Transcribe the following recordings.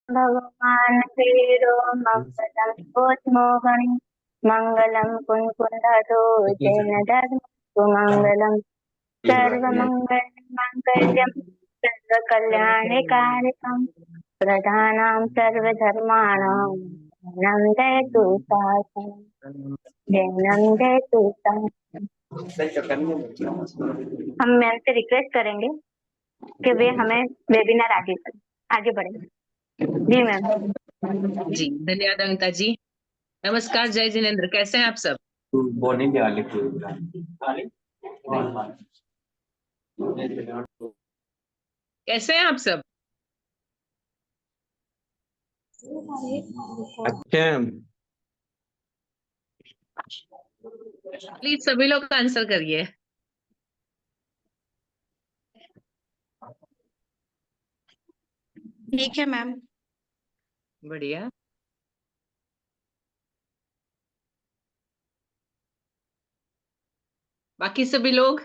भगवान् श्रीरो मङ्गलं कोत्मोहनि मङ्गलं कुञ्कुण्डतो जैन धर्मसुमङ्गलं सर्वमङ्गलमाङ्गल्यं सर्वकल्याणकारिकं प्रधानां सर्वधर्माणां जयतु शासनं जयतु शासनं। हम मैम से रिक्वेस्ट करेंगे कि वे हमें वेबिनार आगे बढ़े। जी मैम। जी धन्यवाद अमिता जी। नमस्कार, जय जिनेंद्र, कैसे हैं आप सब? बोलेंगे वाले कैसे हैं आप सब? अच्छे हैं। प्लीज सभी लोग आंसर करिए। ठीक है मैम। बढ़िया। बाकी सभी लोग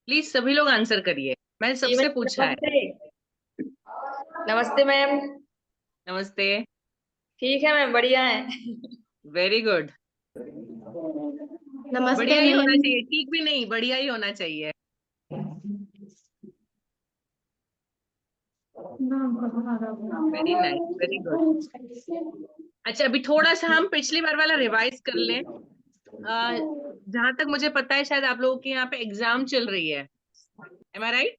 प्लीज सभी लोग आंसर करिए, मैंने सबसे पूछा है। नमस्ते मैम। नमस्ते। ठीक है मैम, बढ़िया है। Very good. नमस्ते बढ़िया ही होना मैम। चाहिए, ठीक भी नहीं, बढ़िया ही होना चाहिए। Very nice, very good. अच्छा, अभी थोड़ा सा हम पिछली बार वाला रिवाइज कर लें। जहां तक मुझे पता है शायद आप लोगों के यहाँ पे एग्जाम चल रही है, एम आई राइट?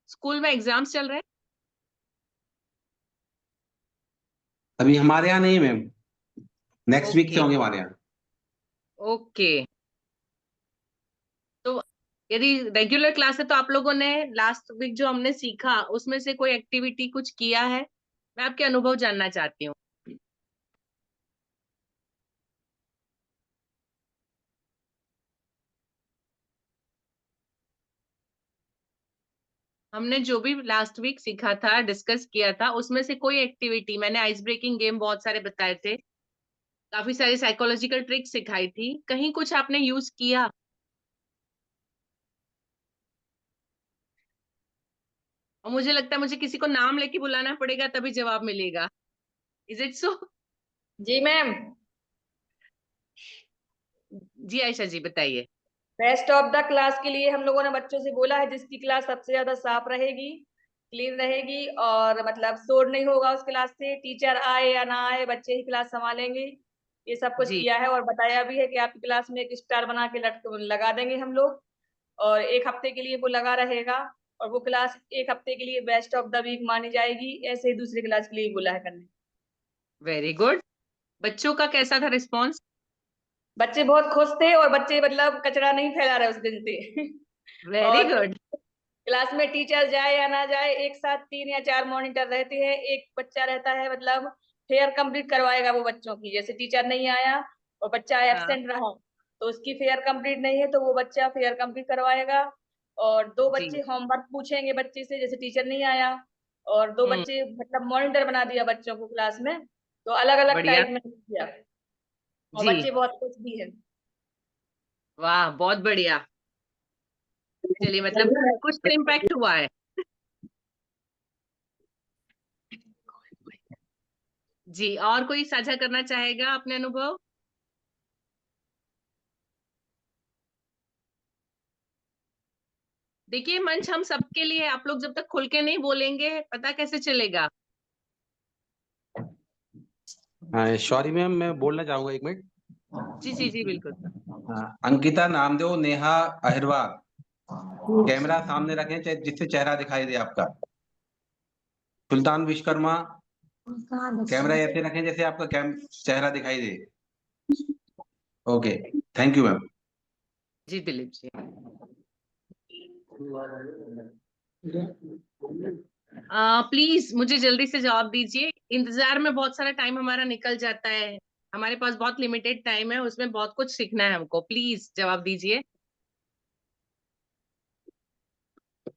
स्कूल में एग्जाम्स चल रहे हैं? अभी हमारे यहाँ नहीं मैम, नेक्स्ट वीक से होंगे हमारे यहाँ। ओके। तो यदि रेगुलर क्लास है तो आप लोगों ने लास्ट वीक जो हमने सीखा उसमें से कोई एक्टिविटी कुछ किया है? मैं आपके अनुभव जानना चाहती हूँ। हमने जो भी लास्ट वीक सीखा था, डिस्कस किया था, उसमें से कोई एक्टिविटी, मैंने आइस ब्रेकिंग गेम बहुत सारे बताए थे, काफी सारी साइकोलॉजिकल ट्रिक्स सिखाई थी, कहीं कुछ आपने यूज किया? और मुझे लगता है मुझे किसी को नाम लेके बुलाना पड़ेगा तभी जवाब मिलेगा। Is it so? जी मैम। जी आयशा जी बताइए। बेस्ट ऑफ द क्लास के लिए हम लोगों ने बच्चों से बोला है जिसकी क्लास सबसे ज्यादा साफ रहेगी, क्लीन रहेगी और मतलब शोर नहीं होगा उस क्लास से, टीचर आए या ना आए बच्चे ही क्लास संभालेंगे, ये सब कुछ जी किया है। और बताया भी है कि आपकी क्लास में एक स्टार बना के लगा देंगे हम लोग, और एक हफ्ते के लिए वो लगा रहेगा, और वो क्लास एक हफ्ते के लिए बेस्ट ऑफ द वीक मानी जाएगी। ऐसे ही दूसरी क्लास के लिए बोला है करने। Very good. बच्चों का कैसा था रिस्पॉन्स? बच्चे बहुत खुश थे, और बच्चे मतलब कचरा नहीं फैला रहे उस दिन से। वेरी और गुड। क्लास में टीचर जाए या ना जाए, एक साथ 3 या 4 मॉनिटर रहते हैं, एक बच्चा रहता है मतलब फेयर कंप्लीट करवाएगा वो बच्चों की। जैसे टीचर नहीं आया और बच्चा हाँ। एब्सेंट रहा तो उसकी फेयर कंप्लीट नहीं है, तो वो बच्चा फेयर कंप्लीट करवाएगा। और 2 बच्चे जी। होमवर्क पूछेंगे बच्चे से, जैसे टीचर नहीं आया, और दो हम्म। बच्चे मतलब मॉनिटर बना दिया बच्चों को क्लास में। तो अलग अलग बढ़िया। टाइप में किया, और जी। बच्चे बहुत खुश भी है। वाह, बहुत बढ़िया। चलिए, मतलब कुछ तो इम्पैक्ट हुआ है। जी, और कोई साझा करना चाहेगा अपने अनुभव? देखिए, मंच हम सबके लिए है, आप लोग जब तक खुल के नहीं बोलेंगे पता कैसे चलेगा? हाँ सॉरी मैम, मैं बोलना चाहूंगा 1 मिनट। जी जी जी बिल्कुल। हाँ, अंकिता नामदेव, नेहा अहिरवार, कैमरा सामने रखें चाहे जिससे चेहरा दिखाई दे आपका। सुल्तान विश्वकर्मा, कैमरा ऐसे रखें जैसे आपका चेहरा दिखाई दे। Okay, thank you ma'am. जी दिलीप जी। प्लीज मुझे जल्दी से जवाब दीजिए, इंतजार में बहुत सारा टाइम हमारा निकल जाता है, हमारे पास बहुत लिमिटेड टाइम है, उसमें बहुत कुछ सीखना है हमको, प्लीज जवाब दीजिए।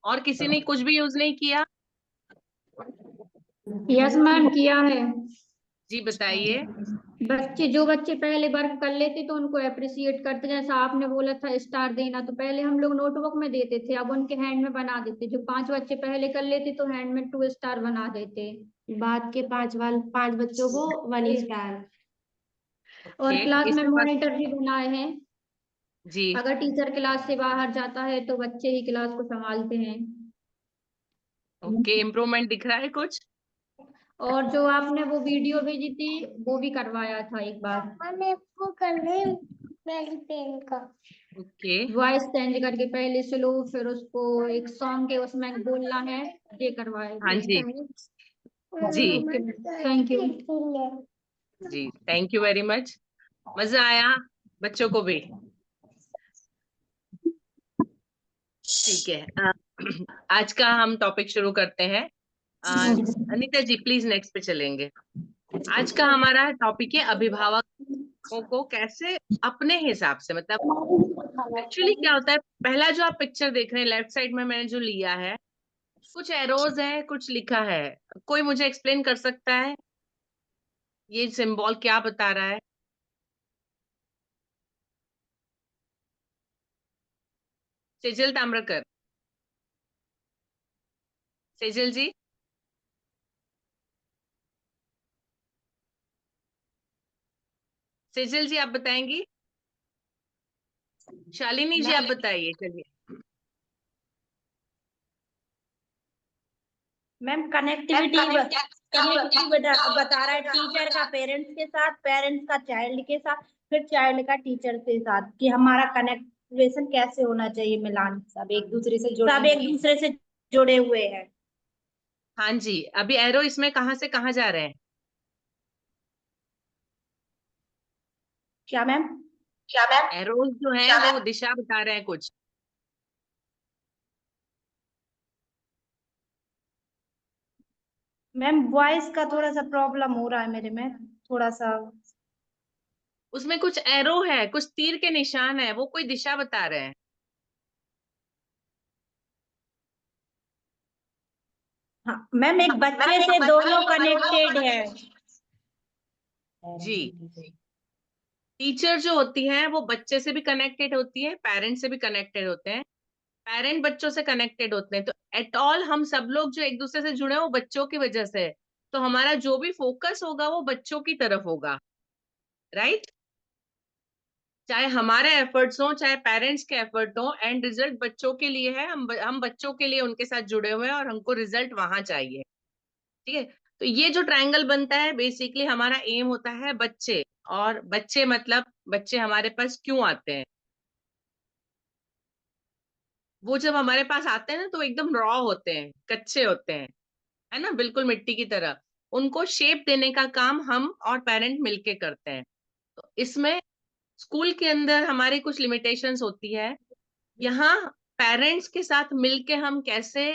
और किसी ने कुछ भी यूज नहीं किया? यस मैम, किया है। जी बताइए। बच्चे जो बच्चे पहले वर्क कर लेते तो उनको अप्रिशिएट करते, जैसा आपने बोला था स्टार देना, तो पहले हम लोग नोटबुक में देते थे, अब उनके हैंड में बना देते। जो 5 बच्चे पहले कर लेते तो हैंड में 2 स्टार बना देते। बाद के 5 बच्चों को 1 स्टार। और ओके, क्लास में इसके बाद मॉनिटर भी बनाए हैं। जी अगर टीचर क्लास से बाहर जाता है तो बच्चे ही क्लास को संभालते हैं। ओके, इम्प्रूवमेंट दिख रहा है कुछ? और जो आपने वो वीडियो भेजी थी वो भी करवाया था एक बार। ओके वॉइस चेंज करके पहले स्लो फिर उसको एक सॉन्ग के उसमें बोलना है, ये करवाए हाँ थे। जी जी थैंक यू। जी, थैंक यू वेरी मच। मजा आया बच्चों को भी? ठीक है, आज का हम टॉपिक शुरू करते हैं। अनीता जी प्लीज नेक्स्ट पे चलेंगे। आज का हमारा टॉपिक है अभिभावकों को कैसे अपने हिसाब से, मतलब एक्चुअली क्या होता है, पहला जो आप पिक्चर देख रहे हैं लेफ्ट साइड में मैंने जो लिया है, कुछ एरोज है, कुछ लिखा है। कोई मुझे एक्सप्लेन कर सकता है ये सिंबल क्या बता रहा है? सेजल ताम्रकर, सेजल जी, सेजल जी आप बताएंगी? शालिनी जी आप बताइए, चलिए। मैम कनेक्टिविटी बता रहा है टीचर का पेरेंट्स के साथ, पेरेंट्स का चाइल्ड के साथ, फिर चाइल्ड का टीचर के साथ, कि हमारा कनेक्टिवेशन कैसे होना चाहिए, मिलान सब एक दूसरे से जुड़े हुए हैं। हाँ जी, अभी एरो इसमें कहाँ से कहाँ जा रहे हैं? क्या मैम? एरोज जो है वो दिशा बता रहे हैं कुछ। मैम वॉइस का थोड़ा सा प्रॉब्लम हो रहा है मेरे में, थोड़ा सा। उसमें कुछ एरो है, कुछ तीर के निशान है, वो कोई दिशा बता रहे हैं। हाँ मैम, एक बच्चे से दोनों कनेक्टेड है। जी, टीचर जो होती है वो बच्चे से भी कनेक्टेड होती है, पेरेंट से भी कनेक्टेड होते हैं, पेरेंट बच्चों से कनेक्टेड होते हैं। तो एट ऑल हम सब लोग जो एक दूसरे से जुड़े हैं वो बच्चों की वजह से है। तो हमारा जो भी फोकस होगा वो बच्चों की तरफ होगा, राइट? चाहे हमारे एफर्ट्स हो चाहे पेरेंट्स के एफर्ट हो, एंड रिजल्ट बच्चों के लिए है। हम बच्चों के लिए उनके साथ जुड़े हुए हैं और हमको रिजल्ट वहां चाहिए। ठीक है, तो ये जो ट्रायंगल बनता है बेसिकली हमारा एम होता है बच्चे। और बच्चे मतलब बच्चे हमारे पास क्यों आते हैं? वो जब हमारे पास आते हैं ना तो एकदम रॉ होते हैं, कच्चे होते हैं, है ना, बिल्कुल मिट्टी की तरह। उनको शेप देने का काम हम और पेरेंट मिलके करते हैं। तो इसमें स्कूल के अंदर हमारी कुछ लिमिटेशंस होती है। यहाँ पेरेंट्स के साथ मिलके हम कैसे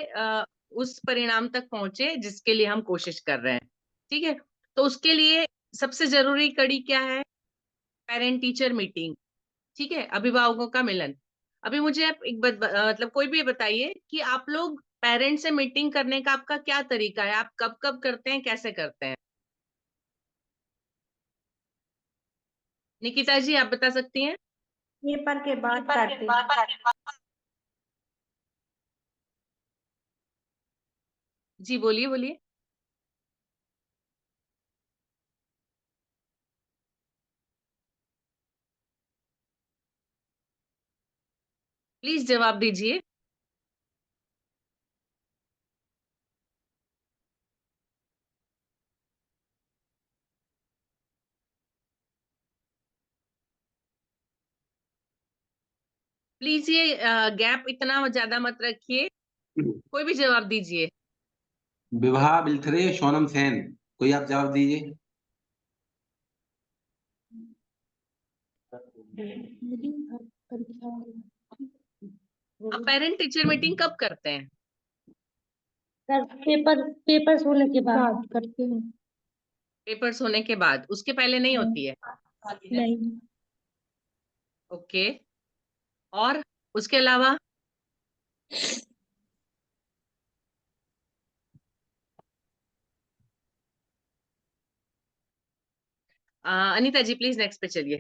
उस परिणाम तक पहुंचे जिसके लिए हम कोशिश कर रहे हैं। ठीक है, तो उसके लिए सबसे जरूरी कड़ी क्या है? Parent teacher meeting. ठीक है, अभिभावकों का मिलन। अभी मुझे आप एक मतलब कोई भी बताइए कि आप लोग पेरेंट्स से मीटिंग करने का आपका क्या तरीका है? आप कब कब करते हैं, कैसे करते हैं? निकिता जी आप बता सकती हैं? पेपर के बाद करते हैं। जी बोलिए बोलिए। प्लीज जवाब दीजिए। प्लीज ये गैप इतना ज्यादा मत रखिए, कोई भी जवाब दीजिए। विभा बिलथरे सोनम सेन, कोई आप जवाब दीजिए। आप पेरेंट टीचर मीटिंग कब करते हैं? पेपर होने के बाद करते हैं। पेपर्स होने के बाद, उसके पहले नहीं होती है? नहीं। ओके, और उसके अलावा? अनीता जी प्लीज नेक्स्ट पे चलिए।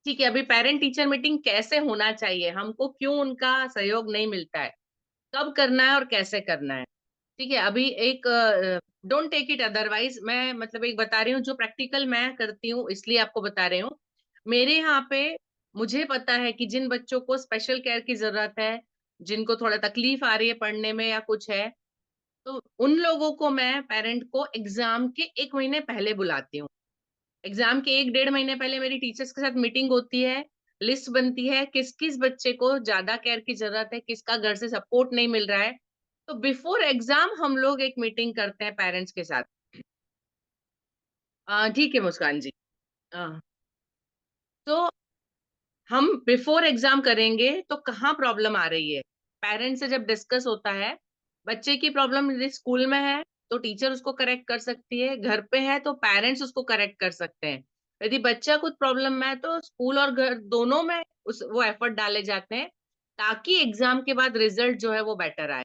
ठीक है, अभी पेरेंट टीचर मीटिंग कैसे होना चाहिए, हमको क्यों उनका सहयोग नहीं मिलता है, कब करना है और कैसे करना है। ठीक है, अभी एक डोंट टेक इट अदरवाइज, मैं मतलब एक बता रही हूँ जो प्रैक्टिकल मैं करती हूँ, इसलिए आपको बता रही हूँ। मेरे यहाँ पे मुझे पता है कि जिन बच्चों को स्पेशल केयर की जरूरत है, जिनको थोड़ा तकलीफ आ रही है पढ़ने में या कुछ है, तो उन लोगों को मैं पेरेंट को एग्जाम के 1 महीने पहले बुलाती हूँ। एग्जाम के 1 डेढ़ महीने पहले मेरी टीचर्स के साथ मीटिंग होती है, लिस्ट बनती है किस किस बच्चे को ज्यादा केयर की जरूरत है, किसका घर से सपोर्ट नहीं मिल रहा है। तो बिफोर एग्जाम हम लोग एक मीटिंग करते हैं पेरेंट्स के साथ। ठीक है मुस्कान जी। अ, तो हम बिफोर एग्जाम करेंगे तो कहाँ प्रॉब्लम आ रही है, पेरेंट्स से जब डिस्कस होता है, बच्चे की प्रॉब्लम यदि स्कूल में है तो टीचर उसको करेक्ट कर सकती है, घर पे है तो पेरेंट्स उसको करेक्ट कर सकते हैं। यदि बच्चा कुछ प्रॉब्लम में है तो स्कूल और घर दोनों में वो एफर्ट डाले जाते हैं, ताकि एग्जाम के बाद रिजल्ट जो है वो बेटर आए।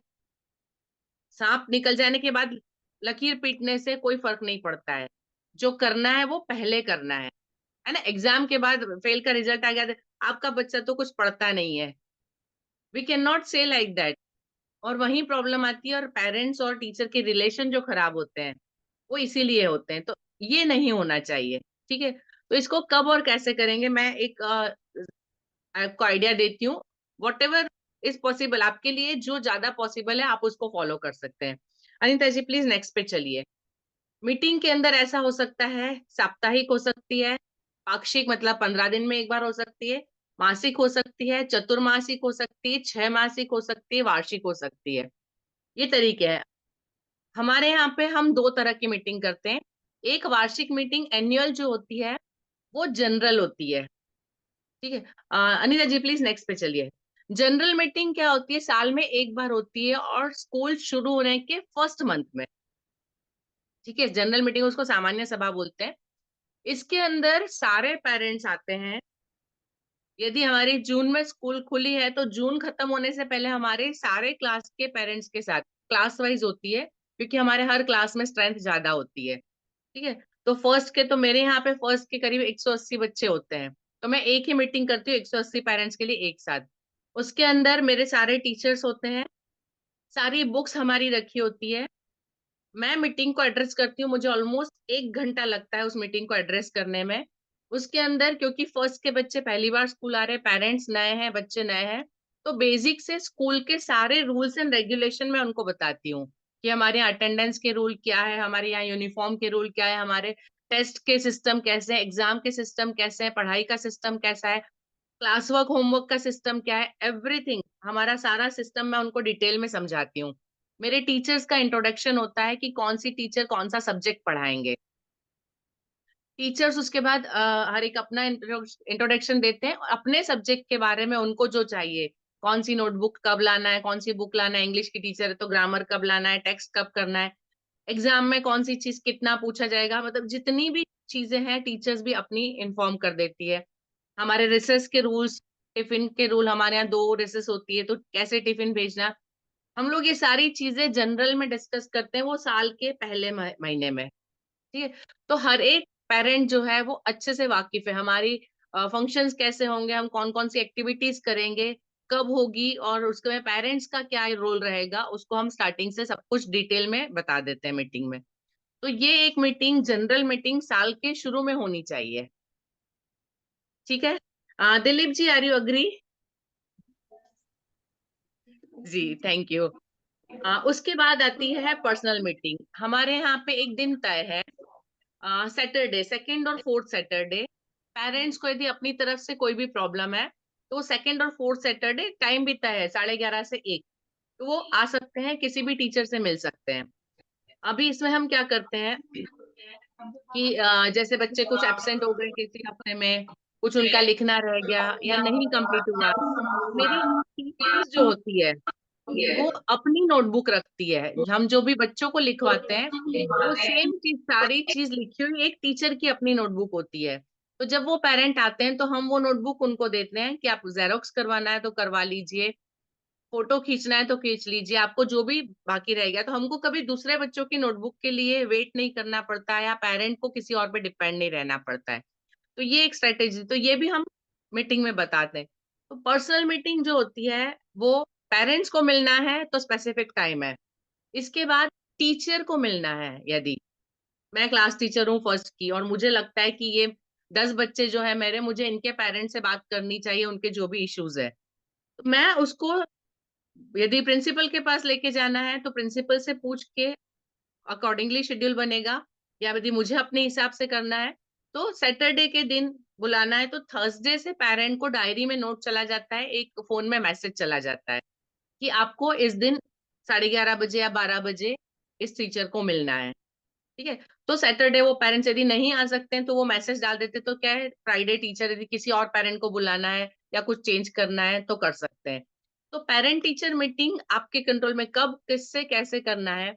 सांप निकल जाने के बाद लकीर पीटने से कोई फर्क नहीं पड़ता है, जो करना है वो पहले करना है ना। एग्जाम के बाद फेल का रिजल्ट आ गया तो आपका बच्चा तो कुछ पढ़ता नहीं है, वी कैन नॉट से लाइक दैट। और वही प्रॉब्लम आती है, और पेरेंट्स और टीचर के रिलेशन जो खराब होते हैं वो इसीलिए होते हैं, तो ये नहीं होना चाहिए। ठीक है, तो इसको कब और कैसे करेंगे, मैं एक आपको आइडिया देती हूँ। वॉट एवर इज पॉसिबल, आपके लिए जो ज्यादा पॉसिबल है आप उसको फॉलो कर सकते हैं। अनिता जी प्लीज नेक्स्ट पे चलिए। मीटिंग के अंदर ऐसा हो सकता है, साप्ताहिक हो सकती है, पाक्षिक मतलब 15 दिन में एक बार हो सकती है, मासिक हो सकती है, चतुर्मासिक हो सकती है, 6 मासिक हो सकती है, वार्षिक हो सकती है। ये तरीके हैं। हमारे यहाँ पे हम 2 तरह की मीटिंग करते हैं। एक वार्षिक मीटिंग एनुअल जो होती है वो जनरल होती है। ठीक है, अनिता जी प्लीज नेक्स्ट पे चलिए। जनरल मीटिंग क्या होती है, साल में एक बार होती है और स्कूल शुरू होने के फर्स्ट मंथ में। ठीक है, जनरल मीटिंग उसको सामान्य सभा बोलते हैं। इसके अंदर सारे पेरेंट्स आते हैं। यदि हमारी जून में स्कूल खुली है तो जून खत्म होने से पहले हमारे सारे क्लास के पेरेंट्स के साथ, क्लास वाइज होती है क्योंकि हमारे हर क्लास में स्ट्रेंथ ज्यादा होती है। ठीक है, तो फर्स्ट के तो मेरे यहाँ पे फर्स्ट के करीब 180 बच्चे होते हैं, तो मैं एक ही मीटिंग करती हूँ 180 पेरेंट्स के लिए एक साथ। उसके अंदर मेरे सारे टीचर्स होते हैं, सारी बुक्स हमारी रखी होती है। मैं मीटिंग को एड्रेस करती हूँ, मुझे ऑलमोस्ट 1 घंटा लगता है उस मीटिंग को एड्रेस करने में। उसके अंदर क्योंकि फर्स्ट के बच्चे पहली बार स्कूल आ रहे हैं, पेरेंट्स नए हैं, बच्चे नए हैं, तो बेसिक से स्कूल के सारे रूल्स एंड रेगुलेशन मैं उनको बताती हूँ कि हमारे यहाँ अटेंडेंस के रूल क्या है, हमारे यहाँ यूनिफॉर्म के रूल क्या है, हमारे टेस्ट के सिस्टम कैसे हैं, एग्जाम के सिस्टम कैसे हैं, पढ़ाई का सिस्टम कैसा है, क्लास वर्क होमवर्क का सिस्टम क्या है, एवरीथिंग हमारा सारा सिस्टम मैं उनको डिटेल में समझाती हूँ। मेरे टीचर्स का इंट्रोडक्शन होता है कि कौन सी टीचर कौन सा सब्जेक्ट पढ़ाएंगे। टीचर्स उसके बाद हर एक अपना इंट्रोडक्शन देते हैं और अपने सब्जेक्ट के बारे में उनको जो चाहिए, कौन सी नोटबुक कब लाना है, कौन सी बुक लाना है, इंग्लिश की टीचर है तो ग्रामर कब लाना है, टेक्स्ट कब करना है, एग्जाम में कौन सी चीज कितना पूछा जाएगा, मतलब जितनी भी चीजें हैं टीचर्स भी अपनी इन्फॉर्म कर देती है। हमारे रिसेस के रूल्स, टिफिन के रूल, हमारे यहाँ 2 रिसेस होती है तो कैसे टिफिन भेजना, हम लोग ये सारी चीजें जनरल में डिस्कस करते हैं वो साल के पहले महीने में। ठीक है, तो हर एक पेरेंट जो है वो अच्छे से वाकिफ है हमारी फंक्शंस कैसे होंगे, हम कौन कौन सी एक्टिविटीज करेंगे, कब होगी, और उसके में पेरेंट्स का क्या रोल रहेगा, उसको हम स्टार्टिंग से सब कुछ डिटेल में बता देते हैं मीटिंग में। तो ये एक मीटिंग, जनरल मीटिंग साल के शुरू में होनी चाहिए। ठीक है, Dilip ji are you agree? जी थैंक यू। उसके बाद आती है पर्सनल मीटिंग। हमारे यहाँ पे एक दिन तय है, सैटरडे, सेकंड और फोर्थ सैटरडे। पेरेंट्स को यदि अपनी तरफ से कोई भी प्रॉब्लम है तो सेकंड और फोर्थ सैटरडे टाइम भी तय है 11:30 से 1, तो वो आ सकते हैं, किसी भी टीचर से मिल सकते हैं। अभी इसमें हम क्या करते हैं कि जैसे बच्चे कुछ एब्सेंट हो गए किसी हफ्ते में, कुछ उनका लिखना रह गया या नहीं कंप्लीट हुआ, मेरी टीचर्स जो होती है वो अपनी नोटबुक रखती है। हम जो भी बच्चों को लिखवाते हैं वो सेम चीज, सारी चीज लिखी हुई एक टीचर की अपनी नोटबुक होती है। तो जब वो पेरेंट आते हैं तो हम वो नोटबुक उनको देते हैं कि आप जेरोक्स करवाना है तो करवा लीजिए, फोटो खींचना है तो खींच लीजिए, आपको जो भी बाकी रह गया, तो हमको कभी दूसरे बच्चों की नोटबुक के लिए वेट नहीं करना पड़ता है, या पेरेंट को किसी और पे डिपेंड नहीं रहना पड़ता है। तो ये एक स्ट्रेटेजी, तो ये भी हम मीटिंग में बताते हैं। तो पर्सनल मीटिंग जो होती है वो पेरेंट्स को मिलना है तो स्पेसिफिक टाइम है। इसके बाद टीचर को मिलना है। यदि मैं क्लास टीचर हूँ फर्स्ट की, और मुझे लगता है कि ये 10 बच्चे जो है मेरे, मुझे इनके पेरेंट्स से बात करनी चाहिए, उनके जो भी इश्यूज है, तो मैं उसको यदि प्रिंसिपल के पास लेके जाना है तो प्रिंसिपल से पूछ के अकॉर्डिंगली शेड्यूल बनेगा, या यदि मुझे अपने हिसाब से करना है तो सैटरडे के दिन बुलाना है, तो थर्सडे से पेरेंट को डायरी में नोट चला जाता है, एक फोन में मैसेज चला जाता है कि आपको इस दिन 11:30 बजे या 12 बजे इस टीचर को मिलना है। ठीक है, तो सैटरडे वो पेरेंट्स यदि नहीं आ सकते हैं तो वो मैसेज डाल देते, तो क्या है, फ्राइडे टीचर यदि किसी और पेरेंट को बुलाना है या कुछ चेंज करना है तो कर सकते हैं। तो पेरेंट टीचर मीटिंग आपके कंट्रोल में, कब किससे कैसे करना है।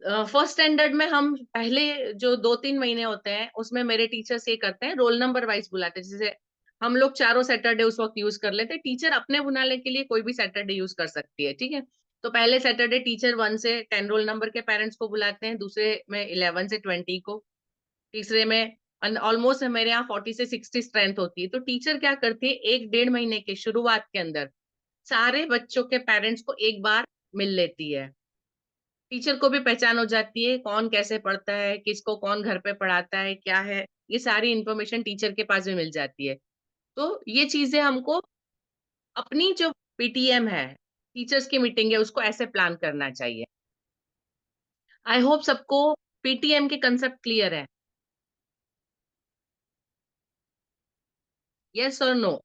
फर्स्ट स्टैंडर्ड में हम पहले जो 2-3 महीने होते हैं उसमें मेरे टीचर्स ये करते हैं, रोल नंबर वाइज बुलाते हैं। जैसे हम लोग चारों सैटरडे उस वक्त यूज कर लेते हैं, टीचर अपने बुलाने के लिए कोई भी सैटरडे यूज कर सकती है। ठीक है, तो पहले सैटरडे टीचर 1 से 10 रोल नंबर के पेरेंट्स को बुलाते हैं, दूसरे में 11 से 20 को, तीसरे में ऑलमोस्ट मेरे यहाँ 40 से 60 स्ट्रेंथ होती है। तो टीचर क्या करती है, 1-1.5 महीने के शुरुआत के अंदर सारे बच्चों के पेरेंट्स को एक बार मिल लेती है। टीचर को भी पहचान हो जाती है कौन कैसे पढ़ता है, किसको कौन घर पे पढ़ाता है, क्या है, ये सारी इंफॉर्मेशन टीचर के पास भी मिल जाती है। तो ये चीजें हमको अपनी जो पीटीएम है, टीचर्स की मीटिंग है, उसको ऐसे प्लान करना चाहिए। आई होप सबको पीटीएम के कंसेप्ट क्लियर है। यस और नो?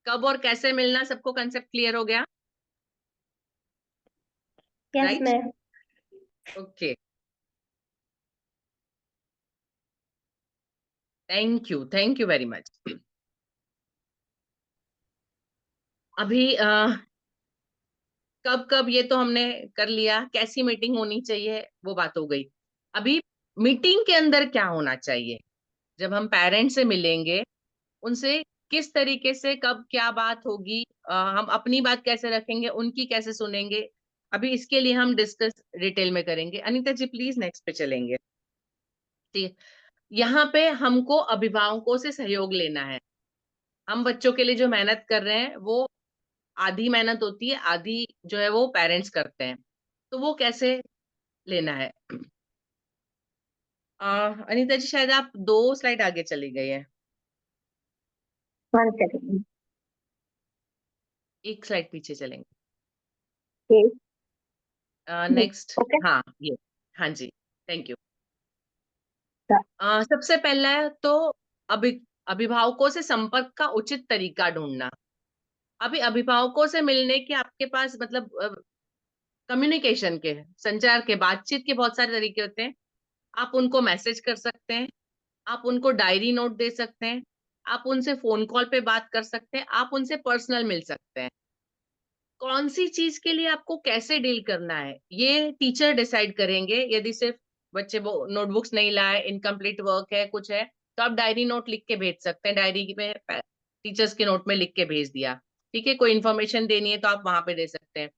कब और कैसे मिलना, सबको कंसेप्ट क्लियर हो गया? Yes right, ma'am. Okay, thank you very much. अभी कब कब ये तो हमने कर लिया, कैसी मीटिंग होनी चाहिए वो बात हो गई। अभी मीटिंग के अंदर क्या होना चाहिए, जब हम पेरेंट्स से मिलेंगे, उनसे किस तरीके से कब क्या बात होगी, हम अपनी बात कैसे रखेंगे, उनकी कैसे सुनेंगे, अभी इसके लिए हम डिस्कस डिटेल में करेंगे। अनीता जी प्लीज नेक्स्ट पे चलेंगे। ठीक है, यहाँ पे हमको अभिभावकों से सहयोग लेना है। हम बच्चों के लिए जो मेहनत कर रहे हैं वो आधी मेहनत होती है, आधी जो है वो पेरेंट्स करते हैं, तो वो कैसे लेना है। अनीता जी शायद आप 2 स्लाइड आगे चली गई है, 1 सेकेंड। 1 स्लाइड पीछे चलेंगे। ठीक। Next, okay. हाँ ये, हाँ जी, थैंक यू। सबसे पहला है तो अभिभावकों से संपर्क का उचित तरीका ढूंढना। अभी अभिभावकों से मिलने के आपके पास मतलब कम्युनिकेशन के, संचार के, बातचीत के बहुत सारे तरीके होते हैं। आप उनको मैसेज कर सकते हैं, आप उनको डायरी नोट दे सकते हैं, आप उनसे फोन कॉल पे बात कर सकते हैं, आप उनसे पर्सनल मिल सकते हैं। कौन सी चीज के लिए आपको कैसे डील करना है ये टीचर डिसाइड करेंगे। यदि सिर्फ बच्चे वो नोटबुक्स नहीं लाए, इनकम्प्लीट वर्क है, कुछ है, तो आप डायरी नोट लिख के भेज सकते हैं, डायरी में टीचर्स के नोट में लिख के भेज दिया। ठीक है, कोई इन्फॉर्मेशन देनी है तो आप वहां पे दे सकते हैं।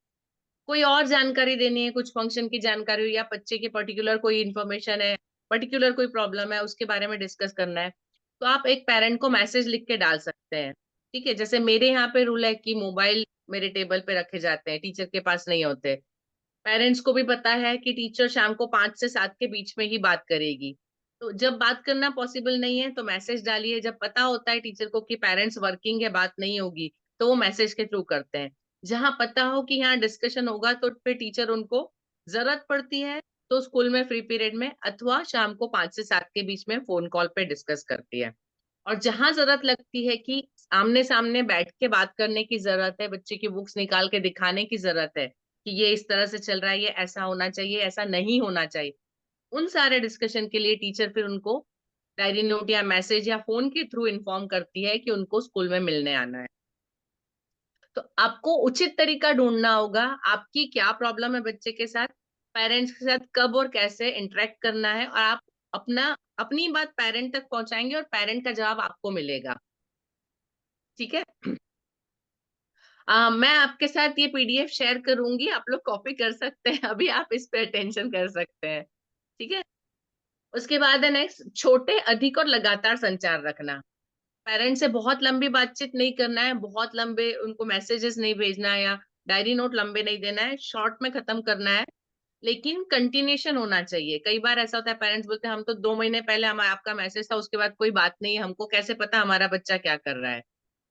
कोई और जानकारी देनी है, कुछ फंक्शन की जानकारी हो, या बच्चे के पर्टिकुलर कोई इन्फॉर्मेशन है, पर्टिकुलर कोई प्रॉब्लम है, उसके बारे में डिस्कस करना है, तो आप एक पेरेंट को मैसेज लिख के डाल सकते हैं। ठीक है, जैसे मेरे यहाँ पे रूल है कि मोबाइल मेरे टेबल पे रखे जाते हैं, टीचर के पास नहीं होते। पेरेंट्स को भी पता है कि टीचर शाम को 5 से 7 के बीच में ही बात करेगी, तो जब बात करना पॉसिबल नहीं है तो मैसेज डालिए। जब पता होता है टीचर को कि पेरेंट्स वर्किंग है, बात नहीं होगी, तो वो मैसेज के थ्रू करते हैं। जहां पता हो कि यहाँ डिस्कशन होगा तो फिर टीचर उनको जरूरत पड़ती है तो स्कूल में फ्री पीरियड में अथवा शाम को 5 से 7 के बीच में फोन कॉल पे डिस्कस करती है। और जहां जरूरत लगती है कि आमने सामने बैठ के बात करने की जरूरत है, बच्चे की बुक्स निकाल के दिखाने की जरूरत है कि ये इस तरह से चल रहा है, ये ऐसा होना चाहिए, ऐसा नहीं होना चाहिए, उन सारे डिस्कशन के लिए टीचर फिर उनको डायरी नोट या मैसेज या फोन के थ्रू इन्फॉर्म करती है कि उनको स्कूल में मिलने आना है। तो आपको उचित तरीका ढूंढना होगा, आपकी क्या प्रॉब्लम है बच्चे के साथ, पेरेंट्स के साथ कब और कैसे इंटरेक्ट करना है, और आप अपनी बात पेरेंट तक पहुंचाएंगे और पेरेंट का जवाब आपको मिलेगा। ठीक है। मैं आपके साथ ये पीडीएफ शेयर करूंगी, आप लोग कॉपी कर सकते हैं, अभी आप इस पे अटेंशन कर सकते हैं। ठीक है। उसके बाद है नेक्स्ट, छोटे, अधिक और लगातार संचार रखना। पेरेंट्स से बहुत लंबी बातचीत नहीं करना है, बहुत लंबे उनको मैसेजेस नहीं भेजना है, या डायरी नोट लंबे नहीं देना है, शॉर्ट में खत्म करना है, लेकिन कंटिन्यूशन होना चाहिए। कई बार ऐसा होता है, पेरेंट्स बोलते हैं हम तो 2 महीने पहले हम आपका मैसेज था, उसके बाद कोई बात नहीं है, हमको कैसे पता हमारा बच्चा क्या कर रहा है।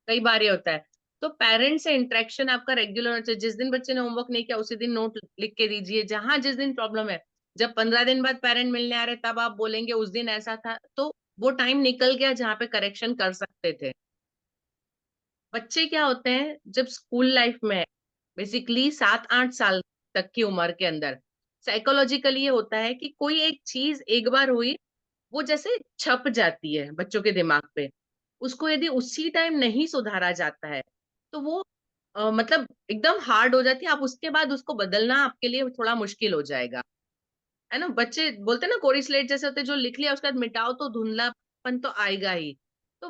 कई बार ये होता है। तो पेरेंट्स से इंटरेक्शन आपका रेगुलर होना चाहिए। जिस दिन बच्चे ने होमवर्क नहीं किया उसी दिन नोट लिख के दीजिए। जहां जिस दिन प्रॉब्लम है, जब 15 दिन बाद पेरेंट मिलने आ रहे तब आप बोलेंगे उस दिन ऐसा था, तो वो टाइम निकल गया जहाँ पे करेक्शन कर सकते थे। बच्चे क्या होते हैं जब स्कूल लाइफ में, बेसिकली 7-8 साल तक की उम्र के अंदर, साइकोलॉजिकली ये होता है कि कोई एक चीज एक बार हुई, वो जैसे छप जाती है बच्चों के दिमाग पे। उसको यदि उसी टाइम नहीं सुधारा जाता है तो वो मतलब एकदम हार्ड हो जाती है। आप उसके बाद उसको बदलना आपके लिए थोड़ा मुश्किल हो जाएगा, है ना। बच्चे बोलते हैं ना कोरी स्लेट जैसे होते हैं, जो लिख लिया उसके बाद मिटाओ तो धुंधलापन तो आएगा ही। तो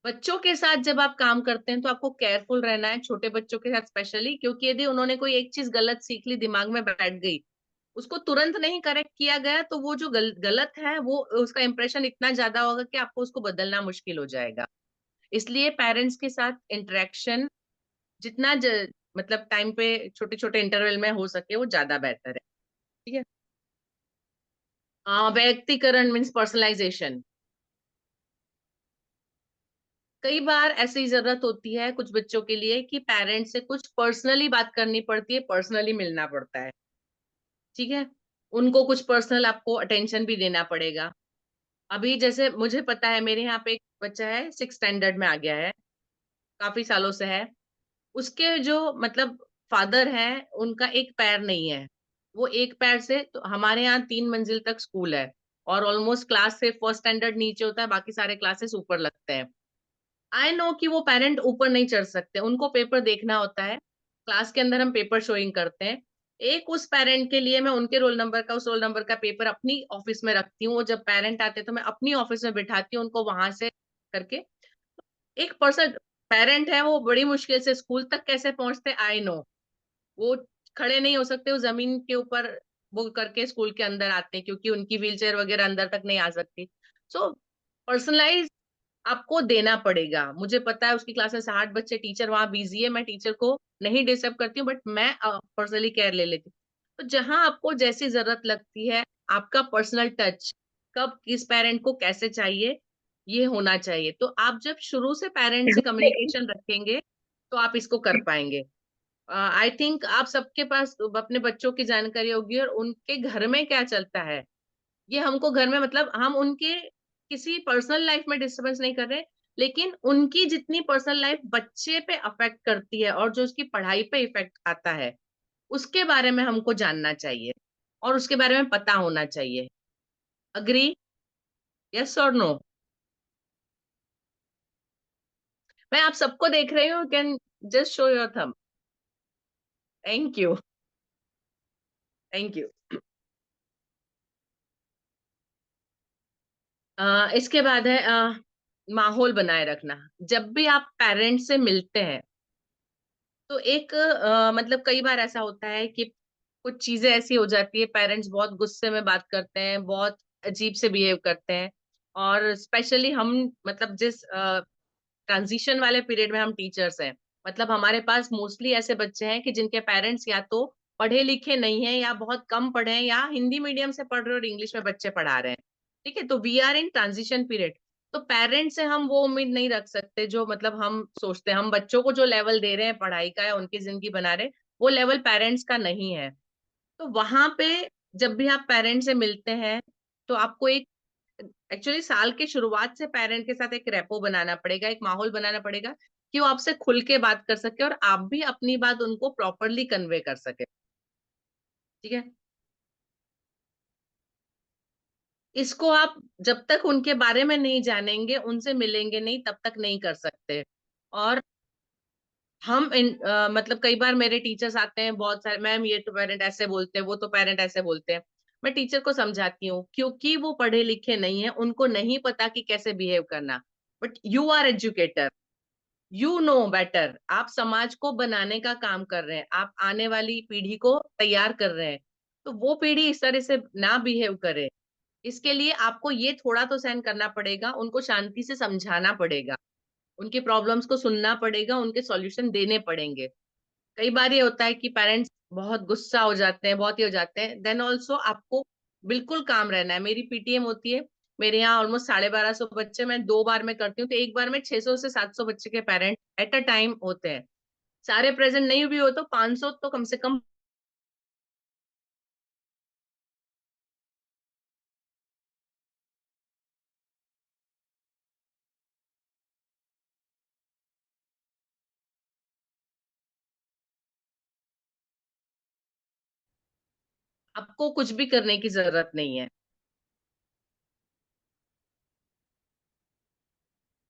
बच्चों के साथ जब आप काम करते हैं तो आपको केयरफुल रहना है, छोटे बच्चों के साथ स्पेशली, क्योंकि यदि उन्होंने कोई एक चीज गलत सीख ली, दिमाग में बैठ गई, उसको तुरंत नहीं करेक्ट किया गया तो वो जो गलत है वो उसका इंप्रेशन इतना ज्यादा होगा कि आपको उसको बदलना मुश्किल हो जाएगा। इसलिए पेरेंट्स के साथ इंटरेक्शन जितना मतलब टाइम पे छोटे छोटे इंटरवल में हो सके वो ज्यादा बेहतर है। ठीक है। व्यक्तिकरण मीन्स पर्सनलाइजेशन। कई बार ऐसी जरूरत होती है कुछ बच्चों के लिए कि पेरेंट्स से कुछ पर्सनली बात करनी पड़ती है, पर्सनली मिलना पड़ता है। ठीक है। उनको कुछ पर्सनल आपको अटेंशन भी देना पड़ेगा। अभी जैसे मुझे पता है मेरे यहाँ पे एक बच्चा है, 6 स्टैंडर्ड में आ गया है, काफी सालों से है। उसके जो मतलब फादर हैं, उनका एक पैर नहीं है। वो एक पैर से, तो हमारे यहाँ 3 मंजिल तक स्कूल है, और ऑलमोस्ट क्लास से फर्स्ट स्टैंडर्ड नीचे होता है, बाकी सारे क्लासेस ऊपर लगते हैं। आई नो कि वो पेरेंट ऊपर नहीं चढ़ सकते, उनको पेपर देखना होता है। क्लास के अंदर हम पेपर शोइंग करते हैं। एक उस पेरेंट के लिए मैं उनके रोल नंबर का, उस रोल नंबर का पेपर अपनी ऑफिस में रखती हूँ। वो जब पेरेंट आते हैं तो मैं अपनी ऑफिस में बिठाती हूँ उनको, वहां से करके। एक पर्सन पेरेंट है, वो बड़ी मुश्किल से स्कूल तक कैसे पहुंचते, आई नो। वो खड़े नहीं हो सकते, वो जमीन के ऊपर वो करके स्कूल के अंदर आते हैं, क्योंकि उनकी व्हीलचेयर वगैरह अंदर तक नहीं आ सकती। सो पर्सनलाइज आपको देना पड़ेगा। मुझे पता है उसकी क्लास में 60 बच्चे, टीचर वहां बिजी है, मैं टीचर को नहीं डिस्टर्ब करती हूँ, बट मैं पर्सनली केयर ले लेती हूँ। तो जहां आपको जैसी जरूरत लगती है, आपका पर्सनल टच कब किस पेरेंट को कैसे चाहिए, ये होना चाहिए। तो आप जब शुरू से पेरेंट से कम्युनिकेशन रखेंगे तो आप इसको कर पाएंगे। आई थिंक आप सबके पास अपने बच्चों की जानकारी होगी, और उनके घर में क्या चलता है ये हमको घर में, मतलब हम उनके किसी पर्सनल लाइफ में डिस्टर्बेंस नहीं कर रहे, लेकिन उनकी जितनी पर्सनल लाइफ बच्चे पे अफेक्ट करती है और जो उसकी पढ़ाई पे इफेक्ट आता है, उसके बारे में हमको जानना चाहिए और उसके बारे में पता होना चाहिए। अग्री? यस और नो? मैं आप सबको देख रही हूँ, can just show your thumb. Thank you, thank you. इसके बाद है माहौल बनाए रखना। जब भी आप पेरेंट्स से मिलते हैं तो एक मतलब कई बार ऐसा होता है कि कुछ चीजें ऐसी हो जाती है, पेरेंट्स बहुत गुस्से में बात करते हैं, बहुत अजीब से बिहेव करते हैं। और स्पेशली हम, मतलब जिस ट्रांजिशन वाले पीरियड में हम टीचर्स हैं, मतलब हमारे पास मोस्टली ऐसे बच्चे हैं कि जिनके पेरेंट्स या तो पढ़े लिखे नहीं है, या बहुत कम पढ़े हैं, या हिंदी मीडियम से पढ़ रहे और इंग्लिश में बच्चे पढ़ा रहे हैं। ठीक है। तो we are in transition period. तो पेरेंट्स से हम वो उम्मीद नहीं रख सकते जो, मतलब हम सोचते हैं हम बच्चों को जो लेवल दे रहे हैं पढ़ाई का या उनकी जिंदगी बना रहे हैं, वो लेवल पेरेंट्स का नहीं है। तो वहां पे जब भी आप पेरेंट्स से मिलते हैं तो आपको एक, एक्चुअली साल के शुरुआत से पेरेंट के साथ एक रेपो बनाना पड़ेगा, एक माहौल बनाना पड़ेगा कि वो आपसे खुल के बात कर सके और आप भी अपनी बात उनको प्रॉपरली कन्वे कर सके। ठीक है। इसको आप जब तक उनके बारे में नहीं जानेंगे, उनसे मिलेंगे नहीं, तब तक नहीं कर सकते। और मतलब कई बार मेरे टीचर्स आते हैं बहुत सारे, मैम ये तो पेरेंट ऐसे बोलते हैं, वो तो पेरेंट ऐसे बोलते हैं। मैं टीचर को समझाती हूँ, क्योंकि वो पढ़े लिखे नहीं है, उनको नहीं पता कि कैसे बिहेव करना। But you are educator, you know better. आप समाज को बनाने का काम कर रहे हैं, आप आने वाली पीढ़ी को तैयार कर रहे हैं, तो वो पीढ़ी इस तरह से ना बिहेव करे, इसके लिए आपको ये थोड़ा तो सहन करना पड़ेगा, उनको शांति से समझाना पड़ेगा, उनकी प्रॉब्लम्स को सुनना पड़ेगा, उनके सॉल्यूशन देने पड़ेंगे। कई बार ये होता है कि पेरेंट्स बहुत गुस्सा हो जाते हैं, बहुत ही हो जाते हैं, देन ऑल्सो आपको बिल्कुल काम रहना है। मेरी पीटीएम होती है, मेरे यहाँ ऑलमोस्ट 1250 बच्चे, मैं 2 बार में करती हूँ, तो एक बार में 600 से 700 बच्चे के पेरेंट एट अ टाइम होते हैं। सारे प्रेजेंट नहीं भी हो तो 500 तो कम से कम। आपको कुछ भी करने की जरूरत नहीं है।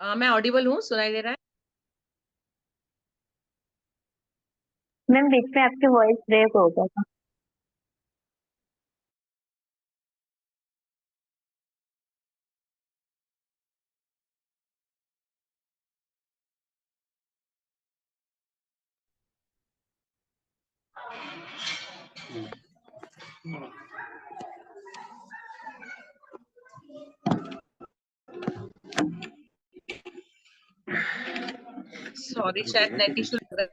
मैं ऑडिबल हूँ, सुनाई दे रहा है? मैम बीच में आपकी वॉइस ब्रेक हो गया था। सॉरी, शायद नेट इशू लग रहा है।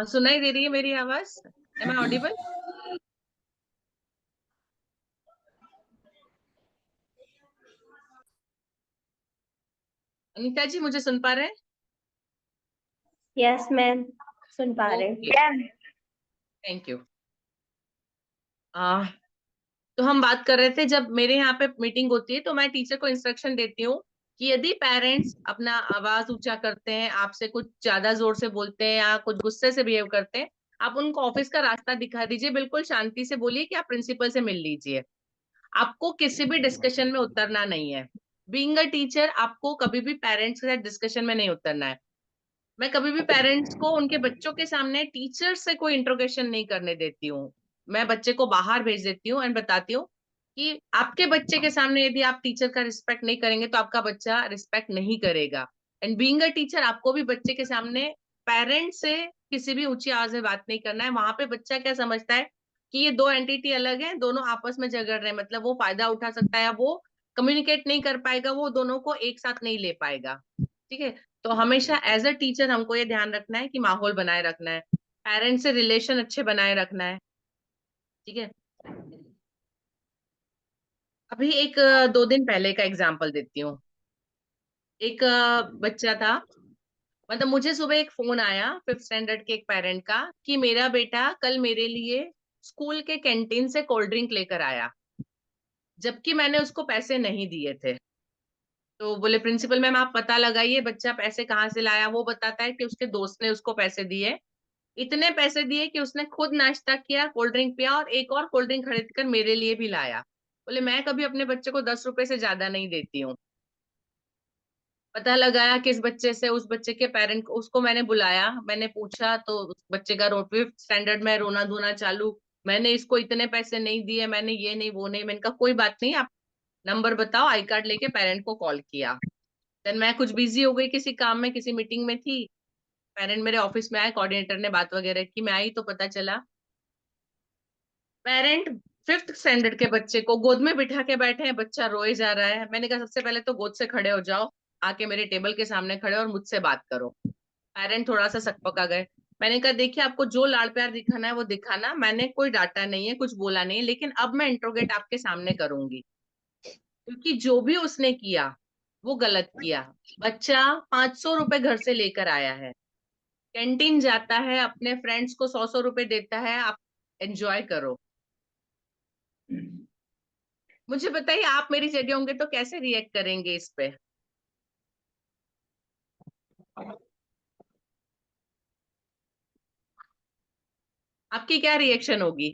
सुनाई दे रही है मेरी आवाज? Am I audible? Anita ji, मुझे सुन पा रहे हैं? यस मैम, सुन पा रहे हैं। Okay, ma'am thank you. तो हम बात कर रहे थे, जब मेरे यहाँ पे मीटिंग होती है तो मैं टीचर को इंस्ट्रक्शन देती हूँ कि यदि पेरेंट्स अपना आवाज ऊंचा करते हैं, आपसे कुछ ज्यादा जोर से बोलते हैं या कुछ गुस्से से बिहेव करते हैं, आप उनको ऑफिस का रास्ता दिखा दीजिए, बिल्कुल शांति से बोलिए कि आप प्रिंसिपल से मिल लीजिए। आपको किसी भी डिस्कशन में उतरना नहीं है। बीइंग अ टीचर, आपको कभी भी पेरेंट्स के साथ डिस्कशन में नहीं उतरना है। मैं कभी भी पेरेंट्स को उनके बच्चों के सामने टीचर से कोई इंट्रोगेशन नहीं करने देती हूँ। मैं बच्चे को बाहर भेज देती हूँ एंड बताती हूँ कि आपके बच्चे के सामने यदि आप टीचर का रिस्पेक्ट नहीं करेंगे तो आपका बच्चा रिस्पेक्ट नहीं करेगा। एंड बीइंग अ टीचर, आपको भी बच्चे के सामने पेरेंट्स से किसी भी ऊंची आवाज में बात नहीं करना है। वहां पे बच्चा क्या समझता है कि ये दो एंटिटी अलग है, दोनों आपस में झगड़ रहे हैं, मतलब वो फायदा उठा सकता है, या वो कम्युनिकेट नहीं कर पाएगा, वो दोनों को एक साथ नहीं ले पाएगा। ठीक है? तो हमेशा एज अ टीचर हमको ये ध्यान रखना है कि माहौल बनाए रखना है, पेरेंट्स से रिलेशन अच्छे बनाए रखना है। ठीक है? अभी एक 2 दिन पहले का एग्जांपल देती हूँ। एक बच्चा था, मतलब मुझे सुबह एक फोन आया 5th स्टैंडर्ड के एक पेरेंट का कि मेरा बेटा कल मेरे लिए स्कूल के कैंटीन से कोल्ड ड्रिंक लेकर आया, जबकि मैंने उसको पैसे नहीं दिए थे। तो बोले प्रिंसिपल मैम आप पता लगाइए बच्चा पैसे कहाँ से लाया। वो बताता है कि उसके दोस्त ने उसको पैसे दिए, इतने पैसे दिए कि उसने खुद नाश्ता किया, कोल्ड ड्रिंक पिया और एक और कोल्ड ड्रिंक खरीद कर मेरे लिए भी लाया। बोले मैं कभी अपने बच्चे को 10 रुपए से ज्यादा नहीं देती हूँ। पता लगाया किस बच्चे से, उस बच्चे के पेरेंट को, उसको मैंने बुलाया, मैंने पूछा तो उस बच्चे का 5th स्टैंडर्ड में रोना धोना चालू। मैंने इसको इतने पैसे नहीं दिए, मैंने ये नहीं वो नहीं। मैंने कहा कोई बात नहीं, आप नंबर बताओ, आई कार्ड लेके पेरेंट को कॉल किया। देन मैं कुछ बिजी हो गई किसी काम में, किसी मीटिंग में थी। पेरेंट मेरे ऑफिस में आए, कोऑर्डिनेटर ने बात वगैरह की, मैं आई तो पता चला पेरेंट 5th स्टैंडर्ड के बच्चे को गोद में बिठा के बैठे हैं, बच्चा रोए जा रहा है। मैंने कहा सबसे पहले तो गोद से खड़े हो जाओ, आके मेरे टेबल के सामने खड़े और मुझसे बात करो। पेरेंट थोड़ा सा सकपका गए। मैंने कहा देखिए आपको जो लाड़ प्यार दिखाना है वो दिखाना, मैंने कोई डांटा नहीं है, कुछ बोला नहीं है, लेकिन अब मैं इंट्रोगेट आपके सामने करूंगी, क्योंकि जो भी उसने किया वो गलत किया। बच्चा 500 रुपए घर से लेकर आया है, कैंटीन जाता है, अपने फ्रेंड्स को 100-100 रुपए देता है, आप एंजॉय करो। मुझे बताइए आप मेरी जगह होंगे तो कैसे रिएक्ट करेंगे इस पे? आपकी क्या रिएक्शन होगी?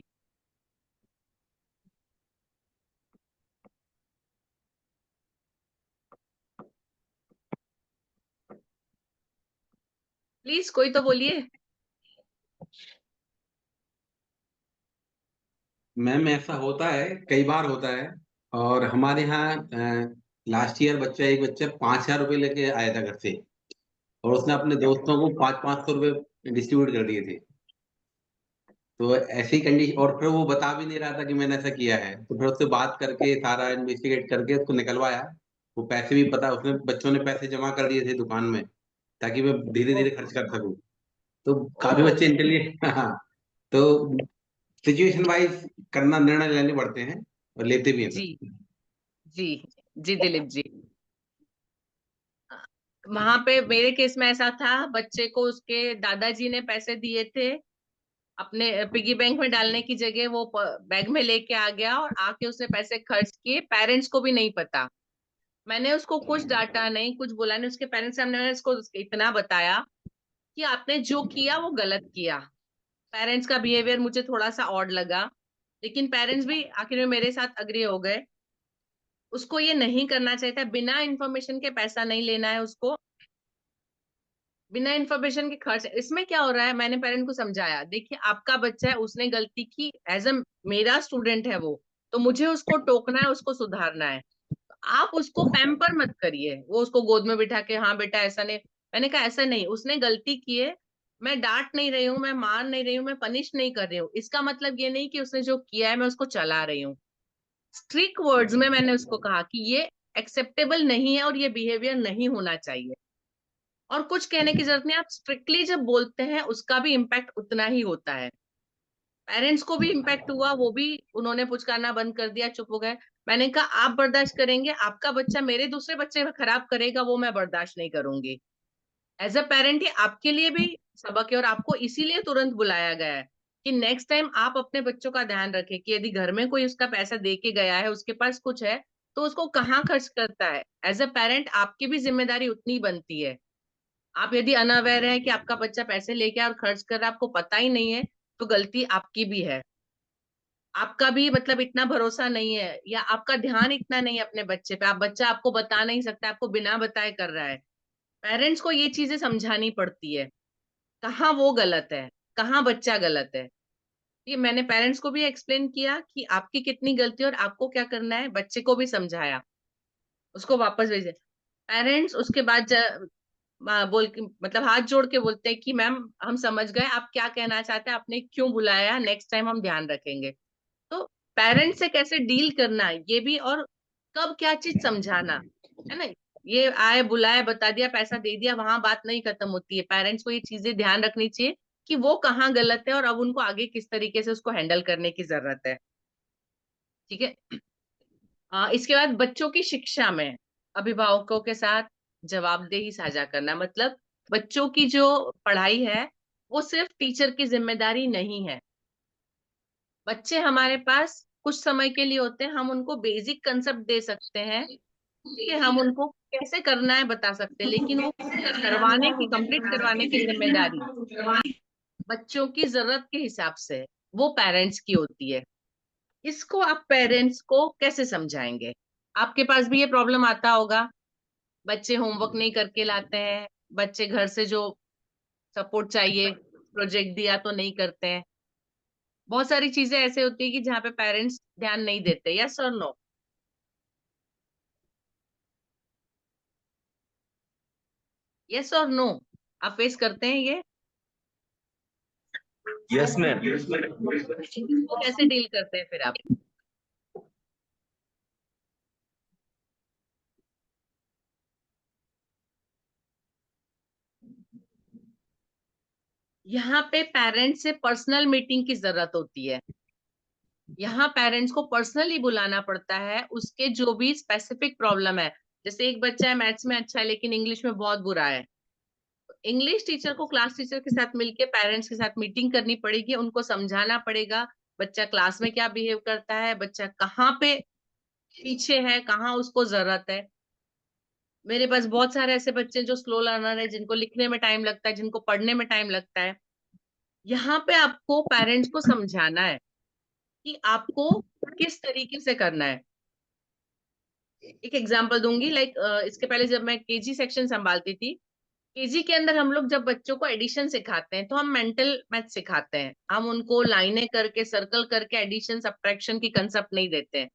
प्लीज कोई तो बोलिए। मैम ऐसा होता है, कई बार होता है। और हमारे यहाँ लास्ट ईयर एक बच्चा 5,000 रुपये लेके आया था घर से, और उसने अपने दोस्तों को 500-500 रुपये डिस्ट्रीब्यूट कर दिए थे। तो ऐसी कंडीशन, और फिर वो बता भी नहीं रहा था कि मैंने ऐसा किया है, तो फिर उससे बात करके सारा इन्वेस्टिगेट करके उसको निकलवाया। वो पैसे भी पता, उसने बच्चों ने पैसे जमा कर दिए थे दुकान में, ताकि मैं धीरे धीरे खर्च कर सकूं। तो काफी बच्चे इंटेलिजेंट हाँ। तो सिचुएशन वाइज करना, निर्णय लेने पड़ते हैं, और लेते भी हैं जी फिर। जी जी दिलीप जी, वहां पे मेरे केस में ऐसा था, बच्चे को उसके दादाजी ने पैसे दिए थे, अपने पिगी बैंक में डालने की जगह वो बैग में लेके आ गया और आके उसने पैसे खर्च किए, पेरेंट्स को भी नहीं पता। मैंने उसको कुछ डांटा नहीं, कुछ बोला नहीं, उसके पेरेंट्स सामने मैंने उसको इतना बताया कि आपने जो किया वो गलत किया। पेरेंट्स का बिहेवियर मुझे थोड़ा सा ऑड लगा, लेकिन पेरेंट्स भी आखिर में मेरे साथ अग्री हो गए। उसको ये नहीं करना चाहिए था, बिना इंफॉर्मेशन के पैसा नहीं लेना है उसको, बिना इंफॉर्मेशन के खर्च। इसमें क्या हो रहा है, मैंने पेरेंट को समझाया, देखिए आपका बच्चा है, उसने गलती की, एज अ मेरा स्टूडेंट है वो, तो मुझे उसको टोकना है, उसको सुधारना है। आप उसको पैम्पर मत करिए, वो उसको गोद में बिठा के हाँ बेटा ऐसा नहीं। मैंने कहा ऐसा नहीं, उसने गलती की है, मैं डांट नहीं रही हूँ, मैं मार नहीं रही हूँ, मैं पनिश नहीं कर रही हूँ, इसका मतलब ये नहीं कि उसने जो किया है मैं उसको चला रही हूँ। स्ट्रिक्ट वर्ड्स में मैंने उसको कहा कि ये एक्सेप्टेबल नहीं है और ये बिहेवियर नहीं होना चाहिए। और कुछ कहने की जरूरत नहीं, आप स्ट्रिक्टली जब बोलते हैं उसका भी इम्पैक्ट उतना ही होता है। पेरेंट्स को भी इम्पैक्ट हुआ, वो भी उन्होंने पुचकारना बंद कर दिया, चुप हो गए। मैंने कहा आप बर्दाश्त करेंगे, आपका बच्चा मेरे दूसरे बच्चे में खराब करेगा, वो मैं बर्दाश्त नहीं करूंगी। एज अ पेरेंट ये आपके लिए भी सबक है, और आपको इसीलिए तुरंत बुलाया गया है कि नेक्स्ट टाइम आप अपने बच्चों का ध्यान रखें कि यदि घर में कोई उसका पैसा दे के गया है, उसके पास कुछ है, तो उसको कहाँ खर्च करता है। एज अ पेरेंट आपकी भी जिम्मेदारी उतनी बनती है। आप यदि अनअवेयर है कि आपका बच्चा पैसे लेके और खर्च कर रहा है, आपको पता ही नहीं है, तो गलती आपकी भी है। आपका भी मतलब इतना भरोसा नहीं है, या आपका ध्यान इतना नहीं है अपने बच्चे पे, आप बच्चा आपको बता नहीं सकता, आपको बिना बताए कर रहा है। पेरेंट्स को ये चीजें समझानी पड़ती है, कहाँ वो गलत है, कहाँ बच्चा गलत है। ये मैंने पेरेंट्स को भी एक्सप्लेन किया कि आपकी कितनी गलती है और आपको क्या करना है, बच्चे को भी समझाया, उसको वापस भेजे। पेरेंट्स उसके बाद बोल के मतलब हाथ जोड़ के बोलते हैं कि मैम हम समझ गए आप क्या कहना चाहते हैं, आपने क्यों बुलाया, नेक्स्ट टाइम हम ध्यान रखेंगे। तो पेरेंट्स से कैसे डील करना है ये भी, और कब क्या चीज समझाना है ना। ये आए बुलाए बता दिया पैसा दे दिया, वहां बात नहीं खत्म होती है। पेरेंट्स को ये चीजें ध्यान रखनी चाहिए कि वो कहाँ गलत है और अब उनको आगे किस तरीके से उसको हैंडल करने की जरूरत है। ठीक है। इसके बाद बच्चों की शिक्षा में अभिभावकों के साथ जवाबदेही साझा करना, मतलब बच्चों की जो पढ़ाई है वो सिर्फ टीचर की जिम्मेदारी नहीं है। बच्चे हमारे पास कुछ समय के लिए होते हैं, हम उनको बेसिक कंसेप्ट दे सकते हैं, ठीक है, हम उनको कैसे करना है बता सकते हैं, लेकिन वो करवाने की, कंप्लीट करवाने की जिम्मेदारी बच्चों की जरूरत के हिसाब से वो पेरेंट्स की होती है। इसको आप पेरेंट्स को कैसे समझाएंगे। आपके पास भी ये प्रॉब्लम आता होगा, बच्चे होमवर्क नहीं करके लाते हैं, बच्चे घर से जो सपोर्ट चाहिए प्रोजेक्ट दिया तो नहीं करते हैं, बहुत सारी चीजें ऐसे होती है कि जहाँ पे पेरेंट्स ध्यान नहीं देते। यस और नो? यस और नो? आप फेस करते हैं ये? Yes ma'am. इसको कैसे डील करते हैं फिर आप? यहाँ पे पेरेंट्स से पर्सनल मीटिंग की जरूरत होती है। यहाँ पेरेंट्स को पर्सनली बुलाना पड़ता है, उसके जो भी स्पेसिफिक प्रॉब्लम है। जैसे एक बच्चा है मैथ्स में अच्छा है लेकिन इंग्लिश में बहुत बुरा है, इंग्लिश टीचर को क्लास टीचर के साथ मिलके पेरेंट्स के साथ मीटिंग करनी पड़ेगी, उनको समझाना पड़ेगा बच्चा क्लास में क्या बिहेव करता है, बच्चा कहाँ पे पीछे है, कहाँ उसको जरूरत है। मेरे पास बहुत सारे ऐसे बच्चे जो स्लो लर्नर है, जिनको लिखने में टाइम लगता है, जिनको पढ़ने में टाइम लगता है। यहाँ पे आपको पेरेंट्स को समझाना है कि आपको किस तरीके से करना है। एक एग्जांपल दूंगी, लाइक इसके पहले जब मैं केजी सेक्शन संभालती थी, केजी के अंदर हम लोग जब बच्चों को एडिशन सिखाते हैं तो हम मेंटल मैथ सिखाते हैं, हम उनको लाइनें करके सर्कल करके एडिशन सब्ट्रैक्शन की कंसेप्ट नहीं देते हैं।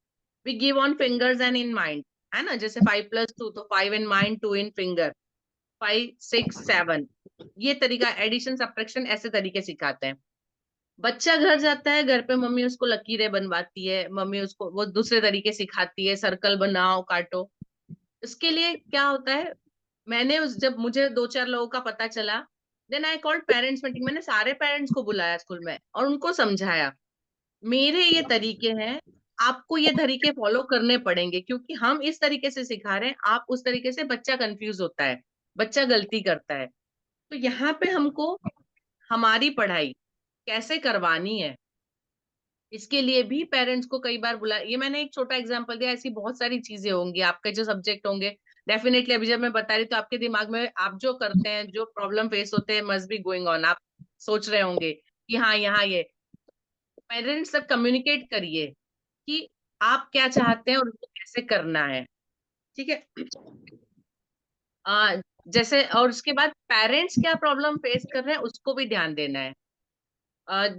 We give on fingers and in mind, है ना, जैसे 5+2 तो 5 इन माइंड 2 इन फिंगर, 5 6 7, ये तरीका एडिशन सब्ट्रैक्शन ऐसे तरीके सिखाते हैं। बच्चा घर जाता है, घर पे मम्मी उसको लकीरें बनवाती है, मम्मी उसको वो दूसरे तरीके सिखाती है, सर्कल बनाओ काटो। इसके लिए क्या होता है, मैंने उस जब मुझे 2-4 लोगों का पता चला, then I called parents meeting, मैंने सारे पेरेंट्स को बुलाया स्कूल में और उनको समझाया मेरे ये तरीके हैं, आपको ये तरीके फॉलो करने पड़ेंगे, क्योंकि हम इस तरीके से सिखा रहे हैं, आप उस तरीके से, बच्चा कंफ्यूज होता है, बच्चा गलती करता है। तो यहाँ पे हमको हमारी पढ़ाई कैसे करवानी है, इसके लिए भी पेरेंट्स को कई बार बुला, ये मैंने एक छोटा एग्जांपल दिया, ऐसी बहुत सारी चीजें होंगी, आपके जो सब्जेक्ट होंगे डेफिनेटली, अभी जब मैं बता रही तो आपके दिमाग में आप जो करते हैं, जो प्रॉब्लम फेस होते हैं, मस्ट बी गोइंग ऑन, आप सोच रहे होंगे कि हाँ यहाँ ये, पेरेंट्स तक कम्युनिकेट करिए कि आप क्या चाहते हैं और उसको कैसे करना है, ठीक है। जैसे, और उसके बाद पेरेंट्स क्या प्रॉब्लम फेस कर रहे हैं उसको भी ध्यान देना है।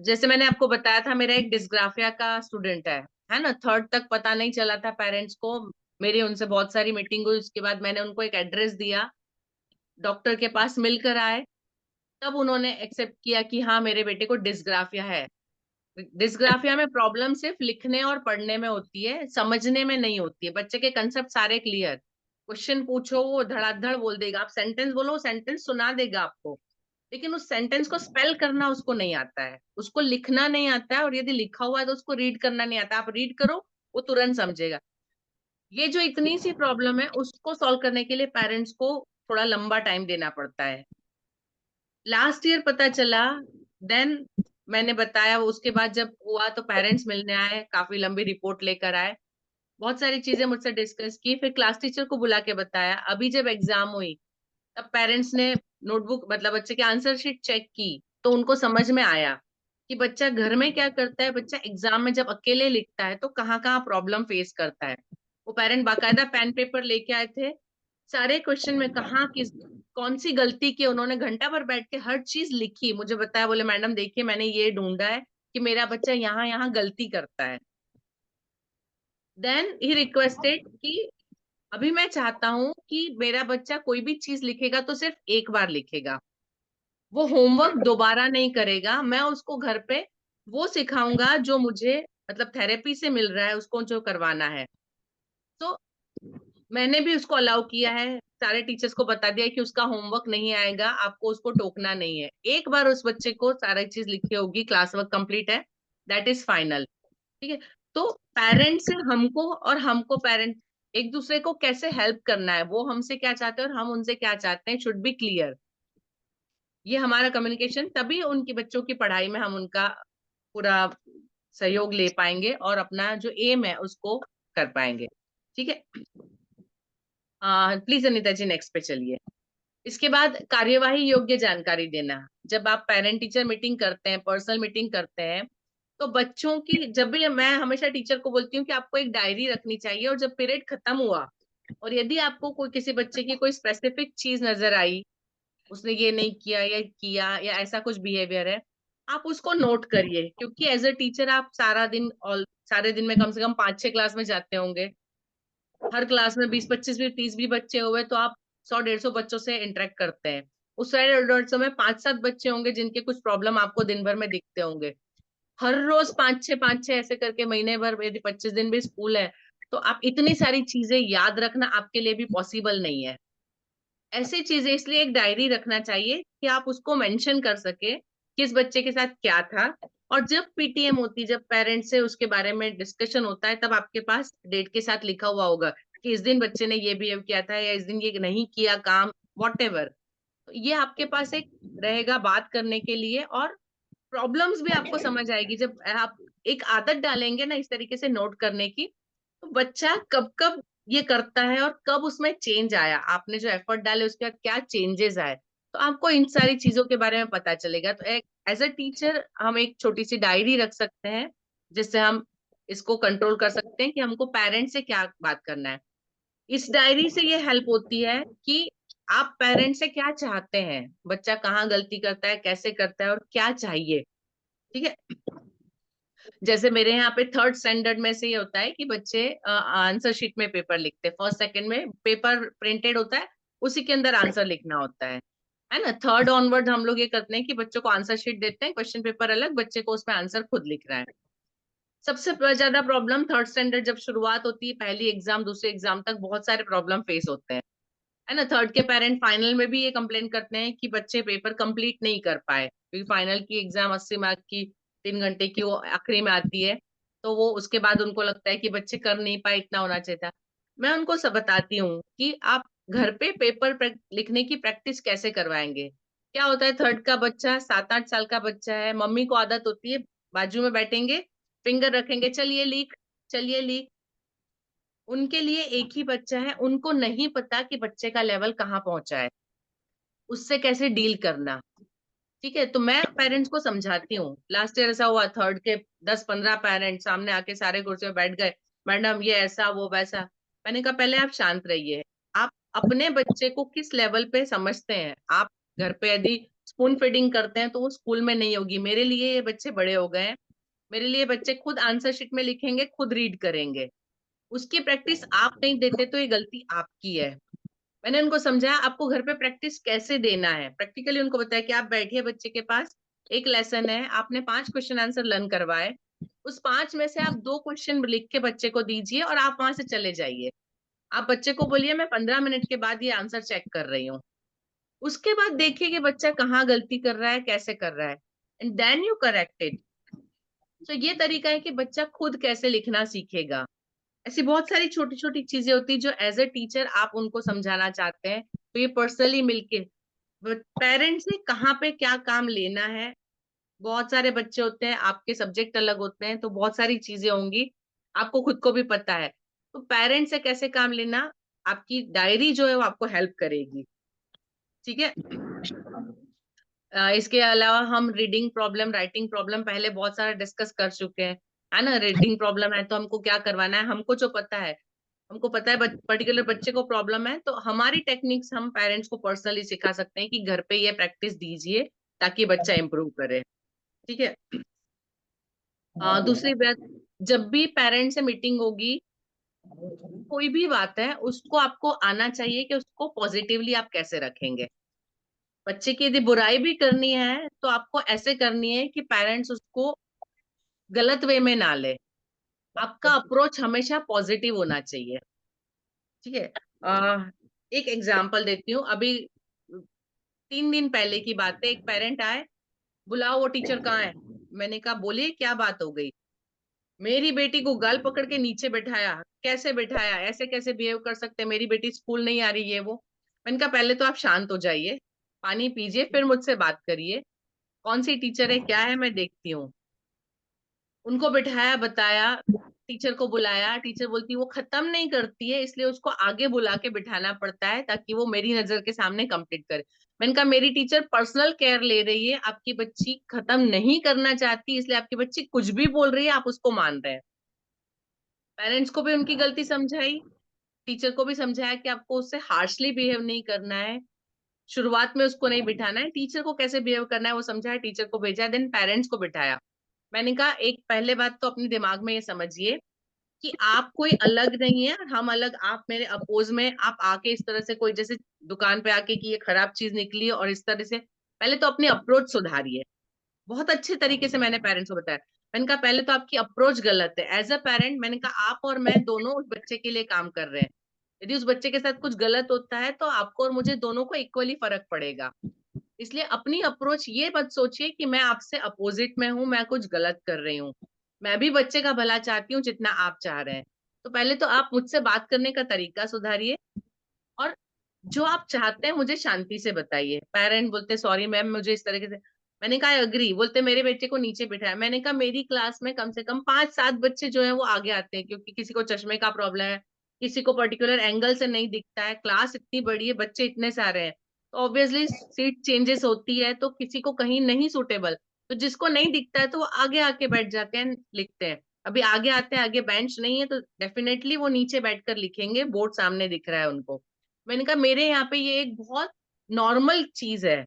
जैसे मैंने आपको बताया था, मेरा एक डिस्ग्राफिया का स्टूडेंट है ना, 3rd तक पता नहीं चला था पेरेंट्स को, मेरी उनसे बहुत सारी मीटिंग हुई, उसके बाद मैंने उनको एक एड्रेस दिया, डॉक्टर के पास मिलकर आए, तब उन्होंने एक्सेप्ट किया कि हाँ मेरे बेटे को डिस्ग्राफिया है। डिस्ग्राफिया में प्रॉब्लम सिर्फ लिखने और पढ़ने में होती है, समझने में नहीं होती है, बच्चे के कंसेप्ट सारे क्लियर, क्वेश्चन पूछो वो धड़ाधड़ बोल देगा, आप सेंटेंस बोलो सेंटेंस सुना देगा आपको, लेकिन उस सेंटेंस को स्पेल करना उसको नहीं आता है, उसको लिखना नहीं आता है, और यदि लिखा हुआ है तो उसको रीड करना नहीं आता, आप रीड करो वो तुरंत समझेगा। ये जो इतनी सी प्रॉब्लम है उसको सॉल्व करने के लिए पेरेंट्स को थोड़ा लंबा टाइम देना पड़ता है। लास्ट ईयर पता चला, देन मैंने बताया, उसके बाद जब हुआ तो पेरेंट्स मिलने आए, काफी लंबी रिपोर्ट लेकर आए, बहुत सारी चीजें मुझसे डिस्कस की, फिर क्लास टीचर को बुला के बताया। अभी जब एग्जाम हुई तब पेरेंट्स ने नोटबुक, मतलब बच्चे की आंसर शीट चेक की, तो उनको समझ में आया कि बच्चा घर में क्या करता है, बच्चा एग्जाम में जब अकेले लिखता है तो कहाँ कहाँ प्रॉब्लम फेस करता है। वो पेरेंट बाकायदा पेन पेपर लेके आए थे, सारे क्वेश्चन में कहाँ किस कौन सी गलती की, उन्होंने घंटा भर बैठ के हर चीज लिखी, मुझे बताया, बोले मैडम देखिए मैंने ये ढूंढा है कि मेरा बच्चा यहाँ यहाँ गलती करता है। देन ही रिक्वेस्टेड कि अभी मैं चाहता हूँ कि मेरा बच्चा कोई भी चीज लिखेगा तो सिर्फ एक बार लिखेगा, वो होमवर्क दोबारा नहीं करेगा, मैं उसको घर पे वो सिखाऊंगा जो मुझे, मतलब थेरेपी से मिल रहा है उसको जो करवाना है। तो मैंने भी उसको अलाउ किया है, सारे टीचर्स को बता दिया कि उसका होमवर्क नहीं आएगा, आपको उसको टोकना नहीं है, एक बार उस बच्चे को सारी चीज लिखी होगी, क्लास वर्क कंप्लीट है, दैट इज फाइनल, ठीक है। तो पेरेंट्स से हमको और हमको पेरेंट एक दूसरे को कैसे हेल्प करना है, वो हमसे क्या चाहते हैं और हम उनसे क्या चाहते हैं, शुड बी क्लियर। ये हमारा कम्युनिकेशन, तभी उनकी बच्चों की पढ़ाई में हम उनका पूरा सहयोग ले पाएंगे और अपना जो एम है उसको कर पाएंगे, ठीक है। प्लीज अनिता जी नेक्स्ट पे चलिए। इसके बाद कार्यवाही योग्य जानकारी देना, जब आप पेरेंट टीचर मीटिंग करते हैं, पर्सनल मीटिंग करते हैं, तो बच्चों की, जब भी मैं हमेशा टीचर को बोलती हूँ कि आपको एक डायरी रखनी चाहिए, और जब पीरियड खत्म हुआ और यदि आपको कोई किसी बच्चे की कोई स्पेसिफिक चीज नजर आई, उसने ये नहीं किया या किया या ऐसा कुछ बिहेवियर है, आप उसको नोट करिए, क्योंकि एज अ टीचर आप सारा दिन, और सारे दिन में कम से कम 5-6 क्लास में जाते होंगे, हर क्लास में 20-25 भी 30 भी बच्चे हुए तो आप 100-150 बच्चों से इंटरेक्ट करते हैं, उस 150 में 5-7 बच्चे होंगे जिनके कुछ प्रॉब्लम आपको दिन भर में दिखते होंगे, हर रोज 5-6 ऐसे करके महीने भर, यदि 25 दिन भी स्कूल है, तो आप इतनी सारी चीजें याद रखना आपके लिए भी पॉसिबल नहीं है। ऐसी चीजें, इसलिए एक डायरी रखना चाहिए कि आप उसको मेंशन कर सके किस बच्चे के साथ क्या था, और जब पीटीएम होती, जब पेरेंट्स से उसके बारे में डिस्कशन होता है, तब आपके पास डेट के साथ लिखा हुआ होगा कि इस दिन बच्चे ने ये बिहेव किया था या इस दिन ये नहीं किया काम, वॉट एवर, ये आपके पास एक रहेगा बात करने के लिए, और प्रॉब्लम्स भी आपको समझ आएगी जब आप एक आदत डालेंगे ना इस तरीके से नोट करने की, तो बच्चा कब कब ये करता है और कब उसमें चेंज आया, आपने जो एफर्ट डाले उसके बाद क्या चेंजेस आए, तो आपको इन सारी चीजों के बारे में पता चलेगा। तो एक एज अ टीचर हम एक छोटी सी डायरी रख सकते हैं, जिससे हम इसको कंट्रोल कर सकते हैं कि हमको पेरेंट्स से क्या बात करना है। इस डायरी से ये हेल्प होती है कि आप पेरेंट्स से क्या चाहते हैं, बच्चा कहाँ गलती करता है, कैसे करता है और क्या चाहिए। ठीक है, जैसे मेरे यहाँ पे 3rd स्टैंडर्ड में से ये होता है कि बच्चे आंसर शीट में पेपर लिखते हैं। 1st 2nd में पेपर प्रिंटेड होता है, उसी के अंदर आंसर लिखना होता है ना। 3rd ऑनवर्ड हम लोग ये करते हैं कि बच्चों को आंसर शीट देते हैं, क्वेश्चन पेपर अलग, बच्चे को उसमें आंसर खुद लिखना है। सबसे ज्यादा प्रॉब्लम 3rd स्टैंडर्ड जब शुरुआत होती है, पहली एग्जाम दूसरे एग्जाम तक बहुत सारे प्रॉब्लम फेस होते हैं, है ना। 3rd के पेरेंट फाइनल में भी ये कंप्लेन करते हैं कि बच्चे पेपर कंप्लीट नहीं कर पाए, क्योंकि फाइनल की एग्जाम 80 मार्क की 3 घंटे की वो आखिरी में आती है, तो वो उसके बाद उनको लगता है कि बच्चे कर नहीं पाए, इतना होना चाहिए था। मैं उनको सब बताती हूँ कि आप घर पे पेपर लिखने की प्रैक्टिस कैसे करवाएंगे। क्या होता है, 3rd का बच्चा 7-8 साल का बच्चा है, मम्मी को आदत होती है बाजू में बैठेंगे, फिंगर रखेंगे, चलिए लिख, चलिए लिख। उनके लिए एक ही बच्चा है, उनको नहीं पता कि बच्चे का लेवल कहाँ पहुंचा है, उससे कैसे डील करना। ठीक है, तो मैं पेरेंट्स को समझाती हूँ। लास्ट ईयर ऐसा हुआ, 3rd के 10-15 पेरेंट्स सामने आके सारे कुर्सी में बैठ गए, मैडम ये ऐसा वो वैसा। मैंने कहा पहले आप शांत रहिए, आप अपने बच्चे को किस लेवल पे समझते हैं। आप घर पे यदि स्पून फीडिंग करते हैं तो वो स्कूल में नहीं होगी। मेरे लिए ये बच्चे बड़े हो गए हैं, मेरे लिए बच्चे खुद आंसर शीट में लिखेंगे, खुद रीड करेंगे। उसकी प्रैक्टिस आप नहीं देते तो ये गलती आपकी है। मैंने उनको समझाया आपको घर पे प्रैक्टिस कैसे देना है, प्रैक्टिकली उनको बताया कि आप बैठिए बच्चे के पास, एक लेसन है, आपने 5 क्वेश्चन आंसर लर्न करवाए, उस 5 में से आप 2 क्वेश्चन लिख के बच्चे को दीजिए और आप वहां से चले जाइए। आप बच्चे को बोलिए मैं 15 मिनट के बाद ये आंसर चेक कर रही हूँ। उसके बाद देखिए कि बच्चा कहाँ गलती कर रहा है, कैसे कर रहा है, and then you correct it. तो ये तरीका है कि बच्चा खुद कैसे लिखना सीखेगा। ऐसी बहुत सारी छोटी छोटी चीजें होती है जो एज अ टीचर आप उनको समझाना चाहते हैं, तो ये पर्सनली मिलके पेरेंट्स ने कहाँ पे क्या काम लेना है। बहुत सारे बच्चे होते हैं, आपके सब्जेक्ट अलग होते हैं, तो बहुत सारी चीजें होंगी, आपको खुद को भी पता है। तो पेरेंट्स से कैसे काम लेना, आपकी डायरी जो है वो आपको हेल्प करेगी। ठीक है, इसके अलावा हम रीडिंग प्रॉब्लम, राइटिंग प्रॉब्लम पहले बहुत सारा डिस्कस कर चुके हैं, है ना। रीडिंग प्रॉब्लम है तो हमको क्या करवाना है, हमको जो पता है, हमको पता है पर्टिकुलर बच्चे को प्रॉब्लम है, तो हमारी टेक्निक्स हम पेरेंट्स को पर्सनली सिखा सकते हैं कि घर पे ये प्रैक्टिस दीजिए ताकि बच्चा इंप्रूव करे। ठीक है, दूसरी बात, जब भी पेरेंट्स से मीटिंग होगी, कोई भी बात है उसको आपको आना चाहिए कि उसको पॉजिटिवली आप कैसे रखेंगे। बच्चे की यदि बुराई भी करनी है तो आपको ऐसे करनी है कि पेरेंट्स उसको गलत वे में ना ले, आपका अप्रोच हमेशा पॉजिटिव होना चाहिए। ठीक है, एक एग्जांपल देती हूँ। अभी 3 दिन पहले की बात है, एक पेरेंट आए, बुलाओ वो टीचर कहाँ है। मैंने कहा बोलिए क्या बात हो गई। मेरी बेटी को गाल पकड़ के नीचे बैठाया, कैसे बैठाया, ऐसे कैसे बिहेव कर सकते हैं, मेरी बेटी स्कूल नहीं आ रही है वो। मैंने कहा पहले तो आप शांत हो जाइए, पानी पीजिए, फिर मुझसे बात करिए, कौन सी टीचर है क्या है मैं देखती हूँ। उनको बिठाया, बताया, टीचर को बुलाया, टीचर बोलती वो खत्म नहीं करती है, इसलिए उसको आगे बुला के बिठाना पड़ता है ताकि वो मेरी नजर के सामने कंप्लीट करे। मैंने कहा मेरी टीचर पर्सनल केयर ले रही है, आपकी बच्ची खत्म नहीं करना चाहती, इसलिए आपकी बच्ची कुछ भी बोल रही है आप उसको मान रहे हैं। पेरेंट्स को भी उनकी गलती समझाई, टीचर को भी समझाया कि आपको उससे हार्शली बिहेव नहीं करना है, शुरुआत में उसको नहीं बिठाना है, टीचर को कैसे बिहेव करना है वो समझाया, टीचर को भेजा, देन पेरेंट्स को बिठाया। मैंने कहा एक पहले बात तो अपने दिमाग में ये समझिए कि आप कोई अलग नहीं है और हम अलग, आप मेरे अपोज में, आप आके इस तरह से कोई जैसे दुकान पे आके कि ये खराब चीज निकली है और इस तरह से, पहले तो अपनी अप्रोच सुधारिए। बहुत अच्छे तरीके से मैंने पेरेंट्स को बताया। मैंने कहा पहले तो आपकी अप्रोच गलत है एज अ पेरेंट। मैंने कहा आप और मैं दोनों उस बच्चे के लिए काम कर रहे हैं, यदि उस बच्चे के साथ कुछ गलत होता है तो आपको और मुझे दोनों को इक्वली फर्क पड़ेगा। इसलिए अपनी अप्रोच ये मत सोचिए कि मैं आपसे अपोजिट में हूं, मैं कुछ गलत कर रही हूँ। मैं भी बच्चे का भला चाहती हूँ जितना आप चाह रहे हैं। तो पहले तो आप मुझसे बात करने का तरीका सुधारिए और जो आप चाहते हैं मुझे शांति से बताइए। पेरेंट बोलते सॉरी मैम मुझे इस तरीके से, मैंने कहा अग्री, बोलते मेरे बेटे को नीचे बिठाया। मैंने कहा मेरी क्लास में कम से कम 5-7 बच्चे जो है वो आगे आते हैं, क्योंकि किसी को चश्मे का प्रॉब्लम है, किसी को पर्टिकुलर एंगल से नहीं दिखता है, क्लास इतनी बड़ी है, बच्चे इतने सारे हैं, तो ऑब्वियसली सीट चेंजेस होती है, तो किसी को कहीं नहीं सूटेबल, तो जिसको नहीं दिखता है तो वो आगे आके बैठ जाते हैं, लिखते हैं। अभी आगे आते हैं, आगे बेंच नहीं है तो डेफिनेटली वो नीचे बैठकर लिखेंगे, बोर्ड सामने दिख रहा है उनको। मैंने कहा मेरे यहाँ पे ये एक बहुत नॉर्मल चीज है,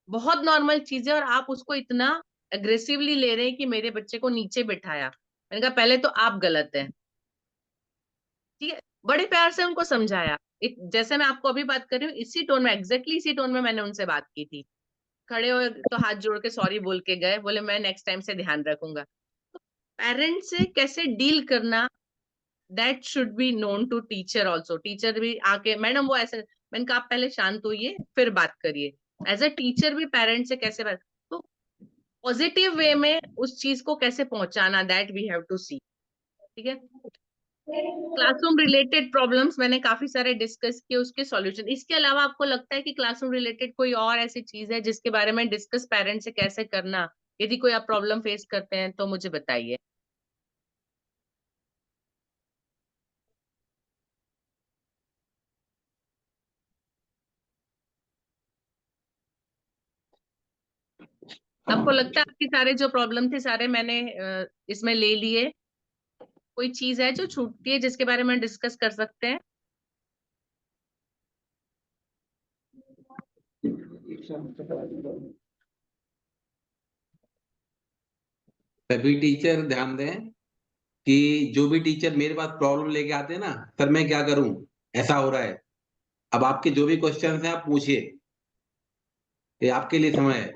बहुत नॉर्मल चीज है, और आप उसको इतना अग्रेसिवली ले रहे हैं कि मेरे बच्चे को नीचे बिठाया। मैंने कहा पहले तो आप गलत हैं। ठीक है, बड़े प्यार से उनको समझाया। जैसे मैं आपको अभी बात कर रही हूँ, इसी टोन में, एग्जैक्टली इसी टोन में मैंने उनसे बात की थी। खड़े हुए तो हाथ जोड़ के सॉरी बोल के गए, बोले मैं नेक्स्ट टाइम से ध्यान रखूंगा। तो पेरेंट्स से कैसे डील करना, that should be known to teacher also. Teacher भी आके, मैडम वो ऐसे, मैंने कहा आप पहले शांत होइए फिर बात करिए। एज अ टीचर भी पेरेंट्स से कैसे बात, तो पॉजिटिव वे में उस चीज को कैसे पहुंचाना, दैट वी हैव टू सी। ठीक है, क्लासरूम रिलेटेड प्रॉब्लम्स मैंने काफी सारे डिस्कस किए, उसके सॉल्यूशन। इसके अलावा आपको लगता है कि क्लासरूम रिलेटेड कोई और ऐसी चीज है जिसके बारे में डिस्कस पेरेंट्स से कैसे करना, यदि कोई आप प्रॉब्लम फेस करते हैं तो मुझे बताइए। आपको लगता है आपके सारे जो प्रॉब्लम थे सारे मैंने इसमें ले लिए? कोई चीज है जो छूटती है जिसके बारे में डिस्कस कर सकते हैं? सभी टीचर ध्यान दें कि जो भी टीचर मेरे पास प्रॉब्लम लेके आते हैं ना, सर मैं क्या करूं, ऐसा हो रहा है, अब आपके जो भी क्वेश्चन हैं आप पूछिए, ये आपके लिए समय है।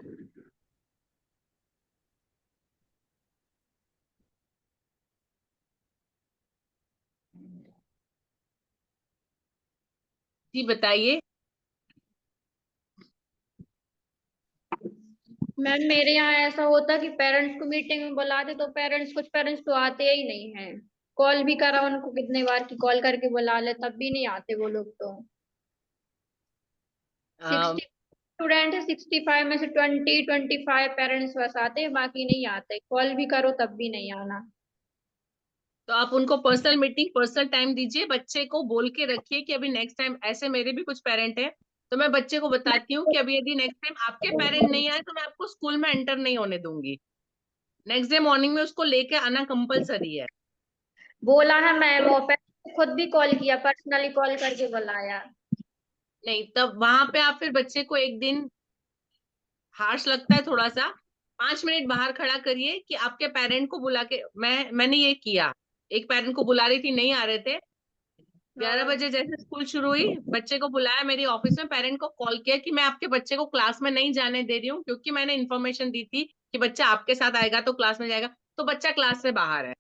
जी बताइए। मैम मेरे यहाँ ऐसा होता कि पेरेंट्स को मीटिंग में बुलाते तो पेरेंट्स, कुछ पेरेंट्स तो आते ही नहीं है। कॉल भी करा उनको कितने बार की कॉल करके बुला ले, तब भी नहीं आते वो लोग तो। 60 स्टूडेंट है, 65 में से 25 पेरेंट्स बस आते हैं, बाकी नहीं आते। कॉल भी करो तब भी नहीं आना। तो आप उनको पर्सनल मीटिंग, पर्सनल टाइम दीजिए, बच्चे को बोल के रखिए कि अभी नेक्स्ट टाइम, ऐसे मेरे भी कुछ पेरेंट हैं तो मैं बच्चे को बताती हूँ कि अभी यदि नेक्स्ट टाइम आपके पेरेंट नहीं आए तो मैं आपको स्कूल में एंटर नहीं होने दूंगी। नेक्स्ट डे मॉर्निंग में उसको लेके आना कंपलसरी है। बोला है मैम, वो पेरेंट्स खुद भी कॉल किया, पर्सनली कॉल करके बुलाया। नहीं, तब वहां पे आप फिर बच्चे को एक दिन, हार्श लगता है थोड़ा सा, 5 मिनट बाहर खड़ा करिए कि आपके पेरेंट को बुला के, मैंने ये किया, एक पेरेंट को बुला रही थी, नहीं आ रहे थे, 11 बजे जैसे स्कूल शुरू हुई, बच्चे को बुलाया मेरी ऑफिस में, पेरेंट को कॉल किया कि मैं आपके बच्चे को क्लास में नहीं जाने दे रही हूँ क्योंकि मैंने इन्फॉर्मेशन दी थी कि बच्चा आपके साथ आएगा तो क्लास में जाएगा, तो बच्चा क्लास से बाहर है।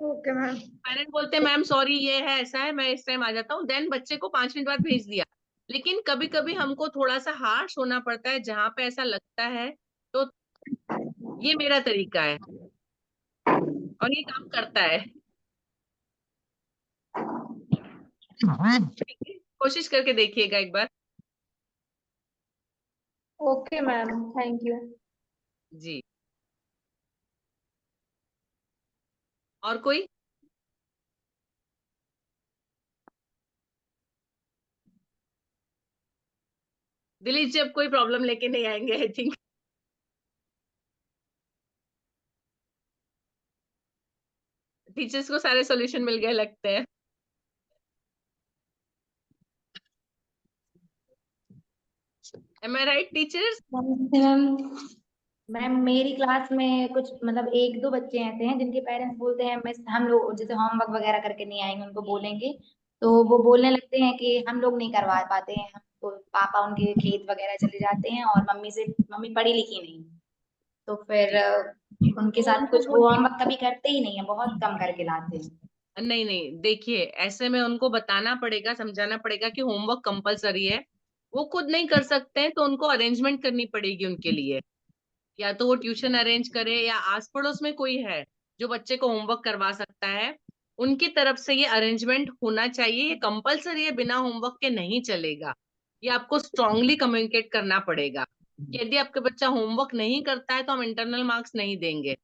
Okay ma'am. पेरेंट बोलते हैं मैम सॉरी ये है, ऐसा है, मैं इस टाइम आ जाता हूँ, देन बच्चे को 5 मिनट बाद भेज दिया। लेकिन कभी कभी हमको थोड़ा सा हार्श होना पड़ता है जहां पे ऐसा लगता है, तो ये मेरा तरीका है और ये काम करता है। ठीक है? कोशिश करके देखिएगा एक बार। Okay ma'am, thank you. जी, और कोई? दिलीप जी अब कोई प्रॉब्लम लेके नहीं आएंगे आई थिंक। टीचर्स को सारे सॉल्यूशन मिल गए लगते हैं। एम आई राइट टीचर्स? मैम मैम मेरी क्लास में कुछ मतलब एक दो बच्चे ऐसे हैं जिनके पेरेंट्स बोलते हैं मैं हम लोग जैसे होमवर्क वगैरह करके नहीं आएंगे, उनको बोलेंगे तो वो बोलने लगते हैं कि हम लोग नहीं करवा पाते हैं, तो पापा उनके खेत वगैरह चले जाते हैं और मम्मी पढ़ी लिखी नहीं, तो फिर जी, उनके तो साथ उनको कुछ वो बोलिए, होमवर्क कभी करते ही नहीं है, बहुत कम करके लाते हैं। नहीं नहीं देखिए, ऐसे में उनको बताना पड़ेगा, समझाना पड़ेगा कि होमवर्क कंपलसरी है। वो खुद नहीं कर सकते हैं तो उनको अरेंजमेंट करनी पड़ेगी उनके लिए, या तो वो ट्यूशन अरेंज करे या आस पड़ोस में कोई है जो बच्चे को होमवर्क करवा सकता है, उनकी तरफ से ये अरेंजमेंट होना चाहिए। ये कंपलसरी है, बिना होमवर्क के नहीं चलेगा। ये आपको स्ट्रांगली कम्युनिकेट करना पड़ेगा कि यदि आपका बच्चा होमवर्क नहीं करता है तो हम इंटरनल मार्क्स नहीं देंगे।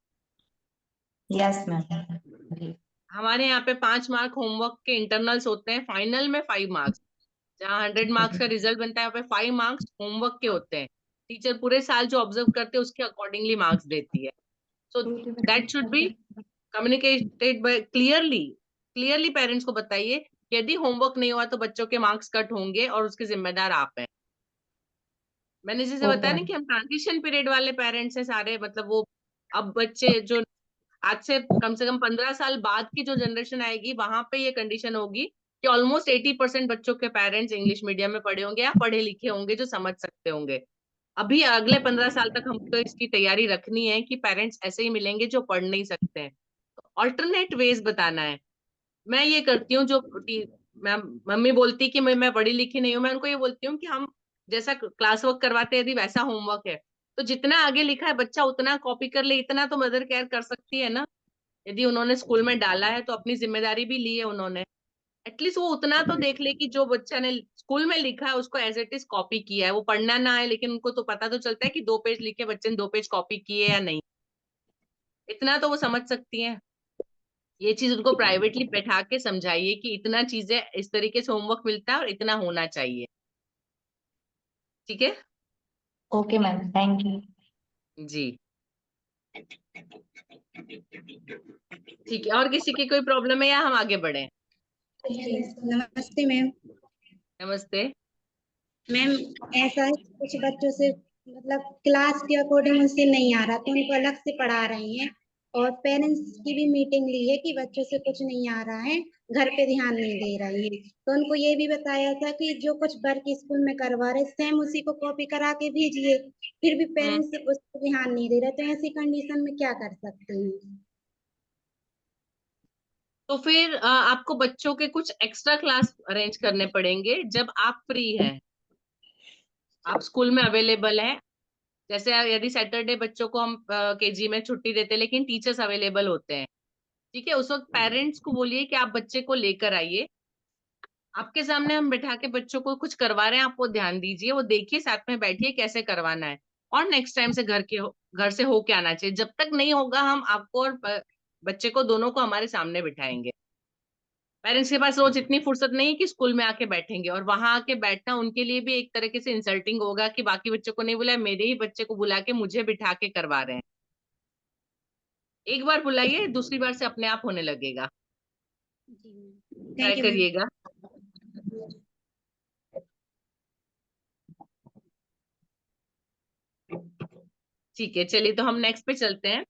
Yes ma'am. हमारे यहाँ पे 5 मार्क होमवर्क के इंटरनल्स होते हैं, फाइनल में 5 मार्क्स। जहाँ 100 मार्क्स का रिजल्ट बनता है वहाँ पे 5 मार्क्स होमवर्क के होते हैं। टीचर पूरे साल जो ऑब्जर्व करते हैं उसके अकॉर्डिंगली मार्क्स देती है। So that should be communicated bye clearly. Clearly parents को बताइए कि यदि होमवर्क नहीं हुआ तो बच्चों के मार्क्स कट होंगे और उसके जिम्मेदार आप हैं। मैंने जैसे बताया ना कि हम ट्रांजिशन पीरियड वाले पेरेंट्स हैं सारे, मतलब वो अब बच्चे जो आज से कम 15 साल बाद की जो जनरेशन आएगी वहां पे ये कंडीशन होगी कि ऑलमोस्ट 80% बच्चों के पेरेंट्स इंग्लिश मीडियम में पढ़े होंगे या पढ़े लिखे होंगे जो समझ सकते होंगे। अभी अगले 15 साल तक हमको इसकी तैयारी रखनी है कि पेरेंट्स ऐसे ही मिलेंगे जो पढ़ नहीं सकते हैं। ऑल्टरनेट वेज बताना है। मैं ये करती हूँ जो मैं मम्मी बोलती कि मैं पढ़ी लिखी नहीं हूँ, मैं उनको ये बोलती हूँ कि हम जैसा क्लास वर्क करवाते हैं यदि वैसा होमवर्क है तो जितना आगे लिखा है बच्चा उतना कॉपी कर ले, इतना तो मदर केयर कर सकती है ना। यदि उन्होंने स्कूल में डाला है तो अपनी जिम्मेदारी भी ली है उन्होंने, एटलीस्ट वो उतना तो देख ले कि जो बच्चा ने स्कूल में लिखा है उसको एज इट इज कॉपी किया है। वो पढ़ना ना है लेकिन उनको तो पता तो चलता है कि 2 पेज लिखे बच्चे ने 2 पेज कॉपी किए या नहीं, इतना तो वो समझ सकती हैं। ये चीज उनको प्राइवेटली बैठा के समझाइए कि इतना चीजें इस तरीके से होमवर्क मिलता है और इतना होना चाहिए। ठीक है ओके मैम, थैंक यू। जी। ठीक है, और किसी की कोई प्रॉब्लम है या हम आगे बढ़े? नमस्ते मैम। नमस्ते। मैम ऐसा है कि कुछ बच्चों से मतलब क्लास के अकॉर्डिंग उनसे नहीं आ रहा तो उनको अलग से पढ़ा रही हैं, और पेरेंट्स की भी मीटिंग ली है कि बच्चों से कुछ नहीं आ रहा है, घर पे ध्यान नहीं दे रही है। तो उनको ये भी बताया था कि जो कुछ वर्क स्कूल में करवा रहे सेम उसी को कॉपी करा के भेजिए, फिर भी पेरेंट्स उस पर ध्यान नहीं दे रहे, तो ऐसी कंडीशन में क्या कर सकते हैं? तो फिर आपको बच्चों के कुछ एक्स्ट्रा क्लास अरेंज करने पड़ेंगे जब आप फ्री हैं, आप स्कूल में अवेलेबल हैं। जैसे यदि सैटरडे बच्चों को हम केजी में छुट्टी देते हैं लेकिन टीचर्स अवेलेबल होते हैं, ठीक है, उस वक्त पेरेंट्स को बोलिए कि आप बच्चे को लेकर आइए, आपके सामने हम बैठा के बच्चों को कुछ करवा रहे हैं, आप वो ध्यान दीजिए, वो देखिए, साथ में बैठिए कैसे करवाना है, और नेक्स्ट टाइम से घर से होके आना चाहिए। जब तक नहीं होगा हम आपको और बच्चे को दोनों को हमारे सामने बिठाएंगे। पेरेंट्स के पास रोज इतनी फुर्सत नहीं है कि स्कूल में आके बैठेंगे, और वहां आके बैठना उनके लिए भी एक तरीके से इंसल्टिंग होगा कि बाकी बच्चों को नहीं बुलाया, मेरे ही बच्चे को बुला के मुझे बिठा के करवा रहे हैं। एक बार बुलाइए, दूसरी बार से अपने आप होने लगेगा। Try thank you ma'am. करिएगा। ठीक है, चलिए तो हम नेक्स्ट पे चलते हैं।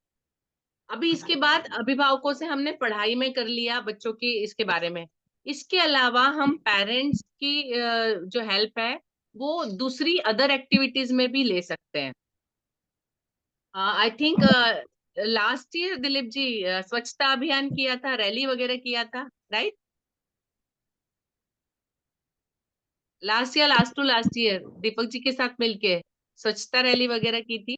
अभी इसके बाद अभिभावकों से हमने पढ़ाई में कर लिया बच्चों की इसके बारे में, इसके अलावा हम पेरेंट्स की जो हेल्प है वो दूसरी अदर एक्टिविटीज में भी ले सकते हैं। I think last year Dilip ji स्वच्छता अभियान किया था, रैली वगैरह किया था, right? Last year, last to last year Deepak ji के साथ मिलके स्वच्छता रैली वगैरह की थी।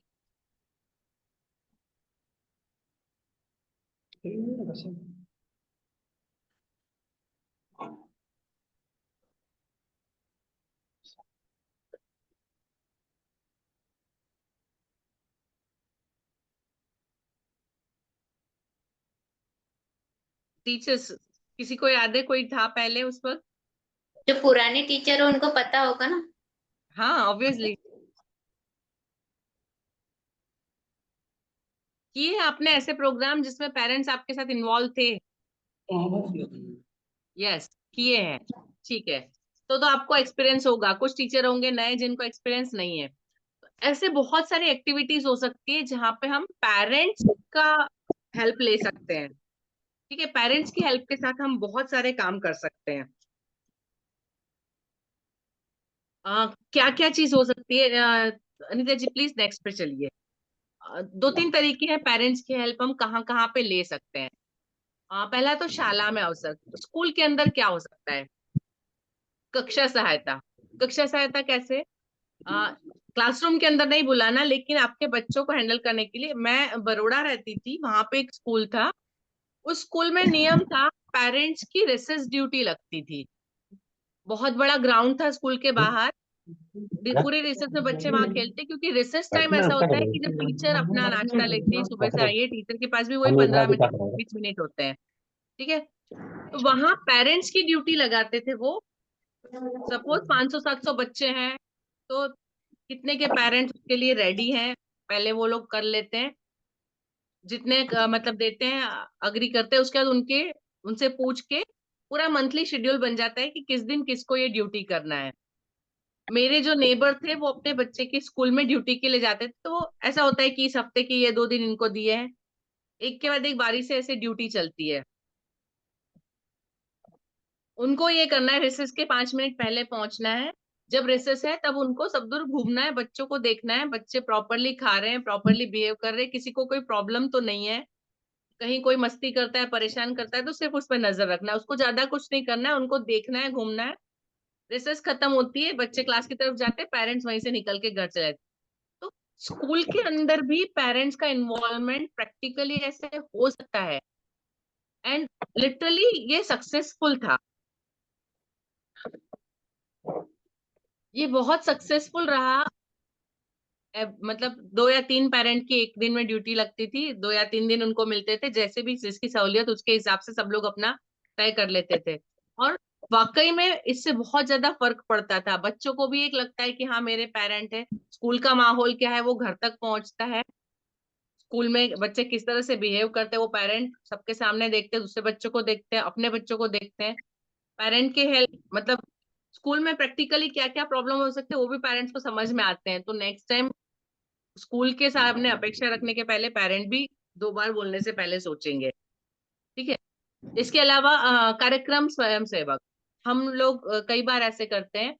टीचर्स किसी को याद है, कोई था पहले उस वक्त? जो पुराने टीचर हो उनको पता होगा ना। हाँ ऑब्वियसली किए हैं आपने ऐसे प्रोग्राम जिसमें पेरेंट्स आपके साथ इन्वॉल्व थे? यस, किए हैं। ठीक है, तो आपको एक्सपीरियंस होगा, कुछ टीचर होंगे नए जिनको एक्सपीरियंस नहीं है। ऐसे बहुत सारी एक्टिविटीज हो सकती है जहाँ पे हम पेरेंट्स का हेल्प ले सकते हैं। ठीक है, पेरेंट्स की हेल्प के साथ हम बहुत सारे काम कर सकते हैं। क्या क्या चीज हो सकती है? अनिता जी प्लीज नेक्स्ट पे चलिए। 2-3 तरीके हैं पेरेंट्स की हेल्प हम कहाँ कहाँ पे ले सकते हैं। पहला तो शाला में अवसर, स्कूल के अंदर क्या हो सकता है? कक्षा सहायता। कक्षा सहायता कैसे? क्लासरूम के अंदर नहीं बुलाना, लेकिन आपके बच्चों को हैंडल करने के लिए। मैं बड़ौदा रहती थी, वहां पे एक स्कूल था, उस स्कूल में नियम था पेरेंट्स की रिसेस ड्यूटी लगती थी। बहुत बड़ा ग्राउंड था स्कूल के बाहर, पूरे रिसेस में बच्चे वहां खेलते, क्योंकि रिसेस टाइम ऐसा होता है कि जब टीचर अपना नाश्ता लेते हैं, सुबह से आइए, टीचर के पास भी वही 15 मिनट 20 मिनट होते हैं। ठीक है, तो वहां पेरेंट्स की ड्यूटी लगाते थे वो। सपोज 500-700 बच्चे हैं तो कितने के पेरेंट्स उसके लिए रेडी हैं, पहले वो लोग कर लेते हैं, जितने मतलब देते हैं, अग्री करते हैं, उसके बाद उनसे पूछ के पूरा मंथली शेड्यूल बन जाता है कि किस दिन किसको ये ड्यूटी करना है। मेरे जो नेबर थे वो अपने बच्चे के स्कूल में ड्यूटी के लिए जाते थे, तो ऐसा होता है कि इस हफ्ते की ये 2 दिन इनको दिए हैं, एक के बाद एक बारी से ऐसे ड्यूटी चलती है। उनको ये करना है, रिसेस के 5 मिनट पहले पहुंचना है। जब रिसेस है तब उनको सब दूर घूमना है, बच्चों को देखना है बच्चे प्रॉपरली खा रहे हैं, प्रॉपरली बिहेव कर रहे हैं, किसी को कोई प्रॉब्लम तो नहीं है, कहीं कोई मस्ती करता है, परेशान करता है तो सिर्फ उस पर नजर रखना है, उसको ज्यादा कुछ नहीं करना है, उनको देखना है, घूमना है। रिसेस खत्म होती है, बच्चे क्लास की तरफ जाते हैं, पेरेंट्स वहीं से निकल के घर चले जाते हैं। तो स्कूल के अंदर भी पेरेंट्स का इन्वॉल्वमेंट प्रैक्टिकली ऐसे हो सकता है, एंड लिटरली ये सक्सेसफुल था, ये बहुत सक्सेसफुल रहा। मतलब 2 या 3 पेरेंट की एक दिन में ड्यूटी लगती थी, 2 या 3 दिन उनको मिलते थे, जैसे भी जिसकी सहूलियत उसके हिसाब से सब लोग अपना तय कर लेते थे। और वाकई में इससे बहुत ज्यादा फर्क पड़ता था, बच्चों को भी एक लगता है कि हाँ मेरे पेरेंट है, स्कूल का माहौल क्या है वो घर तक पहुंचता है, स्कूल में बच्चे किस तरह से बिहेव करते हैं वो पेरेंट सबके सामने देखते हैं, दूसरे बच्चों को देखते हैं, अपने बच्चों को देखते हैं। पेरेंट के हेल्प मतलब स्कूल में प्रैक्टिकली क्या क्या प्रॉब्लम हो सकते हैं वो भी पेरेंट्स को समझ में आते हैं, तो नेक्स्ट टाइम स्कूल के सामने अपेक्षा रखने के पहले पेरेंट भी 2 बार बोलने से पहले सोचेंगे। ठीक है। इसके अलावा कार्यक्रम स्वयं सेवक, हम लोग कई बार ऐसे करते हैं,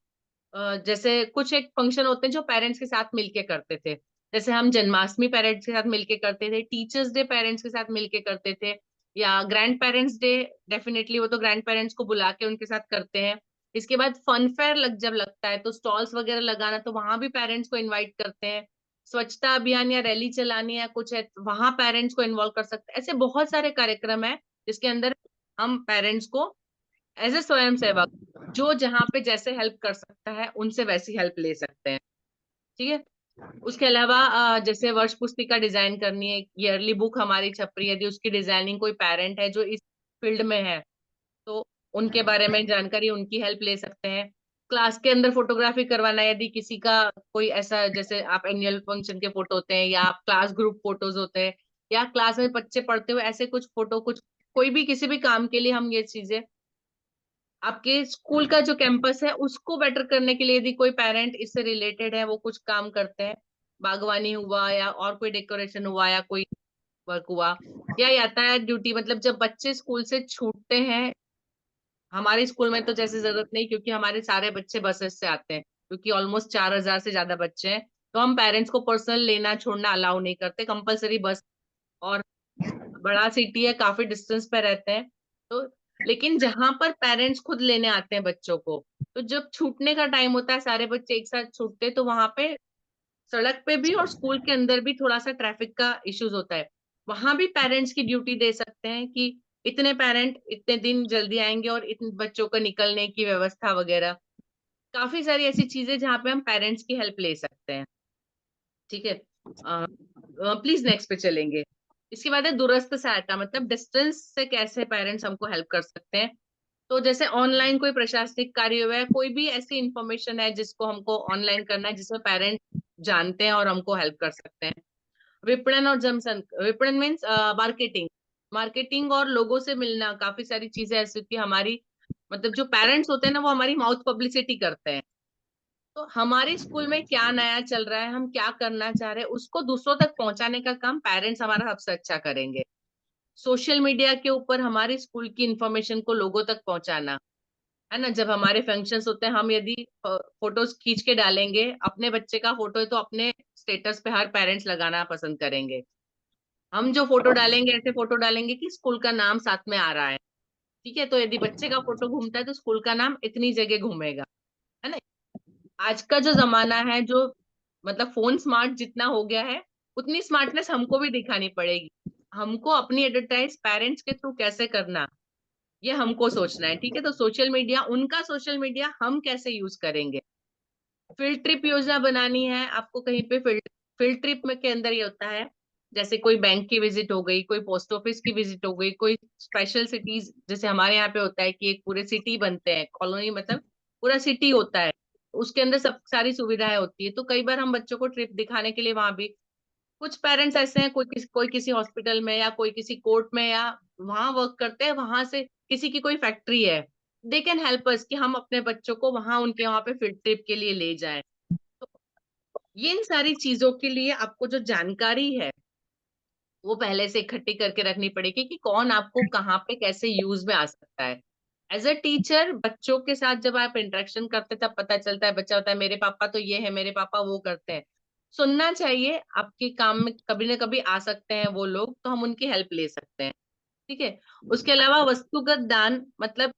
जैसे कुछ एक फंक्शन होते हैं जो पेरेंट्स के साथ मिलके करते थे, जैसे हम जन्माष्टमी पेरेंट्स के साथ मिलके करते थे, टीचर्स डे पेरेंट्स के साथ मिलके करते थे, या ग्रैंड पेरेंट्स डे, डेफिनेटली वो तो ग्रैंड पेरेंट्स को बुला के उनके साथ करते हैं। इसके बाद फन फेयर जब लगता है तो स्टॉल्स वगैरह लगाना, तो वहां भी पेरेंट्स को इनवाइट करते हैं। स्वच्छता अभियान या रैली चलानी है कुछ है, वहां पेरेंट्स को इन्वॉल्व कर सकते हैं। ऐसे बहुत सारे कार्यक्रम है जिसके अंदर हम पेरेंट्स को एज ए स्वयं सेवक, जो जहाँ पे जैसे हेल्प कर सकता है उनसे वैसी हेल्प ले सकते हैं। ठीक है। उसके अलावा जैसे वर्ष पुस्तिका डिजाइन करनी है, ईयरली बुक हमारी छप रही है, यदि उसकी डिजाइनिंग कोई पेरेंट है जो इस फील्ड में है तो उनके बारे में जानकारी, उनकी हेल्प ले सकते हैं। क्लास के अंदर फोटोग्राफी करवाना है, यदि किसी का कोई ऐसा, जैसे आप एनुअल फंक्शन के फोटो होते हैं या आप क्लास ग्रुप फोटोज होते हैं या क्लास में बच्चे पढ़ते हुए ऐसे कुछ फोटो, कुछ कोई भी किसी भी काम के लिए हम ये चीजें, आपके स्कूल का जो कैंपस है उसको बेटर करने के लिए यदि कोई पेरेंट इससे रिलेटेड है, वो कुछ काम करते हैं, बागवानी हुआ या और कोई डेकोरेशन हुआ या कोई वर्क हुआ, या यातायात ड्यूटी, मतलब जब बच्चे स्कूल से छूटते हैं, हमारे स्कूल में तो जैसे जरूरत नहीं क्योंकि हमारे सारे बच्चे बसेस से आते हैं, क्योंकि ऑलमोस्ट 4,000 से ज्यादा बच्चे हैं, तो हम पेरेंट्स को पर्सनल लेना छोड़ना अलाउ नहीं करते, कंपलसरी बस। और बड़ा सिटी है, काफी डिस्टेंस पे रहते हैं, तो लेकिन जहां पर पेरेंट्स खुद लेने आते हैं बच्चों को, तो जब छूटने का टाइम होता है, सारे बच्चे एक साथ छूटते हैं, तो वहां पे सड़क पे भी और स्कूल के अंदर भी थोड़ा सा ट्रैफिक का इश्यूज होता है, वहां भी पेरेंट्स की ड्यूटी दे सकते हैं कि इतने पेरेंट इतने दिन जल्दी आएंगे और इतने बच्चों को निकलने की व्यवस्था वगैरह, काफी सारी ऐसी चीजें जहाँ पे हम पेरेंट्स की हेल्प ले सकते हैं। ठीक है। प्लीज नेक्स्ट पे चलेंगे। इसके बाद है दूरस्थ सहायता, मतलब डिस्टेंस से कैसे पेरेंट्स हमको हेल्प कर सकते हैं। तो जैसे ऑनलाइन कोई प्रशासनिक कार्य हुआ है, कोई भी ऐसी इंफॉर्मेशन है जिसको हमको ऑनलाइन करना है, जिसमें पेरेंट जानते हैं और हमको हेल्प कर सकते हैं। विपणन और विपणन मीन्स मार्केटिंग, मार्केटिंग और लोगों से मिलना, काफी सारी चीजें ऐसी कि हमारी, मतलब जो पेरेंट्स होते हैं ना वो हमारी माउथ पब्लिसिटी करते हैं, तो हमारे स्कूल में क्या नया चल रहा है, हम क्या करना चाह रहे हैं, उसको दूसरों तक पहुंचाने का काम पेरेंट्स हमारा सबसे अच्छा करेंगे। सोशल मीडिया के ऊपर हमारे स्कूल की इंफॉर्मेशन को लोगों तक पहुंचाना, है ना, जब हमारे फंक्शंस होते हैं, हम यदि फोटोज खींच के डालेंगे, अपने बच्चे का फोटो है तो अपने स्टेटस पे हर पेरेंट्स लगाना पसंद करेंगे। हम जो फोटो डालेंगे ऐसे फोटो डालेंगे कि स्कूल का नाम साथ में आ रहा है। ठीक है। तो यदि बच्चे का फोटो घूमता है तो स्कूल का नाम इतनी जगह घूमेगा, है ना। आज का जो जमाना है, जो मतलब फोन स्मार्ट जितना हो गया है, उतनी स्मार्टनेस हमको भी दिखानी पड़ेगी, हमको अपनी एडवर्टाइज पेरेंट्स के थ्रू कैसे करना, ये हमको सोचना है। ठीक है। तो सोशल मीडिया, उनका सोशल मीडिया हम कैसे यूज करेंगे। फील्ड ट्रिप योजना बनानी है आपको, कहीं पे फील्ड ट्रिप में के अंदर ये होता है, जैसे कोई बैंक की विजिट हो गई, कोई पोस्ट ऑफिस की विजिट हो गई, कोई स्पेशल सिटीज, जैसे हमारे यहाँ पे होता है कि एक पूरे सिटी बनते हैं, कॉलोनी मतलब पूरा सिटी होता है, उसके अंदर सब सारी सुविधाएं होती है, तो कई बार हम बच्चों को ट्रिप दिखाने के लिए वहां भी, कुछ पेरेंट्स ऐसे हैं, कोई किसी हॉस्पिटल में या कोई किसी कोर्ट में या वहां वर्क करते हैं, वहां से किसी की कोई फैक्ट्री है, दे कैन हेल्प अस कि हम अपने बच्चों को वहां उनके वहां पे फील्ड ट्रिप के लिए ले जाएं। तो ये इन सारी चीजों के लिए आपको जो जानकारी है वो पहले से इकट्ठी करके रखनी पड़ेगी कि कौन आपको कहाँ पे कैसे यूज में आ सकता है। एज अ टीचर बच्चों के साथ जब आप इंटरेक्शन करते तब पता चलता है, बच्चा होता है मेरे पापा तो ये है, मेरे पापा वो करते हैं। सुनना चाहिए, आपके काम में कभी ना कभी आ सकते हैं वो लोग, तो हम उनकी हेल्प ले सकते हैं। ठीक है। उसके अलावा वस्तुगत दान, मतलब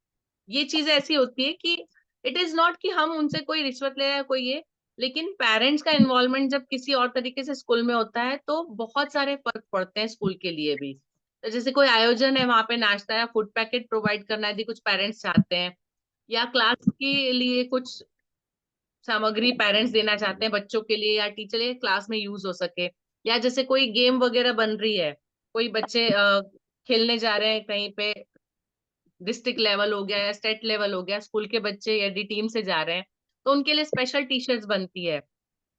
ये चीजें ऐसी होती है कि इट इज नॉट कि हम उनसे कोई रिश्वत ले रहे हैं कोई ये, लेकिन पेरेंट्स का इन्वॉल्वमेंट जब किसी और तरीके से स्कूल में होता है तो बहुत सारे फर्क पड़ते हैं स्कूल के लिए भी। तो जैसे कोई आयोजन है, वहां पे नाश्ता या फूड पैकेट प्रोवाइड करना यदि कुछ पेरेंट्स चाहते हैं, या क्लास के लिए कुछ सामग्री पेरेंट्स देना चाहते हैं बच्चों के लिए या टीचर के क्लास में यूज हो सके, या जैसे कोई गेम वगैरह बन रही है, कोई बच्चे खेलने जा रहे हैं कहीं पे, डिस्ट्रिक्ट लेवल हो गया या स्टेट लेवल हो गया, स्कूल के बच्चे यदि टीम से जा रहे हैं तो उनके लिए स्पेशल टी शर्ट्स बनती है।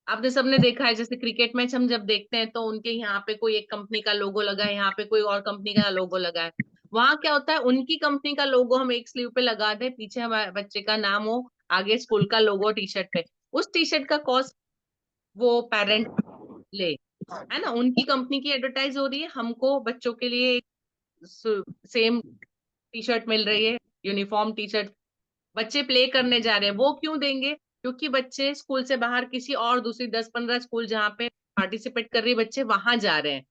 आपने सबने देखा है जैसे क्रिकेट मैच हम जब देखते हैं तो उनके यहाँ पे कोई एक कंपनी का लोगो लगा है, यहाँ पे कोई और कंपनी का लोगो लगा है। वहां क्या होता है, उनकी कंपनी का लोगो हम एक स्लीव पे लगा दें, पीछे हमारे बच्चे का नाम हो, आगे स्कूल का लोगो टी शर्ट पे, उस टी शर्ट का कॉस्ट वो पेरेंट ले, है ना, उनकी कंपनी की एडवर्टाइज हो रही है, हमको बच्चों के लिए सेम टी शर्ट मिल रही है, यूनिफॉर्म टी शर्ट। बच्चे प्ले करने जा रहे हैं, वो क्यों देंगे, क्योंकि बच्चे स्कूल से बाहर किसी और दूसरी 10-15 स्कूल जहाँ पे पार्टिसिपेट कर रही बच्चे वहां जा रहे हैं।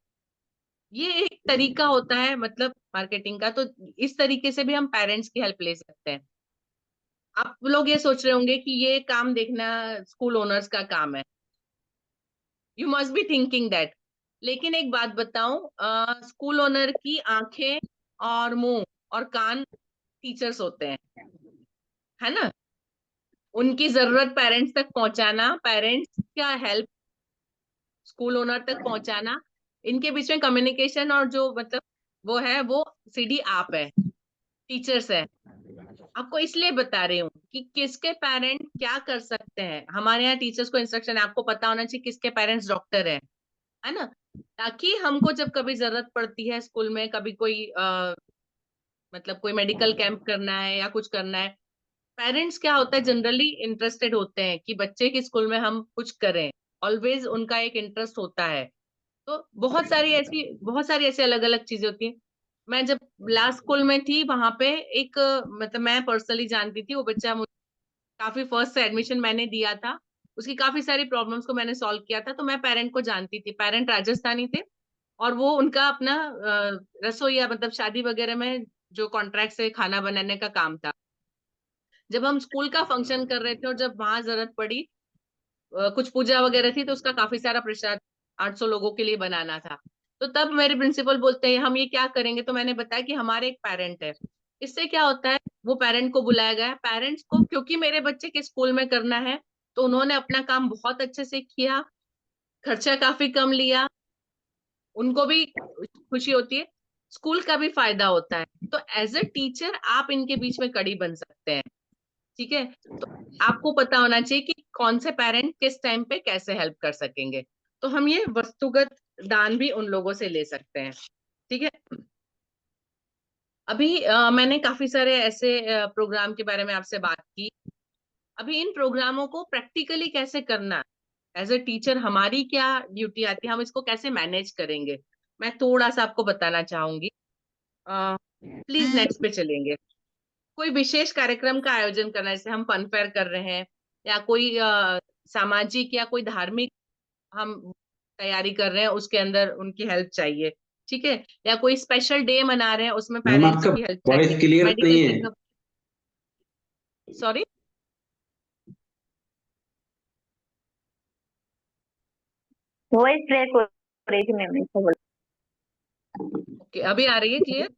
ये एक तरीका होता है मतलब मार्केटिंग का, तो इस तरीके से भी हम पेरेंट्स की हेल्प ले सकते हैं। आप लोग ये सोच रहे होंगे कि ये काम देखना स्कूल ओनर्स का काम है, you must be thinking that. लेकिन एक बात बताऊं, स्कूल ओनर की आंखें और मुंह और कान टीचर्स होते हैं, है ना। उनकी जरूरत पेरेंट्स तक पहुंचाना, पेरेंट्स का हेल्प स्कूल ओनर तक पहुंचाना, इनके बीच में कम्युनिकेशन और जो मतलब वो है, वो सीधी आप है, टीचर्स है। आपको इसलिए बता रही हूँ कि किसके पेरेंट क्या कर सकते हैं। हमारे यहाँ टीचर्स को इंस्ट्रक्शन है, आपको पता होना चाहिए किसके पेरेंट्स डॉक्टर है ना, ताकि हमको जब कभी जरूरत पड़ती है स्कूल में, कभी कोई मतलब कोई मेडिकल कैंप करना है या कुछ करना है, पेरेंट्स क्या होता है जनरली इंटरेस्टेड होते हैं कि बच्चे के स्कूल में हम कुछ करें, ऑलवेज उनका एक इंटरेस्ट होता है। तो बहुत सारी ऐसी अलग अलग चीजें होती हैं। मैं जब लास्ट स्कूल में थी वहां पे एक मतलब मैं पर्सनली जानती थी वो बच्चा, काफी फर्स्ट से एडमिशन मैंने दिया था, उसकी काफी सारी प्रॉब्लम्स को मैंने सॉल्व किया था, तो मैं पेरेंट को जानती थी, पेरेंट राजस्थानी थे, और वो उनका अपना रसोईया मतलब शादी वगैरह में जो कॉन्ट्रैक्ट से खाना बनाने का काम था। जब हम स्कूल का फंक्शन कर रहे थे और जब वहां जरूरत पड़ी, कुछ पूजा वगैरह थी, तो उसका काफी सारा प्रसाद 800 लोगों के लिए बनाना था। तो तब मेरे प्रिंसिपल बोलते हैं हम ये क्या करेंगे, तो मैंने बताया कि हमारे एक पेरेंट है। इससे क्या होता है, वो पेरेंट को बुलाया गया, पेरेंट्स को क्योंकि मेरे बच्चे के स्कूल में करना है, तो उन्होंने अपना काम बहुत अच्छे से किया, खर्चा काफी कम लिया, उनको भी खुशी होती है, स्कूल का भी फायदा होता है। तो एज अ टीचर आप इनके बीच में कड़ी बन सकते हैं। ठीक है। तो आपको पता होना चाहिए कि कौन से पेरेंट किस टाइम पे कैसे हेल्प कर सकेंगे। तो हम ये वस्तुगत दान भी उन लोगों से ले सकते हैं। ठीक है। अभी मैंने काफी सारे ऐसे प्रोग्राम के बारे में आपसे बात की। अभी इन प्रोग्रामों को प्रैक्टिकली कैसे करना, एज अ टीचर हमारी क्या ड्यूटी आती है, हम इसको कैसे मैनेज करेंगे, मैं थोड़ा सा आपको बताना चाहूंगी। प्लीज नेक्स्ट पे चलेंगे। कोई विशेष कार्यक्रम का आयोजन करना, जैसे हम फन फेयर कर रहे हैं, या कोई सामाजिक या कोई धार्मिक हम तैयारी कर रहे हैं, उसके अंदर उनकी हेल्प चाहिए। ठीक है। या कोई स्पेशल डे मना रहे हैं, उसमें मैम पेरेंट्स आपका की हेल्प वॉइस चाहिए, क्लियर मेडिकल नहीं है। चेकअप। सॉरी, वॉइस ब्रेक हो रही थी मैम, इसको बोलो। ओके, अभी आ रही है क्लियर?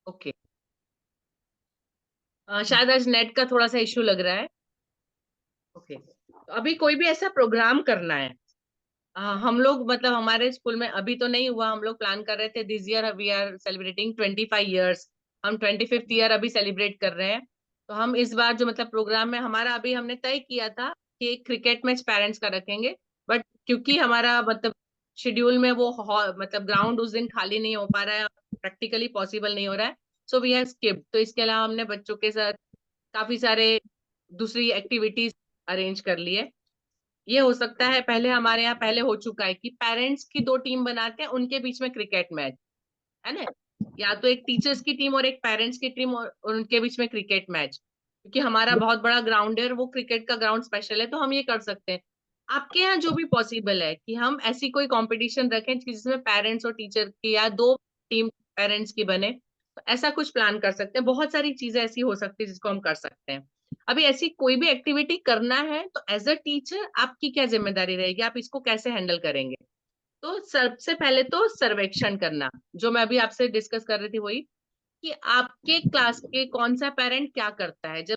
ओके, शायद आज नेट का थोड़ा सा इश्यू लग रहा है। ओके, तो अभी कोई भी ऐसा प्रोग्राम करना है, हम लोग मतलब हमारे स्कूल में अभी तो नहीं हुआ, हम लोग प्लान कर रहे थे, this year we are celebrating 25 years, हम 25th ईयर अभी सेलिब्रेट कर रहे हैं। तो हम इस बार जो मतलब प्रोग्राम है हमारा, अभी हमने तय किया था कि एक क्रिकेट मैच पेरेंट्स का रखेंगे, बट क्योंकि हमारा मतलब शेड्यूल में वो मतलब ग्राउंड उस दिन खाली नहीं हो पा रहा है, प्रैक्टिकली पॉसिबल नहीं हो रहा है, सो वी हैव स्किप्ड। तो इसके अलावा हमने बच्चों के साथ काफी सारे दूसरी एक्टिविटीज अरेंज कर ली है। ये हो सकता है, पहले हमारे यहाँ पहले हो चुका है कि पेरेंट्स की 2 टीम बनाते हैं, उनके बीच में क्रिकेट मैच, है ना, या तो एक टीचर्स की टीम और एक पेरेंट्स की टीम और उनके बीच में क्रिकेट मैच, क्योंकि हमारा बहुत बड़ा ग्राउंड है और वो क्रिकेट का ग्राउंड स्पेशल है, तो हम ये कर सकते हैं। आपके यहाँ जो भी पॉसिबल है कि हम ऐसी कोई कंपटीशन रखें जिसमें पेरेंट्स और टीचर की या 2 टीम पेरेंट्स की बने, तो ऐसा कुछ प्लान कर सकते हैं। बहुत सारी चीजें ऐसी हो सकती है जिसको हम कर सकते हैं। अभी ऐसी कोई भी एक्टिविटी करना है तो एज अ टीचर आपकी क्या जिम्मेदारी रहेगी, आप इसको कैसे हैंडल करेंगे? तो सबसे पहले तो सर्वेक्षण करना, जो मैं अभी आपसे डिस्कस कर रही थी वही, कि आपके क्लास के कौन सा पेरेंट क्या करता है। जब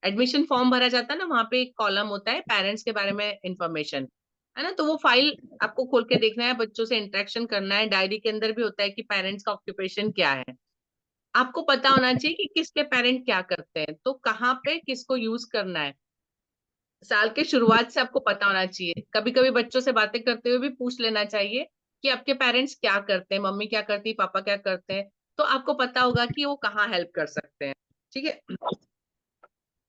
एडमिशन फॉर्म भरा जाता है ना, वहां पे एक कॉलम होता है पेरेंट्स के बारे में इंफॉर्मेशन, है ना, तो वो फाइल आपको खोल के देखना है, बच्चों से इंटरेक्शन करना है। डायरी के अंदर भी होता है कि पेरेंट्स का ऑक्यूपेशन क्या है। आपको पता होना चाहिए कि किसके पेरेंट क्या करते हैं, तो कहाँ पे किसको यूज करना है। साल के शुरुआत से आपको पता होना चाहिए। कभी कभी बच्चों से बातें करते हुए भी पूछ लेना चाहिए कि आपके पेरेंट्स क्या करते हैं, मम्मी क्या करती है, पापा क्या करते हैं, तो आपको पता होगा कि वो कहाँ हेल्प कर सकते हैं। ठीक है,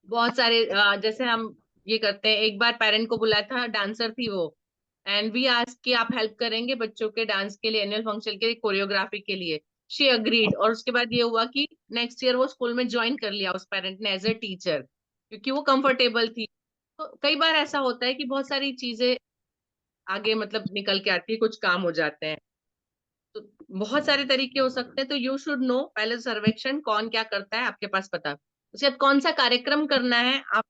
बहुत सारे जैसे हम ये करते हैं, एक बार पेरेंट को बुलाया था, डांसर थी वो, एंड वी आस्क कि आप हेल्प करेंगे बच्चों के डांस के लिए, एनुअल फंक्शन के लिए, कोरियोग्राफी के लिए। शी अग्रीड, और उसके बाद ये हुआ कि नेक्स्ट ईयर वो स्कूल में ज्वाइन कर लिया उस पेरेंट ने एज अ टीचर, क्योंकि वो कंफर्टेबल थी। तो कई बार ऐसा होता है कि बहुत सारी चीजें आगे मतलब निकल के आती है, कुछ काम हो जाते हैं। तो बहुत सारे तरीके हो सकते हैं, तो यू शुड नो, पहले सर्वेक्षण कौन क्या करता है आपके पास पता, उसके बाद कौन सा कार्यक्रम करना है, आप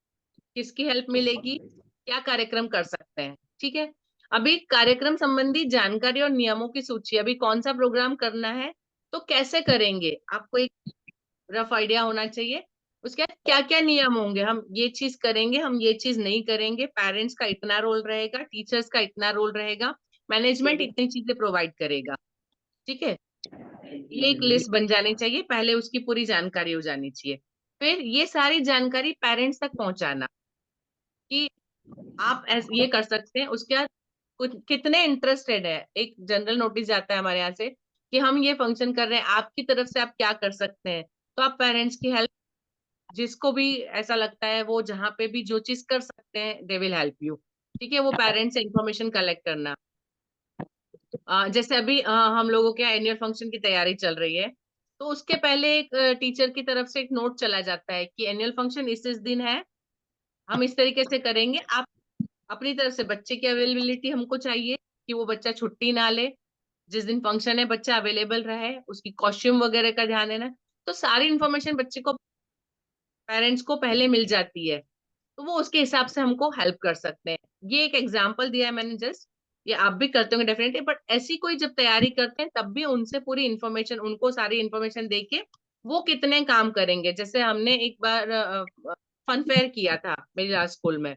किसकी हेल्प मिलेगी, क्या कार्यक्रम कर सकते हैं। ठीक है, अभी कार्यक्रम संबंधी जानकारी और नियमों की सूची, अभी कौन सा प्रोग्राम करना है तो कैसे करेंगे, आपको एक रफ आइडिया होना चाहिए। उसके बाद क्या क्या नियम होंगे, हम ये चीज करेंगे, हम ये चीज नहीं करेंगे, पेरेंट्स का इतना रोल रहेगा, टीचर्स का इतना रोल रहेगा, मैनेजमेंट इतनी चीजें प्रोवाइड करेगा। ठीक है, ये एक लिस्ट बन जानी चाहिए, पहले उसकी पूरी जानकारी हो जानी चाहिए। फिर ये सारी जानकारी पेरेंट्स तक पहुंचाना कि आप ये कर सकते हैं। उसके बाद कुछ कितने इंटरेस्टेड है, एक जनरल नोटिस जाता है हमारे यहाँ से कि हम ये फंक्शन कर रहे हैं, आपकी तरफ से आप क्या कर सकते हैं। तो आप पेरेंट्स की हेल्प, जिसको भी ऐसा लगता है वो जहाँ पे भी जो चीज कर सकते हैं दे विल हेल्प यू। ठीक है, वो पेरेंट्स से इंफॉर्मेशन कलेक्ट करना। जैसे अभी हम लोगों के एनुअल फंक्शन की तैयारी चल रही है, तो उसके पहले एक टीचर की तरफ से एक नोट चला जाता है कि एनुअल फंक्शन इस दिन है, हम इस तरीके से करेंगे। आप अपनी तरफ से, बच्चे की अवेलेबिलिटी हमको चाहिए कि वो बच्चा छुट्टी ना ले, जिस दिन फंक्शन है बच्चा अवेलेबल रहे, उसकी कॉस्ट्यूम वगैरह का ध्यान देना। तो सारी इन्फॉर्मेशन बच्चे को, पेरेंट्स को पहले मिल जाती है, तो वो उसके हिसाब से हमको हेल्प कर सकते हैं। ये एक एग्जांपल दिया है मैंने जस्ट, ये आप भी करते होंगे डेफिनेटली, बट ऐसी कोई जब तैयारी करते हैं तब भी उनसे पूरी इन्फॉर्मेशन, उनको सारी इन्फॉर्मेशन देके वो कितने काम करेंगे। जैसे हमने एक बार फन फेयर किया था मेरी लास्ट स्कूल में,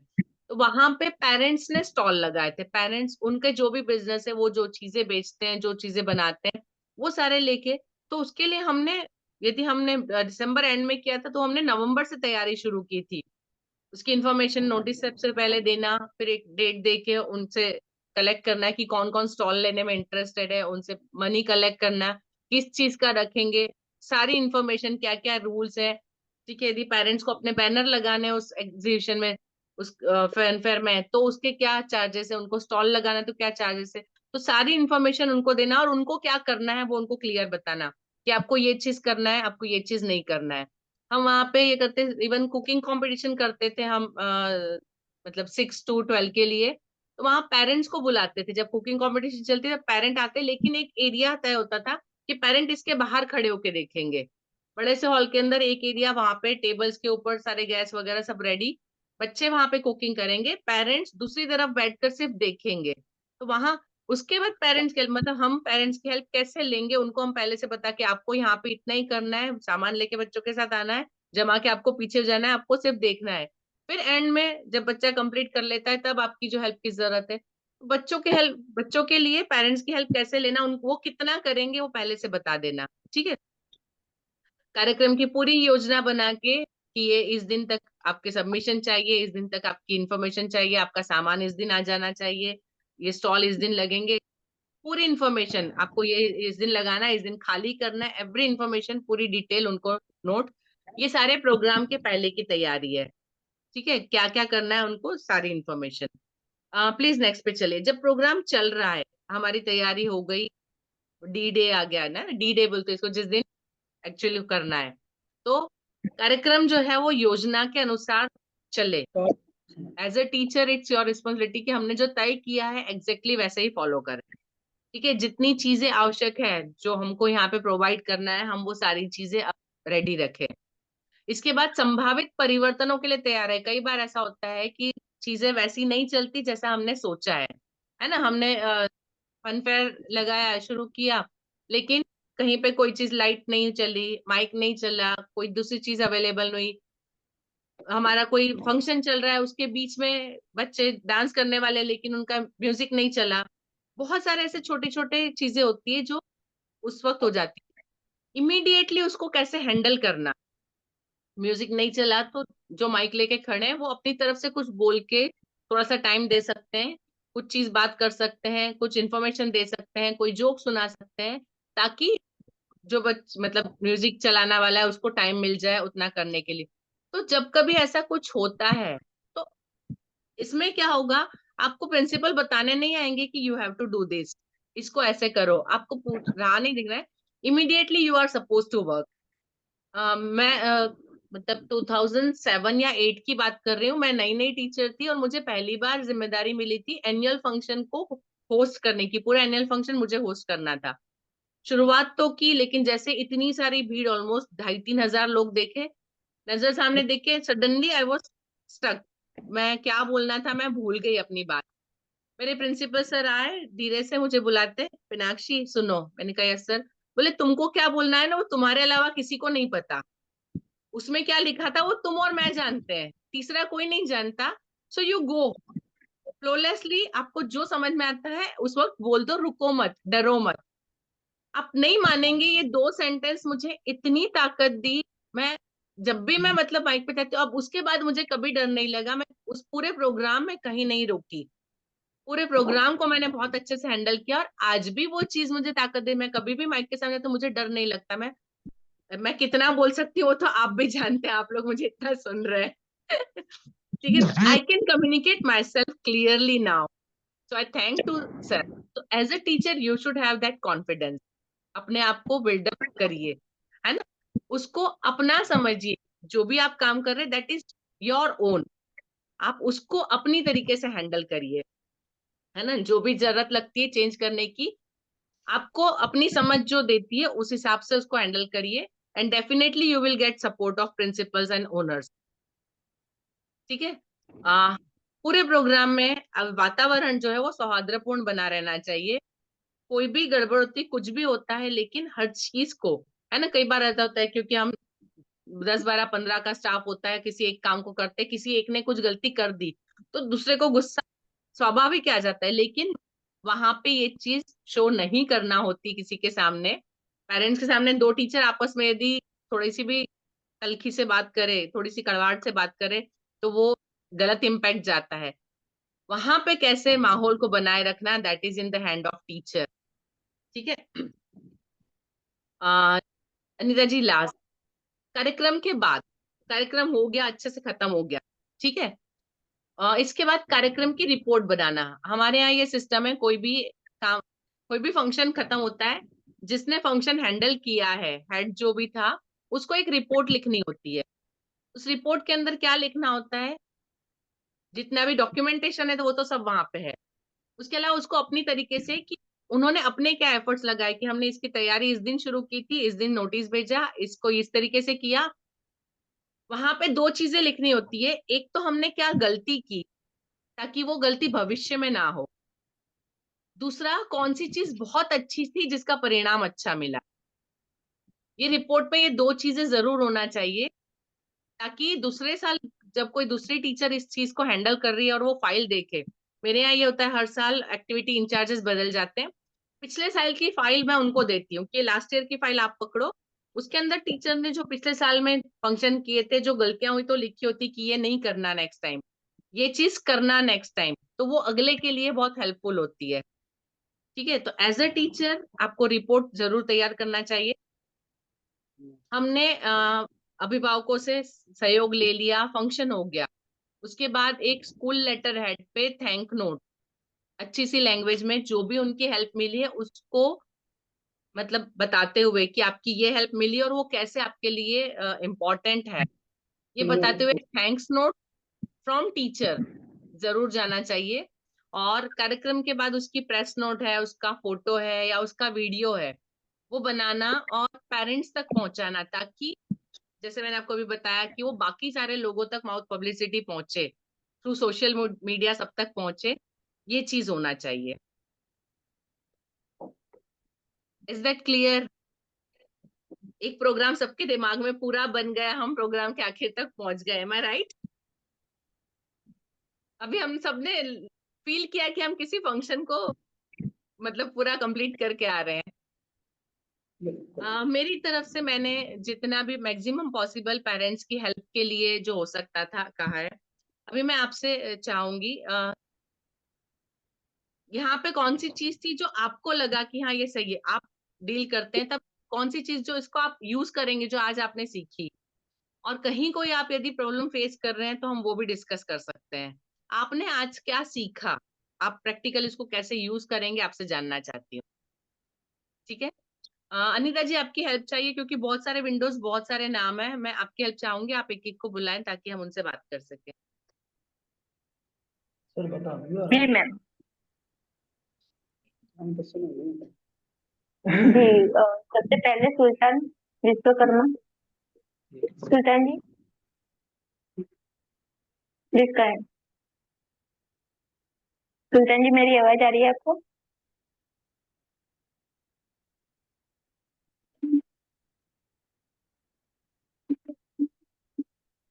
तो वहां पे पेरेंट्स ने स्टॉल लगाए थे। पेरेंट्स उनके जो भी बिजनेस है, वो जो चीजें बेचते हैं, जो चीजें बनाते हैं, वो सारे लेके, तो उसके लिए हमने, यदि हमने दिसंबर एंड में किया था तो हमने नवंबर से तैयारी शुरू की थी। उसकी इन्फॉर्मेशन नोटिस सबसे पहले देना, फिर एक डेट दे के उनसे कलेक्ट करना है कि कौन कौन स्टॉल लेने में इंटरेस्टेड है, उनसे मनी कलेक्ट करना, किस चीज का रखेंगे, सारी इन्फॉर्मेशन, क्या क्या रूल्स है। ठीक है, यदि पेरेंट्स को अपने बैनर लगाने हैं उस एग्जीबिशन में, उस फैन फेयर में, तो उसके क्या चार्जेस है, उनको स्टॉल लगाना है तो क्या चार्जेस है, तो सारी इन्फॉर्मेशन उनको देना और उनको क्या करना है वो उनको क्लियर बताना कि आपको ये चीज करना है, आपको ये चीज नहीं करना है। हम वहाँ पे ये करते, इवन कुकिंग कंपटीशन करते थे हम, मतलब 6 to 12 के लिए, तो वहाँ पेरेंट्स को बुलाते थे। जब कुकिंग कंपटीशन चलती तब पेरेंट आते, लेकिन एक एरिया तय होता था कि पेरेंट इसके बाहर खड़े होके देखेंगे। बड़े से हॉल के अंदर एक एरिया, वहां पे टेबल्स के ऊपर सारे गैस वगैरह सब रेडी, बच्चे वहां पे कुकिंग करेंगे, पेरेंट्स दूसरी तरफ बैठकर सिर्फ देखेंगे। तो वहां, उसके बाद पेरेंट्स के, मतलब हम पेरेंट्स की हेल्प कैसे लेंगे, उनको हम पहले से बता के आपको यहाँ पे इतना ही करना है, सामान लेके बच्चों के साथ आना है, जमा के आपको पीछे जाना है, आपको सिर्फ देखना है। फिर एंड में जब बच्चा कंप्लीट कर लेता है तब आपकी जो हेल्प की जरूरत है, बच्चों के हेल्प, बच्चों के लिए पेरेंट्स की हेल्प कैसे लेना, उनको वो कितना करेंगे वो पहले से बता देना। ठीक है, कार्यक्रम की पूरी योजना बना के कि ये इस दिन तक आपके सबमिशन चाहिए, इस दिन तक आपकी इंफॉर्मेशन चाहिए, आपका सामान इस दिन आ जाना चाहिए, ये स्टॉल इस दिन लगेंगे, पूरी इंफॉर्मेशन आपको ये इस दिन लगाना है, इस दिन खाली करना है, एवरी इंफॉर्मेशन पूरी डिटेल उनको नोट। ये सारे प्रोग्राम के पहले की तैयारी है, ठीक है, क्या क्या करना है उनको, सारी इंफॉर्मेशन। प्लीज नेक्स्ट पे चलिए। जब प्रोग्राम चल रहा है, हमारी तैयारी हो गई, डी डे आ गया ना, डी डे बोलते हैं इसको, जिस दिन एक्चुअली करना है, तो कार्यक्रम जो है वो योजना के अनुसार चले। As a teacher it's your responsibility कि हमने जो तय किया है एग्जैक्टली वैसे ही फॉलो करें, ठीक है। जितनी चीजें आवश्यक है जो हमको यहाँ पे प्रोवाइड करना है, हम वो सारी चीजें रेडी रखें। इसके बाद संभावित परिवर्तनों के लिए तैयार है। कई बार ऐसा होता है कि चीजें वैसी नहीं चलती जैसा हमने सोचा है ना। हमने फन फेयर लगाया, शुरू किया, लेकिन कहीं पे कोई चीज, लाइट नहीं चली, माइक नहीं चला, कोई दूसरी चीज अवेलेबल नहीं, हमारा कोई फंक्शन चल रहा है उसके बीच में बच्चे डांस करने वाले लेकिन उनका म्यूजिक नहीं चला। बहुत सारे ऐसे छोटे छोटे चीजें होती है जो उस वक्त हो जाती है। इमीडिएटली उसको कैसे हैंडल करना, म्यूजिक नहीं चला तो जो माइक लेके खड़े हैं वो अपनी तरफ से कुछ बोल के थोड़ा सा टाइम दे सकते हैं, कुछ चीज बात कर सकते हैं, कुछ इन्फॉर्मेशन दे सकते हैं, कोई जोक सुना सकते हैं, ताकि जो मतलब म्यूजिक चलाना वाला है उसको टाइम मिल जाए उतना करने के लिए। तो जब कभी ऐसा कुछ होता है तो इसमें क्या होगा, आपको प्रिंसिपल बताने नहीं आएंगे कि you have to do this, इसको ऐसे करो, आपको पूछ रहा नहीं दिख रहा है, immediately you are suppose to work. मैं मतलब 2007 या 8 की बात कर रही हूँ। मैं नई नई टीचर थी और मुझे पहली बार जिम्मेदारी मिली थी एनुअल फंक्शन को होस्ट करने की। पूरा एनुअल फंक्शन मुझे होस्ट करना था। शुरुआत तो की, लेकिन जैसे इतनी सारी भीड़, ऑलमोस्ट 2,500-3,000 लोग देखे, नजर सामने देखे, सडनली आई वाज स्टक। मैं क्या बोलना था मैं भूल गई अपनी बात। मेरे प्रिंसिपल सर आए, धीरे से मुझे बुलाते, मीनाक्षी सुनो। मैंने कहा यस सर। बोले तुमको क्या बोलना है ना वो तुम्हारे अलावा किसी को नहीं पता, उसमें क्या लिखा था वो तुम और मैं जानते हैं, तीसरा कोई नहीं जानता। सो यू गो फ्लोलेसली, आपको जो समझ में आता है उस वक्त बोल दो, रुको मत, डरो मत। आप नहीं मानेंगे, ये 2 सेंटेंस मुझे इतनी ताकत दी। मैं जब भी मैं मतलब माइक पे कहती हूँ, अब उसके बाद मुझे कभी डर नहीं लगा। मैं उस पूरे प्रोग्राम में कहीं नहीं रोकी, पूरे प्रोग्राम को मैंने बहुत अच्छे से हैंडल किया, और आज भी वो चीज मुझे ताकत दे। मैं कभी भी माइक के सामने तो मुझे डर नहीं लगता। मैं कितना बोल सकती हूँ वो तो आप भी जानते हैं, आप लोग मुझे इतना सुन रहे हैं। ठीक है, I can communicate myself clearly now, so I thank to sir. तो as a teacher you should have that confidence. अपने आप को बिल्डअप करिए, है ना, उसको अपना समझिए। जो भी आप काम कर रहे हैं दैट इज योर ओन, आप उसको अपनी तरीके से हैंडल करिए, है ना। जो भी जरूरत लगती है चेंज करने की, आपको अपनी समझ जो देती है उस हिसाब से उसको हैंडल करिए, and definitely you will get support of principles and owners, ठीक है। पूरे प्रोग्राम में अब वातावरण जो है वो सौहार्दपूर्ण बना रहना चाहिए। कोई भी गड़बड़ होती, कुछ भी होता है, लेकिन हर चीज को, है ना, कई बार ऐसा होता है क्योंकि हम 10, 12, 15 का स्टाफ होता है, किसी एक काम को करते, किसी एक ने कुछ गलती कर दी तो दूसरे को गुस्सा स्वाभाविक आ जाता है, लेकिन वहां पे ये चीज शो नहीं करना होती किसी के सामने। पेरेंट्स के सामने 2 टीचर आपस में यदि थोड़ी सी भी तलखी से बात करे, थोड़ी सी कड़वाहट से बात करे, तो वो गलत इम्पैक्ट जाता है। वहां पे कैसे माहौल को बनाए रखना, that is in the hand of teacher, ठीक है। अनिता जी, लास्ट कार्यक्रम के बाद, कार्यक्रम हो गया, अच्छे से खत्म हो गया, ठीक है। इसके बाद कार्यक्रम की रिपोर्ट बनाना। हमारे यहाँ ये सिस्टम है, कोई भी काम, कोई भी फंक्शन खत्म होता है, जिसने फंक्शन हैंडल किया है, हेड जो भी था, उसको एक रिपोर्ट लिखनी होती है। उस रिपोर्ट के अंदर क्या लिखना होता है, जितना भी डॉक्यूमेंटेशन है तो वो तो सब वहां पे है। उसके अलावा उसको अपनी तरीके से कि उन्होंने अपने क्या एफर्ट्स लगाए, कि हमने इसकी तैयारी इस दिन शुरू की थी, इस दिन नोटिस भेजा, इसको इस तरीके से किया। वहां पे 2 चीजें लिखनी होती है, एक तो हमने क्या गलती की ताकि वो गलती भविष्य में ना हो, दूसरा कौन सी चीज बहुत अच्छी थी जिसका परिणाम अच्छा मिला। ये रिपोर्ट में ये 2 चीजें जरूर होना चाहिए, ताकि दूसरे साल जब कोई दूसरी टीचर इस चीज को हैंडल कर रही है और वो फाइल देखे। मेरे यहाँ ये होता है, हर साल एक्टिविटी इंचार्जेस बदल जाते हैं, पिछले साल की फाइल मैं उनको देती हूँ कि लास्ट ईयर की फाइल आप पकड़ो, उसके अंदर टीचर ने जो पिछले साल में फंक्शन किए थे, जो गलतियां हुई तो लिखी होती कि ये नहीं करना नेक्स्ट टाइम, ये चीज करना नेक्स्ट टाइम, तो वो अगले के लिए बहुत हेल्पफुल होती है। ठीक है, तो एज अ टीचर आपको रिपोर्ट जरूर तैयार करना चाहिए। हमने अभिभावकों से सहयोग ले लिया, फंक्शन हो गया, उसके बाद एक स्कूल लेटर हेड पे थैंक नोट अच्छी सी लैंग्वेज में जो भी उनकी हेल्प मिली है उसको मतलब बताते हुए कि आपकी ये हेल्प मिली और वो कैसे आपके लिए इम्पोर्टेंट है, ये बताते हुए थैंक्स नोट फ्रॉम टीचर जरूर जाना चाहिए। और कार्यक्रम के बाद उसकी प्रेस नोट है, उसका फोटो है या उसका वीडियो है, वो बनाना और पेरेंट्स तक पहुंचाना, ताकि जैसे मैंने आपको अभी बताया कि वो बाकी सारे लोगों तक माउथ पब्लिसिटी पहुंचे, थ्रू सोशल मीडिया सब तक पहुंचे, ये चीज होना चाहिए। Is that clear? एक प्रोग्राम सबके दिमाग में पूरा बन गया, हम प्रोग्राम के आखिर तक पहुंच गए, एम आई राइट? अभी हम सबने फील किया कि हम किसी फंक्शन को मतलब पूरा कंप्लीट करके आ रहे हैं। मेरी तरफ से मैंने जितना भी मैक्सिमम पॉसिबल पेरेंट्स की हेल्प के लिए जो हो सकता था कहा है। अभी मैं आपसे चाहूंगी यहाँ पे कौन सी चीज थी जो आपको लगा कि हाँ ये सही है, आप डील करते हैं, तब कौन सी चीज जो इसको आप यूज करेंगे जो आज आपने सीखी, और कहीं कोई आप यदि प्रॉब्लम फेस कर रहे हैं तो हम वो भी डिस्कस कर सकते हैं। आपने आज क्या सीखा, आप प्रैक्टिकल इसको कैसे यूज करेंगे, आपसे जानना चाहती हूँ। ठीक है, अनीता जी आपकी हेल्प चाहिए क्योंकि बहुत सारे विंडोज, बहुत सारे नाम है, मैं आपकी हेल्प चाहूंगी, आप एक एक को बुलाएं ताकि हम उनसे बात कर सकें। जी मैम। जी सबसे पहले सुल्तान विश्वकर्मा। सुल्तान जी प्लीज कहें। सुल्तान जी मेरी आवाज आ रही है आपको?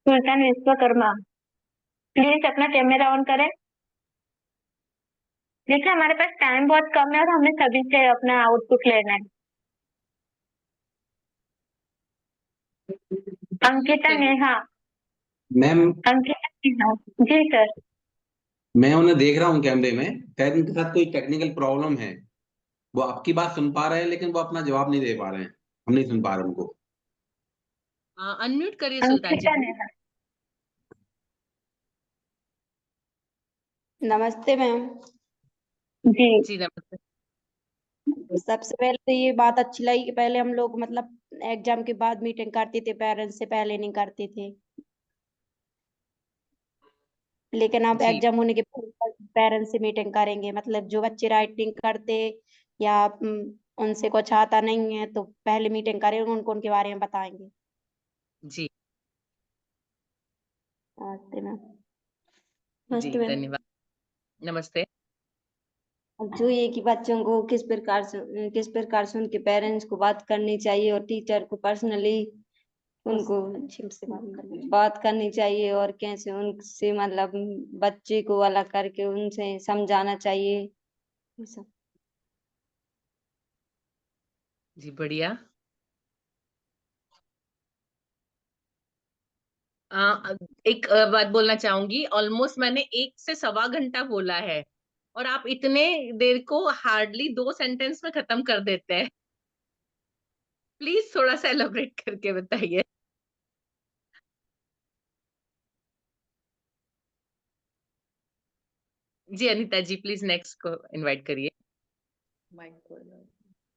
सुल्तान विश्वकर्मा प्लीज अपना कैमरा ऑन करें। देखिए हमारे पास टाइम बहुत कम है और हमें सभी से अपना आउटपुट लेना है। अंकिता नेहा। Ma'am Ankita Neha ji sir. मैं उन्हें देख रहा हूँ कैमरे में, शायद उनके साथ कोई टेक्निकल प्रॉब्लम है। वो आपकी बात सुन पा रहे हैं लेकिन वो अपना जवाब नहीं दे पा रहे हैं, हम नहीं सुन पा रहे उनको। अनम्यूट करिए सुल्तान जी। अंकिता नेहा। नमस्ते मैम। जी जी नमस्ते। सबसे पहले तो ये बात अच्छी लगी कि पहले हम लोग मतलब एग्जाम के बाद मीटिंग करते थे, पेरेंट्स से पहले नहीं करते थे, लेकिन अब जी एग्जाम होने के बाद पेरेंट्स से मीटिंग करेंगे। मतलब जो बच्चे राइटिंग करते या उनसे कुछ आता नहीं है तो पहले मीटिंग करेंगे, उनको उनके बारे में बताएंगे। जी नमस्ते मैम। जी नमस्ते मैम। धन्यवाद। नमस्ते। जो ये कि बच्चों को किस प्रकार से उनके पेरेंट्स को बात करनी चाहिए और टीचर को पर्सनली उनको बात करनी चाहिए, और कैसे उनसे मतलब बच्चे को अलग करके उनसे समझाना चाहिए, ये सब। जी बढ़िया। एक बात बोलना चाहूंगी, ऑलमोस्ट मैंने 1 से 1.25 घंटा बोला है और आप इतने देर को हार्डली 2 सेंटेंस में खत्म कर देते हैं। प्लीज थोड़ा सा एलोबरेट करके बताइए। जी अनीता जी प्लीज नेक्स्ट को इनवाइट करिए।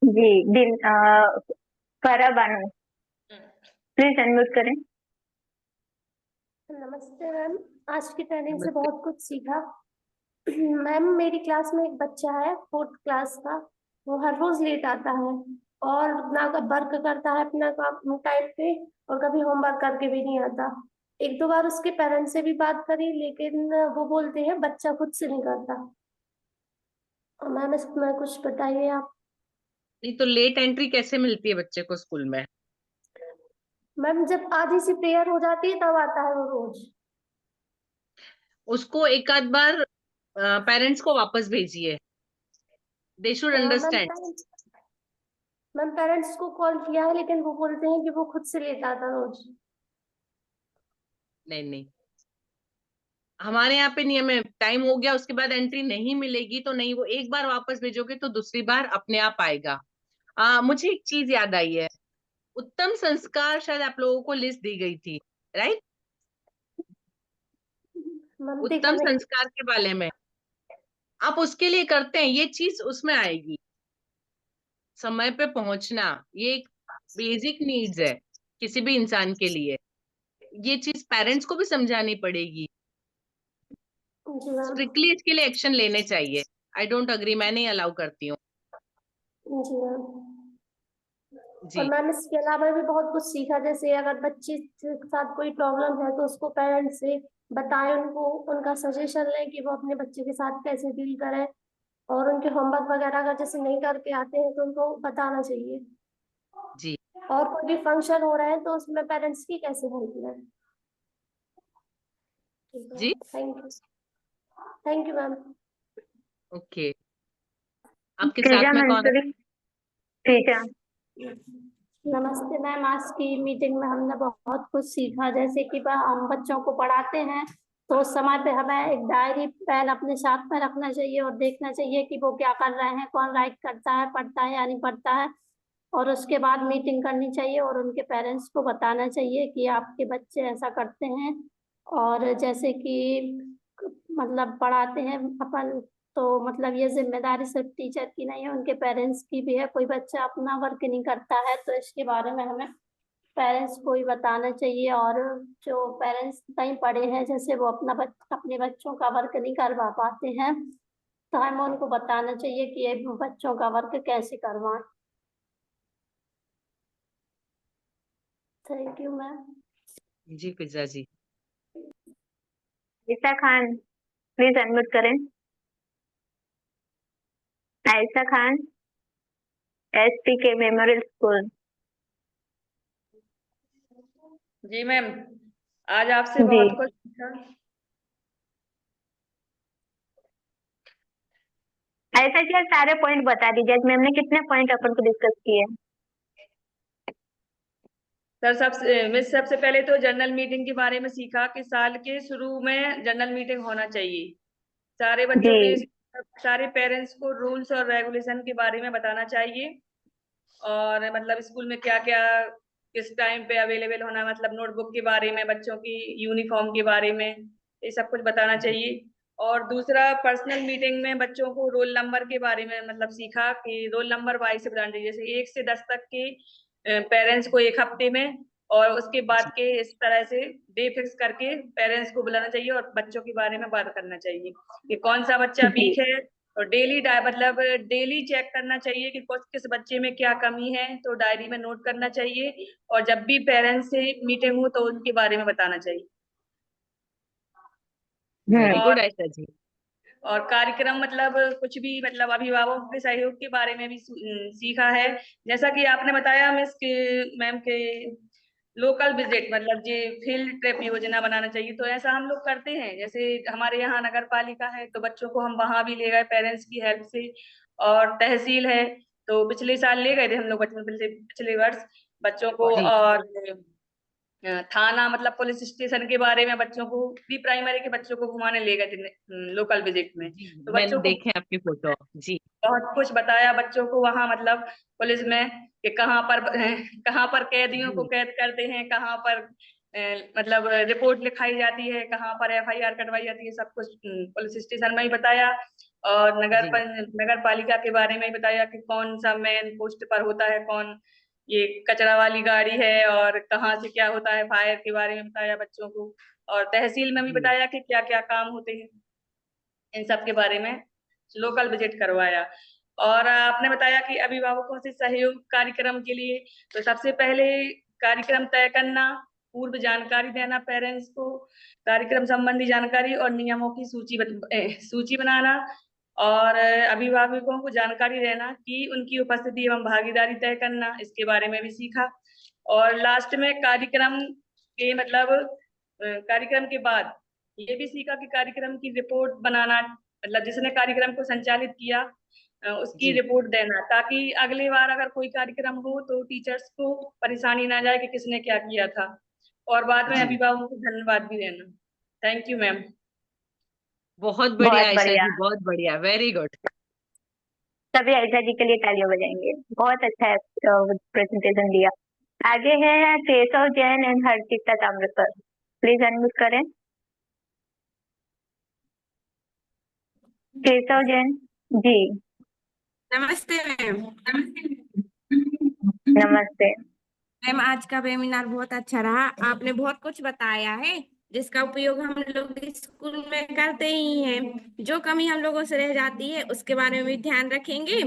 जी दिन फरा बानो प्लीज अनम्यूट करें। नमस्ते मैम। आज की ट्रेनिंग से नमस्ते। बहुत कुछ सीखा। मैम मेरी क्लास में एक बच्चा है 4th क्लास का, वो हर रोज लेट आता है और ना वर्क करता है अपना काम टाइम पे, और कभी होमवर्क करके भी नहीं आता। एक दो बार उसके पेरेंट्स से भी बात करी लेकिन वो बोलते हैं बच्चा खुद से नहीं करता। और मैम इसमें कुछ बताइए आप। नहीं तो लेट एंट्री कैसे मिलती है बच्चे को स्कूल में? मैम जब आधी सी प्रेयर हो जाती है तब आता है वो रोज। उसको एक आध बार पेरेंट्स को वापस भेजिए, they should ma'am understand. Parents को कॉल किया है लेकिन वो बोलते हैं कि वो खुद से लेता था रोज। नहीं नहीं, हमारे यहाँ पे नियम है, टाइम हो गया उसके बाद एंट्री नहीं मिलेगी तो नहीं, वो एक बार वापस भेजोगे तो दूसरी बार अपने आप आएगा। मुझे एक चीज याद आई है, उत्तम संस्कार शायद आप लोगों को लिस्ट दी गई थी, राइट? मैम देखा उत्तम नहीं। संस्कार के बारे में आप उसके लिए करते हैं, ये चीज उसमें आएगी। समय पे पहुंचना, ये एक बेसिक नीड्स है किसी भी इंसान के लिए। ये चीज पेरेंट्स को भी समझानी पड़ेगी। जी मैम। स्ट्रिक्टली इसके लिए एक्शन लेने चाहिए। आई डोंट अग्री, मैं नहीं अलाउ करती हूँ। जी मैम। और जी मैम इसके अलावा भी बहुत कुछ सीखा, जैसे अगर बच्चे के साथ कोई प्रॉब्लम है तो उसको पेरेंट्स से बताएं, उनको उनका सजेशन लें कि वो अपने बच्चे के साथ कैसे डील करें, और उनके होमवर्क वगैरह अगर जैसे नहीं करके आते हैं तो उनको बताना चाहिए। जी और कोई भी फंक्शन हो रहा है तो उसमें पेरेंट्स की कैसे हेल्प लें। ठीक है, जी thank you. Thank you ma'am. Okay. आपके तेजा साथ में कौन है? मंसूरी। तेजा। नमस्ते मैम, आज की मीटिंग में हमने बहुत कुछ सीखा, जैसे कि हम बच्चों को पढ़ाते हैं तो उस समय पे हमें एक डायरी पेन अपने साथ में रखना चाहिए और देखना चाहिए कि वो क्या कर रहे हैं, कौन राइट करता है, पढ़ता है या नहीं पढ़ता है। और उसके बाद मीटिंग करनी चाहिए और उनके पेरेंट्स को बताना चाहिए कि आपके बच्चे ऐसा करते हैं। और जैसे कि मतलब पढ़ाते हैं अपन, तो मतलब ये जिम्मेदारी सिर्फ टीचर की नहीं है, उनके पेरेंट्स की भी है। कोई बच्चा अपना वर्क नहीं करता है तो इसके बारे में हमें पेरेंट्स को ही बताना चाहिए। और जो पेरेंट्स नहीं पढ़े हैं, जैसे वो अपने बच्चों का वर्क नहीं करवा पाते हैं, तो हमें उनको बताना चाहिए कि ये बच्चों का वर्क कैसे करवाएं। Thank you ma'am. जी फिजा जी। आयशा खान, प्लीज अनम्यूट करें। Ayesha Khan, SPK memorial school. जी मैम, आज आपसे जी बहुत कुछ सीखा। ऐसा क्या, सारे पॉइंट बता दीजिए। आज मैम ने कितने पॉइंट अपन को डिस्कस किए। सर सबसे पहले तो जनरल मीटिंग के बारे में सीखा कि साल के शुरू में जनरल मीटिंग होना चाहिए। सारे बच्चों के, जी सारे पेरेंट्स को रूल्स और रेगुलेशन के बारे में बताना चाहिए। और मतलब स्कूल में क्या क्या किस टाइम पे अवेलेबल होना, मतलब नोटबुक के बारे में, बच्चों की यूनिफॉर्म के बारे में, ये सब कुछ बताना चाहिए। और दूसरा, पर्सनल मीटिंग में बच्चों को रोल नंबर के बारे में मतलब सीखा कि रोल नंबर वाइज से बताना चाहिए, जैसे 1 से 10 तक के पेरेंट्स को एक हफ्ते में, और उसके बाद के इस तरह से डे फिक्स करके पेरेंट्स को बुलाना चाहिए और बच्चों के बारे में बात करना चाहिए कि कौन सा बच्चा जी वीक है। और मतलब डेली चेक करना चाहिए कि किस बच्चे में क्या कमी है, तो डायरी में नोट करना चाहिए। और जब भी पेरेंट्स से मीटिंग हो तो उनके बारे में बताना चाहिए। वेरी और गुड आयशा जी। और कार्यक्रम मतलब कुछ भी, मतलब अभिभावकों के सहयोग के बारे में भी सीखा है। जैसा कि आपने बताया मैम के लोकल विजिट, मतलब ये फील्ड ट्रिप योजना बनाना चाहिए, तो ऐसा हम लोग करते हैं। जैसे हमारे यहाँ नगर पालिका है तो बच्चों को हम वहां भी ले गए पेरेंट्स की हेल्प से। और तहसील है तो पिछले साल ले गए थे हम लोग, बचपन पिछले वर्ष बच्चों को। जी और थाना मतलब पुलिस स्टेशन के बारे में बच्चों को, प्री प्राइमरी के बच्चों को घुमाने ले गए थे लोकल विजिट में, जी तो मैंने बच्चों को देखे आपकी फोटो। जी बहुत कुछ बताया बच्चों को वहां, मतलब पुलिस में कि कहाँ पर कैदियों को जी कैद करते हैं, कहाँ पर मतलब रिपोर्ट लिखाई जाती है, कहाँ पर FIR कटवाई जाती है, सब कुछ पुलिस स्टेशन में ही बताया। और जी नगर पालिका के बारे में बताया कि कौन सा मेन पोस्ट पर होता है, कौन ये कचरा वाली गाड़ी है, और कहाँ से क्या होता है, फायर के बारे में बताया बच्चों को। और तहसील में भी जी बताया कि क्या क्या काम होते हैं, इन सब के बारे में लोकल विजिट करवाया। और आपने बताया कि अभिभावकों से सहयोग कार्यक्रम के लिए, तो सबसे पहले कार्यक्रम तय करना, पूर्व जानकारी देना पेरेंट्स को, कार्यक्रम संबंधी जानकारी और नियमों की सूची बनाना, और अभिभावकों को जानकारी देना कि उनकी उपस्थिति एवं भागीदारी तय करना, इसके बारे में भी सीखा। और लास्ट में कार्यक्रम के मतलब कार्यक्रम के बाद ये भी सीखा कि कार्यक्रम की रिपोर्ट बनाना, मतलब जिसने कार्यक्रम को संचालित किया उसकी जी रिपोर्ट देना, ताकि अगली बार अगर कोई कार्यक्रम हो तो टीचर्स को परेशानी ना जाए कि किसने क्या किया था। और बाद में जी अभिभावकों को धन्यवाद भी देना। Thank you ma'am. बहुत बढ़िया बहुत आयशा बढ़िया। जी, बहुत बढ़िया, वेरी गुड। सभी आयशा जी के लिए तालियां बजाएंगे, बहुत अच्छा है प्रेजेंटेशन दिया। आगे है Keshav Jain and Harshita Tamrakar, please unmute करें। केशव जैन जी। नमस्ते मैम। नमस्ते। मैम आज का वेबिनार बहुत अच्छा रहा। आपने बहुत कुछ बताया है जिसका उपयोग हम लोग स्कूल में करते ही हैं। जो कमी हम लोगों से रह जाती है उसके बारे में भी ध्यान रखेंगे।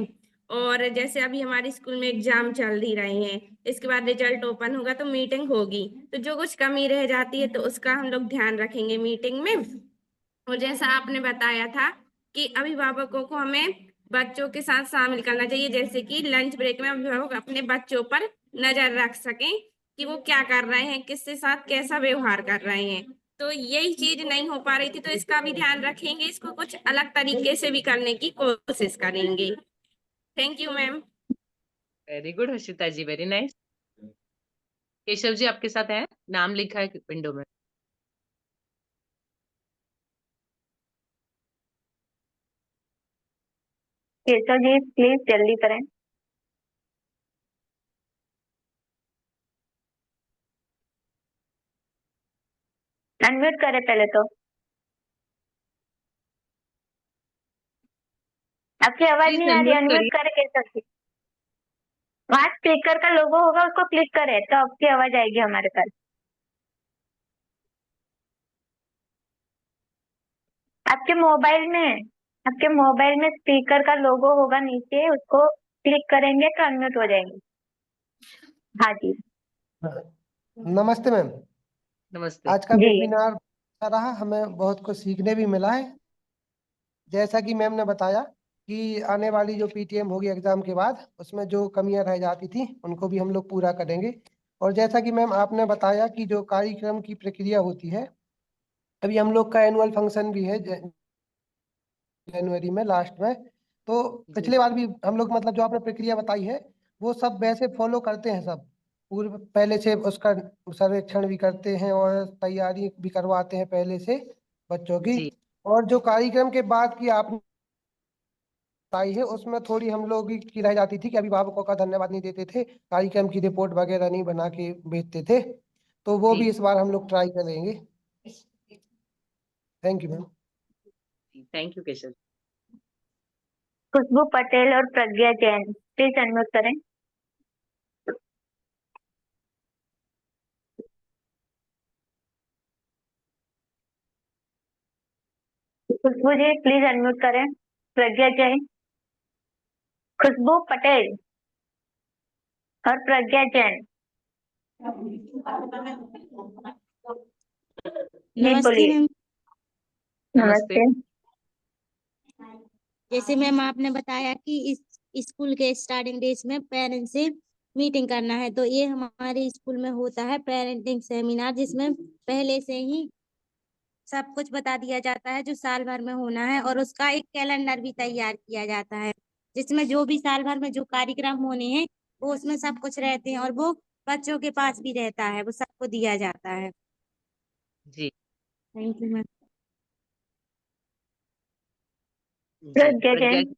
और जैसे अभी हमारे स्कूल में एग्जाम चल ही रहे हैं, इसके बाद रिजल्ट ओपन होगा तो मीटिंग होगी, तो जो कुछ कमी रह जाती है तो उसका हम लोग ध्यान रखेंगे मीटिंग में। और जैसा आपने बताया था कि अभिभावकों को हमें बच्चों के साथ शामिल करना चाहिए, जैसे कि लंच ब्रेक में अभिभावक अपने बच्चों पर नजर रख सकें कि वो क्या कर रहे हैं, किसके साथ कैसा व्यवहार कर रहे हैं। तो यही चीज नहीं हो पा रही थी, तो इसका भी ध्यान रखेंगे, इसको कुछ अलग तरीके से भी करने की कोशिश करेंगे। Thank you ma'am. Very good Harshita ji, very nice. Keshav ji आपके साथ है, नाम लिखा है विंडो में। केशव जी प्लीज जल्दी करें। अनम्यूट करें पहले तो। आपकी आवाज प्लीज नहीं आ रही, अनम्यूट अनम्यूट करिए। करें केशव जी। वहाँ स्पीकर का लोगो होगा, उसको क्लिक करें तो आपकी आवाज आएगी हमारे पास। आपके मोबाइल में स्पीकर का लोगो होगा नीचे, उसको क्लिक करेंगे तो अनम्यूट हो जाएंगे। हाँ जी। नमस्ते मैम। नमस्ते आज का जी। वेबिनार अच्छा रहा, हमें बहुत कुछ सीखने भी मिला है। जैसा कि मैम ने बताया कि आने वाली जो पीटीएम होगी एग्जाम के बाद, उसमें जो कमियां रह जाती थी उनको भी हम लोग पूरा करेंगे। और जैसा कि मैम आपने बताया कि जो कार्यक्रम की प्रक्रिया होती है, अभी हम लोग का एनुअल फंक्शन भी है जनवरी में लास्ट में। तो जी। पिछले बार भी हम लोग मतलब जो आपने प्रक्रिया बताई है वो सब वैसे फॉलो करते हैं सब। पूर्व पहले से उसका सर्वेक्षण भी करते हैं और तैयारी भी करवाते हैं पहले से बच्चों की। जी और जो कार्यक्रम के बाद की आपने बताई है उसमें थोड़ी हम लोग की रह जाती थी कि अभिभावकों का धन्यवाद नहीं देते थे, कार्यक्रम की रिपोर्ट वगैरह नहीं बना के भेजते थे। तो वो जी भी इस बार हम लोग ट्राई करेंगे। Thank you ma'am. Thank you Keshav. Khushboo Patel और प्रज्ञा जैन, प्लीज अनम्यूट करें। खुशबू जी प्लीज अनम्यूट करें। प्रज्ञा जैन, खुशबू पटेल और प्रज्ञा जैन, जी नमस्ते बोलिए। मैम। नमस्ते। नमस्ते। जैसे मैम आपने बताया कि इस स्कूल के स्टार्टिंग डेज में पेरेंट्स से मीटिंग करना है, तो ये हमारे स्कूल में होता है पेरेंटिंग सेमिनार, जिसमें पहले से ही सब कुछ बता दिया जाता है जो साल भर में होना है, और उसका एक कैलेंडर भी तैयार किया जाता है जिसमें जो भी साल भर में जो कार्यक्रम होने हैं वो उसमें सब कुछ रहते हैं, और वो बच्चों के पास भी रहता है, वो सबको दिया जाता है। जी थैंक यू मैम। जी प्रज्ञा प्रज्ञा जैन,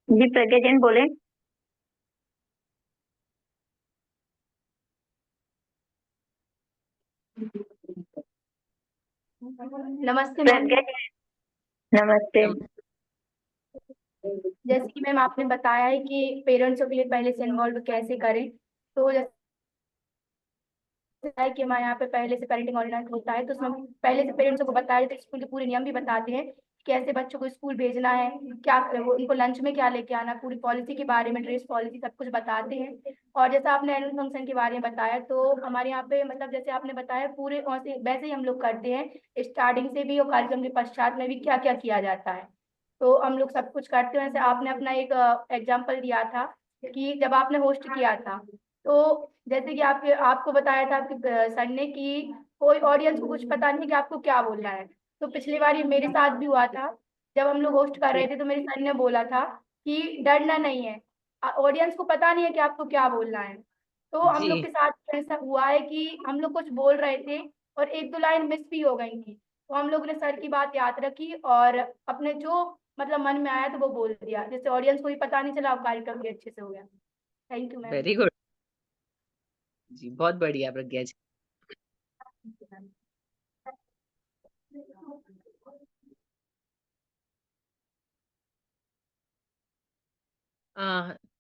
जी प्रज्ञा जैन बोले। नमस्ते मैम। प्रज्ञा जैन, नमस्ते। नम- जैसे कि मैम आपने बताया है कि पेरेंट्सों के लिए पहले से इन्वॉल्व कैसे करें, तो जैसे है कि हमारे यहाँ पे पहले से पेरेंटिंग ऑर्डिनेंस होता है, तो उसमें पहले से पेरेंट्स को बताया जाता है, स्कूल के पूरे नियम भी बताते हैं कैसे बच्चों को स्कूल भेजना है, क्या वो उनको लंच में क्या लेके आना, पूरी पॉलिसी के बारे में, ड्रेस पॉलिसी सब कुछ बताते हैं। और जैसा आपने एनुअल फंक्शन के बारे में बताया, तो हमारे यहाँ पे मतलब जैसे आपने बताया पूरे वैसे ही हम लोग करते हैं, स्टार्टिंग से भी और कार्यक्रम के पश्चात में भी क्या क्या किया जाता है, तो हम लोग सब कुछ करते हैं। जैसे आपने अपना एक एग्जाम्पल दिया था कि जब आपने होस्ट किया था, तो जैसे कि आपको बताया था आपके सर ने कि कोई ऑडियंस को कुछ पता नहीं कि आपको क्या बोलना है, तो पिछली बार ये मेरे साथ भी हुआ था। जब हम लोग होस्ट कर रहे थे तो मेरे सर ने बोला था कि डरना नहीं है, ऑडियंस को पता नहीं है कि आपको क्या बोलना है। तो हम लोग जी के साथ ऐसा हुआ है कि हम लोग कुछ बोल रहे थे और एक दो लाइन मिस भी हो गई थी, तो हम लोग ने सर की बात याद रखी और अपने जो मतलब मन में आया तो वो बोल दिया, जिससे ऑडियंस को भी पता नहीं चला और कार्यक्रम भी अच्छे से हो गया। Thank you ma'am. Very good जी, बहुत बढ़िया प्रज्ञा जी।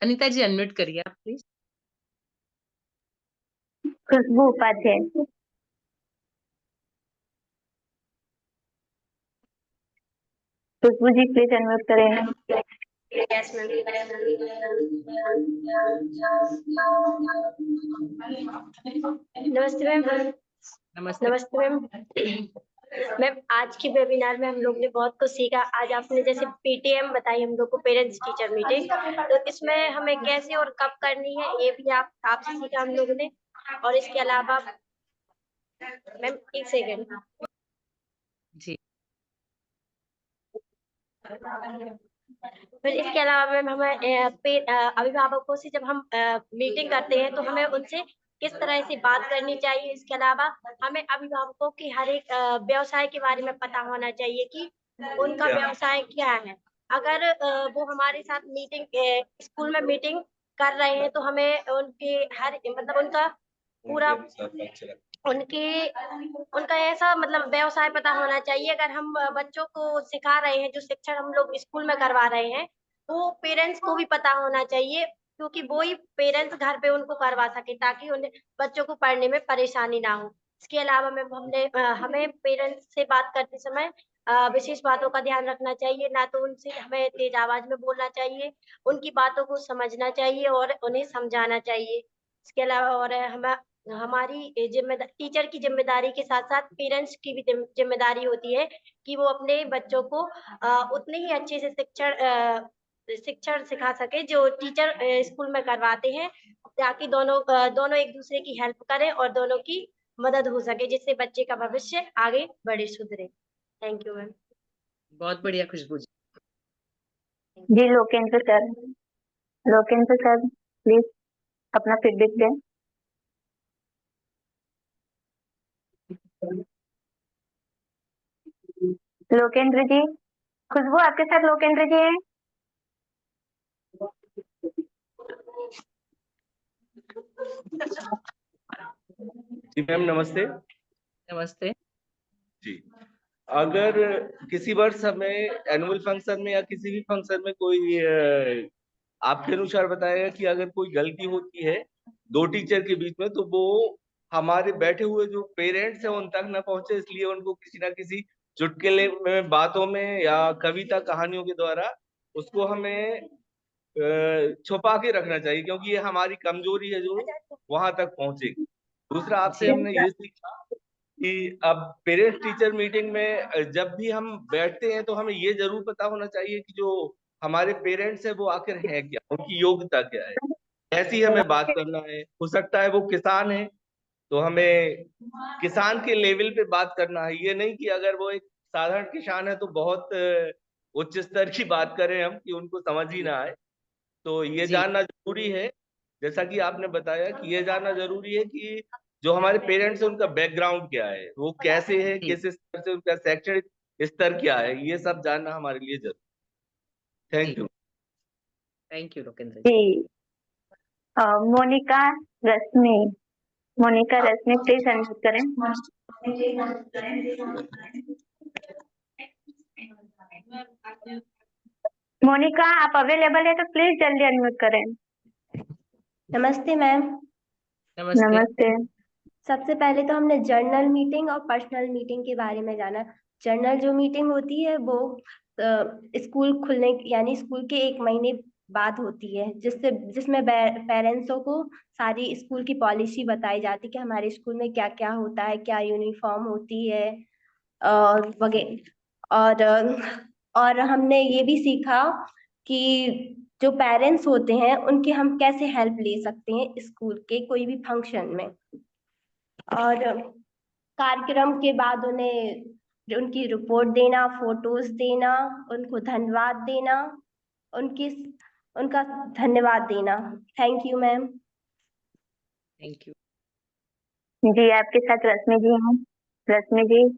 अनीता जी अनम्यूट करिए आप please. Khushboo Upadhyay. Khushboo ji please unmute करें। Yes ma'am. नमस्ते मैम। नमस्ते। नमस्ते मैम। मैम आज की वेबिनार में हम लोग ने बहुत कुछ सीखा। आज आपने जैसे पीटीएम बताई हम लोग को, पेरेंट्स टीचर मीटिंग, तो इसमें हमें कैसे और कब करनी है ये भी आपसे सीखा हम लोगों ने। और इसके अलावा मैम एक सेकेंड जी फिर इसके अलावा मैम हमें अभिभावकों से जब हम मीटिंग करते हैं तो हमें उनसे किस तरह से बात करनी चाहिए। इसके अलावा हमें अभिभावकों की हर एक व्यवसाय के बारे में पता होना चाहिए कि उनका व्यवसाय क्या है। अगर वो हमारे साथ मीटिंग स्कूल में मीटिंग कर रहे हैं तो हमें उनके हर मतलब उनका पूरा उनका ऐसा मतलब व्यवसाय पता होना चाहिए। अगर हम बच्चों को सिखा रहे हैं, जो शिक्षण हम लोग स्कूल में करवा रहे हैं, वो पेरेंट्स को भी पता होना चाहिए, क्योंकि वो ही पेरेंट्स घर पे उनको करवा सके ताकि उन्हें बच्चों को पढ़ने में परेशानी ना हो। इसके अलावा में हमें पेरेंट्स से बात करते समय विशेष बातों का ध्यान रखना चाहिए। ना तो उनसे हमें तेज आवाज में बोलना चाहिए, उनकी बातों को समझना चाहिए और उन्हें समझाना चाहिए। इसके अलावा और हमारी जिम्मेदारी, टीचर की जिम्मेदारी के साथ साथ पेरेंट्स की भी जिम्मेदारी होती है कि वो अपने बच्चों को उतने ही अच्छे से शिक्षण सिखा सके जो टीचर स्कूल में करवाते हैं, ताकि दोनों एक दूसरे की हेल्प करें और दोनों की मदद हो सके, जिससे बच्चे का भविष्य आगे बढ़े, सुधरे। Thank you ma'am. बहुत बढ़िया खुशबू जी। जी Lokendra sir. Lokendra sir please अपना फीडबैक दें। लोकेंद्र जी, खुशबू आपके साथ लोकेंद्र जी हैं? जी मैम नमस्ते। नमस्ते जी, अगर किसी वर्ष हमें एनुअल फंक्शन में या किसी भी फंक्शन में कोई आपके अनुसार बताएगा कि अगर कोई गलती होती है दो टीचर के बीच में, तो वो हमारे बैठे हुए जो पेरेंट्स हैं उन तक न पहुंचे, इसलिए उनको किसी ना किसी चुटकुले में, बातों में या कविता कहानियों के द्वारा उसको हमें छुपा के रखना चाहिए, क्योंकि ये हमारी कमजोरी है जो वहां तक पहुंचेगी। दूसरा आपसे हमने ये सीखा कि अब पेरेंट्स टीचर मीटिंग में जब भी हम बैठते हैं तो हमें ये जरूर पता होना चाहिए कि जो हमारे पेरेंट्स है वो आखिर है क्या, उनकी योग्यता क्या है, ऐसी हमें बात करना है। हो सकता है वो किसान है तो हमें किसान के लेवल पे बात करना है, ये नहीं कि अगर वो एक साधारण किसान है तो बहुत उच्च स्तर की बात करें हम कि उनको समझ ही ना आए। तो ये जानना जरूरी है, जैसा कि आपने बताया कि ये जानना जरूरी है कि जो हमारे पेरेंट्स हैं उनका बैकग्राउंड क्या है, वो कैसे है, किस स्तर से, उनका शैक्षणिक स्तर क्या है, ये सब जानना हमारे लिए जरूरी। Thank you. Thank you Lokendra ji Monika Rashmi. Monika Rashmi please unmute करें। मोनिका आप अवेलेबल है तो प्लीज जल्दी अनम्यूट करें। नमस्ते मैम। नमस्ते। सबसे पहले तो हमने जर्नल मीटिंग और पर्सनल मीटिंग के बारे में जाना। जर्नल जो मीटिंग होती है वो स्कूल खुलने यानी स्कूल के 1 महीने बाद होती है, जिसमें पेरेंट्सों को सारी स्कूल की पॉलिसी बताई जाती है कि हमारे स्कूल में क्या क्या होता है, क्या यूनिफॉर्म होती है और वगैरह। और हमने ये भी सीखा कि जो पेरेंट्स होते हैं उनकी हम कैसे हेल्प ले सकते हैं स्कूल के कोई भी फंक्शन में। और कार्यक्रम के बाद उन्हें उनकी रिपोर्ट देना, फोटोज देना, उनको धन्यवाद देना, उनकी उनका धन्यवाद देना। Thank you ma'am. Thank you. जी आपके साथ रश्मि जी हैं। रश्मि जी।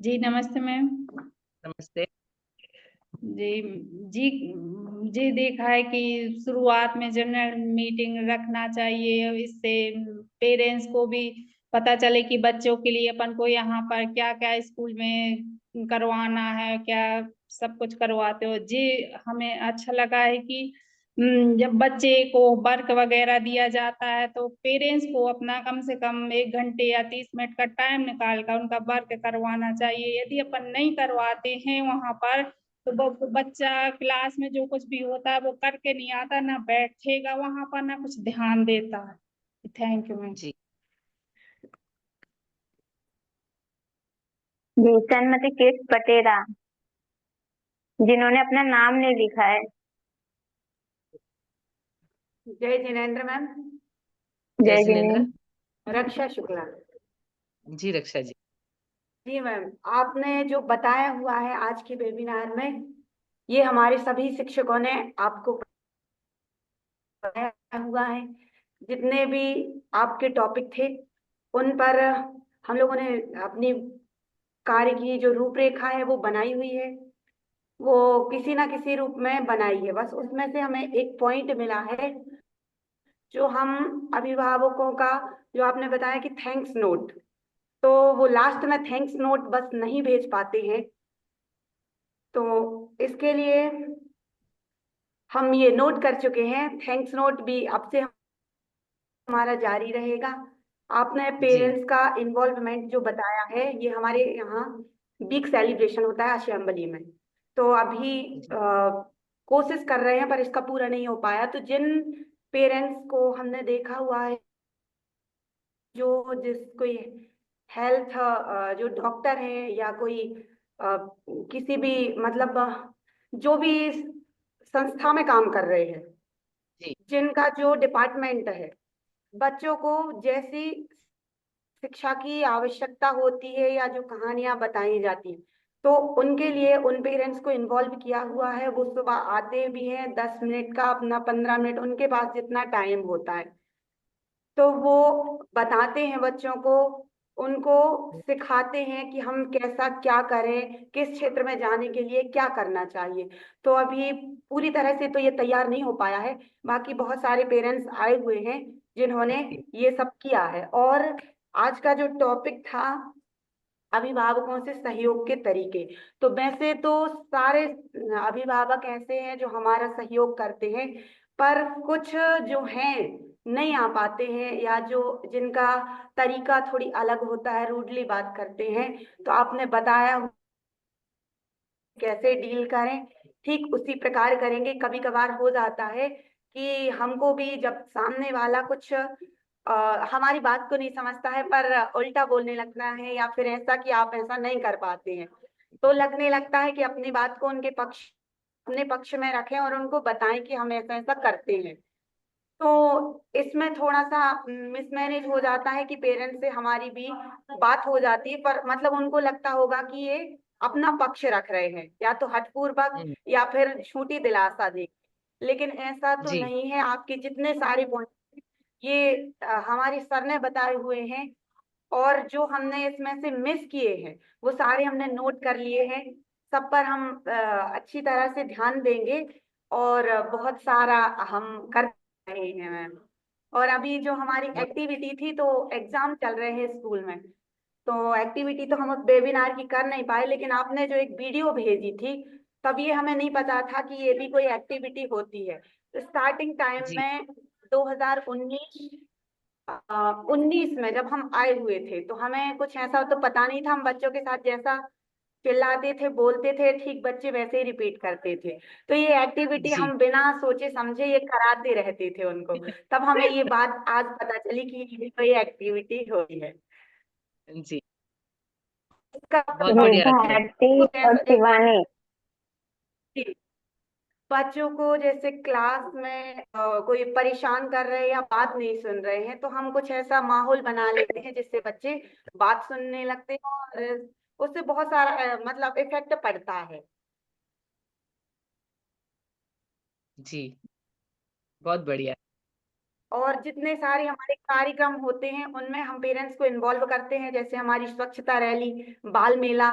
जी नमस्ते मैम। नमस्ते। जी जी जी देखा है कि शुरुआत में जनरल मीटिंग रखना चाहिए, इससे पेरेंट्स को भी पता चले कि बच्चों के लिए अपन को यहाँ पर क्या क्या स्कूल में करवाना है, क्या सब कुछ करवाते हो। जी हमें अच्छा लगा है कि जब बच्चे को वर्क वगैरह दिया जाता है तो पेरेंट्स को अपना कम से कम 1 घंटे या 30 मिनट का टाइम निकाल कर उनका वर्क करवाना चाहिए। यदि अपन नहीं करवाते हैं वहां पर तो बच्चा क्लास में जो कुछ भी होता है वो करके नहीं आता, ना बैठेगा वहां पर, ना कुछ ध्यान देता है। Thank you ma'am. जी जी सन्मति केस पटेरा, जिन्होंने अपना नाम नहीं लिखा है। जय जिनेन्द्र मैम। जय जिनेन्द्र। रक्षा शुक्ला। जी रक्षा जी। जी मैम, आपने जो बताया हुआ है आज के वेबिनार में, ये हमारे सभी शिक्षकों ने आपको बताया हुआ है। जितने भी आपके टॉपिक थे उन पर हम लोगों ने अपनी कार्य की जो रूपरेखा है वो बनाई हुई है, वो किसी ना किसी रूप में बनाई है। बस उसमें से हमें एक पॉइंट मिला है जो हम अभिभावकों का, जो आपने बताया कि थैंक्स नोट, तो वो लास्ट में थैंक्स नोट बस नहीं भेज पाते हैं। तो इसके लिए हम ये नोट कर चुके हैं, थैंक्स नोट भी अब से हमारा जारी रहेगा। आपने पेरेंट्स का इन्वॉल्वमेंट जो बताया है, ये हमारे यहाँ बिग सेलिब्रेशन होता है असेंबली में, तो अभी कोशिश कर रहे हैं पर इसका पूरा नहीं हो पाया। तो जिन पेरेंट्स को हमने देखा हुआ है जो कोई हेल्थ जो डॉक्टर है या कोई किसी भी मतलब जो भी संस्था में काम कर रहे हैं, जिनका जो डिपार्टमेंट है, बच्चों को जैसी शिक्षा की आवश्यकता होती है या जो कहानियां बताई जाती हैं, तो उनके लिए उन पेरेंट्स को इन्वॉल्व किया हुआ है। वो सुबह आते भी हैं, 10 मिनट का अपना 15 मिनट उनके पास जितना टाइम होता है, तो वो बताते हैं बच्चों को, उनको सिखाते हैं कि हम कैसा क्या करें, किस क्षेत्र में जाने के लिए क्या करना चाहिए। तो अभी पूरी तरह से तो ये तैयार नहीं हो पाया है, बाकी बहुत सारे पेरेंट्स आए हुए हैं जिन्होंने ये सब किया है। और आज का जो टॉपिक था अभिभावकों से सहयोग के तरीके, तो वैसे तो सारे अभिभावक ऐसे हैं जो हमारा सहयोग करते हैं, पर कुछ जो हैं नहीं आ पाते हैं या जो जिनका तरीका थोड़ी अलग होता है, रूडली बात करते हैं। तो आपने बताया कैसे डील करें, ठीक उसी प्रकार करेंगे। कभी कभार हो जाता है कि हमको भी जब सामने वाला कुछ हमारी बात को नहीं समझता है पर उल्टा बोलने लगता है या फिर ऐसा कि आप ऐसा नहीं कर पाते हैं, तो लगने लगता है कि अपनी बात को अपने पक्ष में रखें और उनको बताएं कि हम ऐसा ऐसा करते हैं। तो इसमें थोड़ा सा मिसमैनेज हो जाता है कि पेरेंट्स से हमारी भी बात हो जाती है, पर मतलब उनको लगता होगा कि ये अपना पक्ष रख रहे हैं, या तो हठपूर्वक या फिर झूठी दिलासा दे, लेकिन ऐसा तो नहीं है। आपके जितने सारे पॉइंट ये हमारी सर ने बताए हुए हैं, और जो हमने इसमें से मिस किए हैं वो सारे हमने नोट कर लिए हैं। सब पर हम अच्छी तरह से ध्यान देंगे और बहुत सारा हम कर रहे हैं मैम। और अभी जो हमारी एक्टिविटी थी, तो एग्जाम चल रहे हैं स्कूल में, तो एक्टिविटी तो हम उस वेबिनार की कर नहीं पाए, लेकिन आपने जो एक वीडियो भेजी थी तब ये हमें नहीं पता था कि ये भी कोई एक्टिविटी होती है। तो स्टार्टिंग टाइम में 2019 में जब हम आए हुए थे, तो हमें कुछ ऐसा तो पता नहीं था। हम बच्चों के साथ जैसा चिल्लाते थे, बोलते थे, ठीक बच्चे वैसे ही रिपीट करते थे। तो ये एक्टिविटी हम बिना सोचे समझे ये कराते रहते थे उनको। तब हमें ये बात आज पता चली कि ये कोई एक्टिविटी हुई है। जी भारती और शिवानी। बच्चों को जैसे क्लास में कोई परेशान कर रहे हैं या बात नहीं सुन रहे हैं, तो हम कुछ ऐसा माहौल बना लेते हैं जिससे बच्चे बात सुनने लगते हैं और उससे बहुत सारा मतलब इफेक्ट पड़ता है। जी, बहुत बढ़िया। और जितने सारे हमारे कार्यक्रम होते हैं उनमें हम पेरेंट्स को इन्वॉल्व करते हैं, जैसे हमारी स्वच्छता रैली, बाल मेला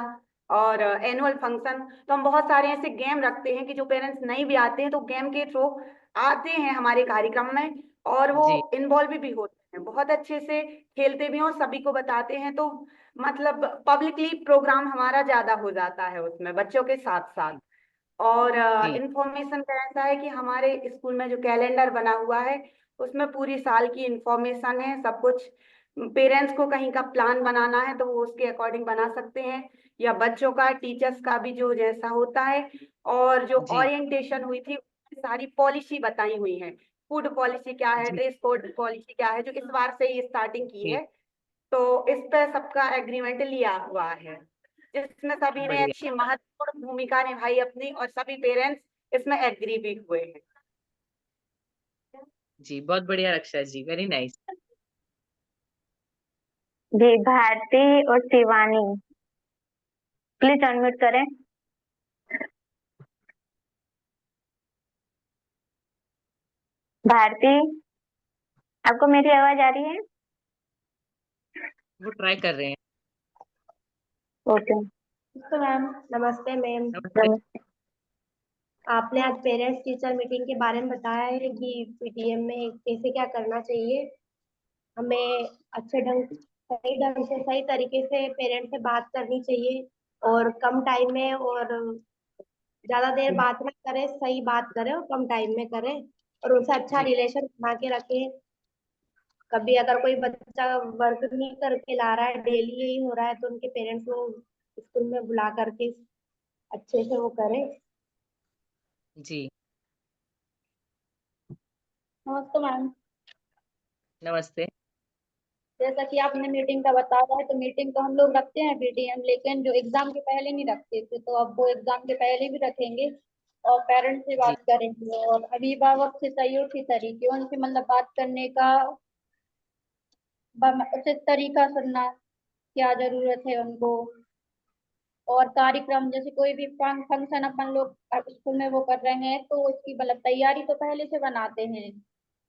और एनुअल फंक्शन। तो हम बहुत सारे ऐसे गेम रखते हैं कि जो पेरेंट्स नहीं भी आते हैं तो गेम के थ्रू आते हैं हमारे कार्यक्रम में, और वो जी इन्वॉल्व भी होते हैं, बहुत अच्छे से खेलते भी हैं और सभी को बताते हैं। तो मतलब पब्लिकली प्रोग्राम हमारा ज्यादा हो जाता है उसमें बच्चों के साथ साथ। और जी इंफॉर्मेशन का ऐसा है कि हमारे स्कूल में जो कैलेंडर बना हुआ है उसमें पूरी साल की इंफॉर्मेशन है, सब कुछ। पेरेंट्स को कहीं का प्लान बनाना है तो वो उसके अकॉर्डिंग बना सकते हैं, या बच्चों का टीचर्स का भी जो जैसा होता है। और जो जी ओरिएंटेशन हुई थी सारी पॉलिसी बताई हुई है, फूड पॉलिसी क्या है, जी ड्रेस कोड पॉलिसी क्या है, जो इस बार से ही स्टार्टिंग की जी है। तो इस पे सबका एग्रीमेंट लिया हुआ है, जिसमें सभी ने बढ़िया। अच्छी महत्वपूर्ण भूमिका निभाई अपनी, और सभी पेरेंट्स इसमें एग्री भी हुए हैं। जी, बहुत बढ़िया रक्षा जी, वेरी नाइस। जी, भारती और शिवानी प्लीज अनम्यूट करें। भारती, आपको मेरी आवाज आ रही है? वो ट्राई कर रहे हैं। ओके। तो मैम नमस्ते मैम। नमस्ते। आपने आज पेरेंट्स टीचर मीटिंग के बारे में बताया है कि पीटीएम में कैसे क्या करना चाहिए। हमें अच्छे सही ढंग से सही तरीके से पेरेंट्स से बात करनी चाहिए, और कम टाइम में, और ज्यादा देर बात ना करें, सही बात करें और कम टाइम में करें, और उनसे अच्छा जी रिलेशन बना के रखें। कभी अगर कोई बच्चा वर्क नहीं करके ला रहा है, डेली यही हो रहा है, तो उनके पेरेंट्स को स्कूल में बुला करके अच्छे से वो करें। जी नमस्ते मैम। नमस्ते। जैसा कि आपने मीटिंग का बताया है, तो मीटिंग तो हम लोग रखते हैं पीटीएम, लेकिन जो एग्जाम के पहले नहीं रखते थे, तो अब वो एग्जाम के पहले भी रखेंगे और पेरेंट्स से जी बात करेंगे, और अभिभावक से सही उसी तरीके उनसे मतलब बात करने का उचित तरीका सुनना, क्या जरूरत है उनको। और कार्यक्रम जैसे कोई भी फंक्शन अपन लोग स्कूल में वो कर रहे हैं, तो उसकी मतलब तैयारी तो पहले से बनाते हैं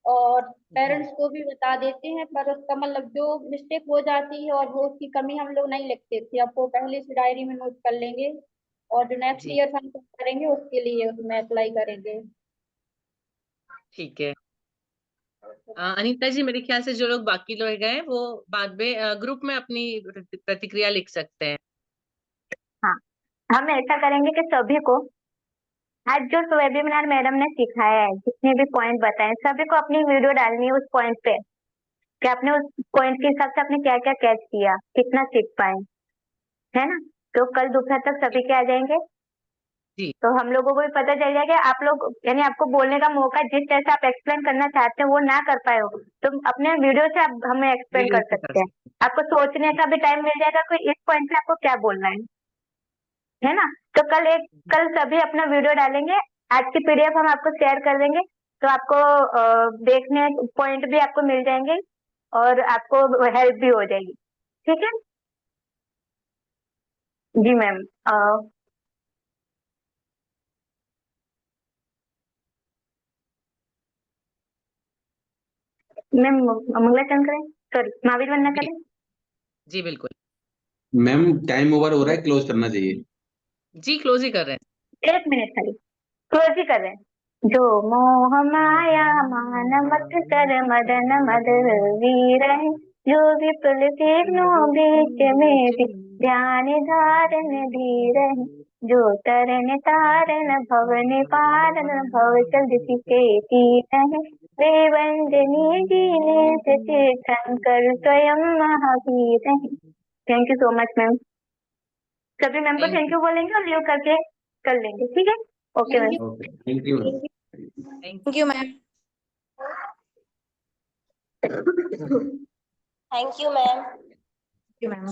और जी पेरेंट्स को भी बता देते हैं, पर उसका मतलब जो मिस्टेक हो जाती है और वो उसकी कमी हम लोग नहीं लिखते थे, अब वो पहले से डायरी में नोट कर लेंगे, और जो नेक्स्ट जी ईयर फंक्शन करेंगे उसके लिए उसमें अप्लाई करेंगे। ठीक है। अनीता जी, मेरे ख्याल से जो लोग बाकी लोग हैं वो बाद में ग्रुप में अपनी प्रतिक्रिया लिख सकते हैं। हाँ, हम ऐसा करेंगे कि सभी को आज जो वेबिनार मैडम ने सिखाया है, जितने भी पॉइंट बताए, सभी को अपनी वीडियो डालनी है उस पॉइंट पे, कि आपने उस पॉइंट के हिसाब से आपने क्या क्या कैच किया, कितना सीख पाए, है ना? तो कल दोपहर तक सभी के आ जाएंगे, जी तो हम लोगों को भी पता चल जाएगा। आप लोग यानी आपको बोलने का मौका जिस तरह से आप एक्सप्लेन करना चाहते हैं वो ना कर पाए हो, तो अपने वीडियो से आप हमें एक्सप्लेन वीडियो कर से कर सकते हैं। सकते आपको सोचने का भी टाइम मिल जाएगा कि इस पॉइंट पे आपको क्या बोलना है ना? तो कल सभी अपना वीडियो डालेंगे, आज की पीडीएफ हम आपको शेयर कर देंगे, तो आपको देखने पॉइंट भी आपको मिल जाएंगे और आपको हेल्प भी हो जाएगी। ठीक है जी मैम। मैम मंगलाचरण करें, सॉरी महावीर वंदना हैं। करें। जी बिल्कुल। मैम टाइम ओवर हो रहा है, क्लोज करना चाहिए। जी क्लोज ही कर रहे हैं। 1 मिनट खाली, क्लोज ही कर रहे हैं। जो मोह माया मान मत कर मदन मद वीर है, जो विपुल तीनों बीच में भी ध्यान धारण धीर है, जो तरन तारन भव निवारण भव जल्द के तीत है, वे वंदनीय दीन शंकर स्वयं महावीर है। Thank you so much ma'am. सभी मैम को थैंक थैंक यू। यू बोलेंगे और लीव करके कर लेंगे, ठीक है? Okay ma'am. Okay, thank you. Thank thank you ma'am. Thank you ma'am. Thank you ma'am.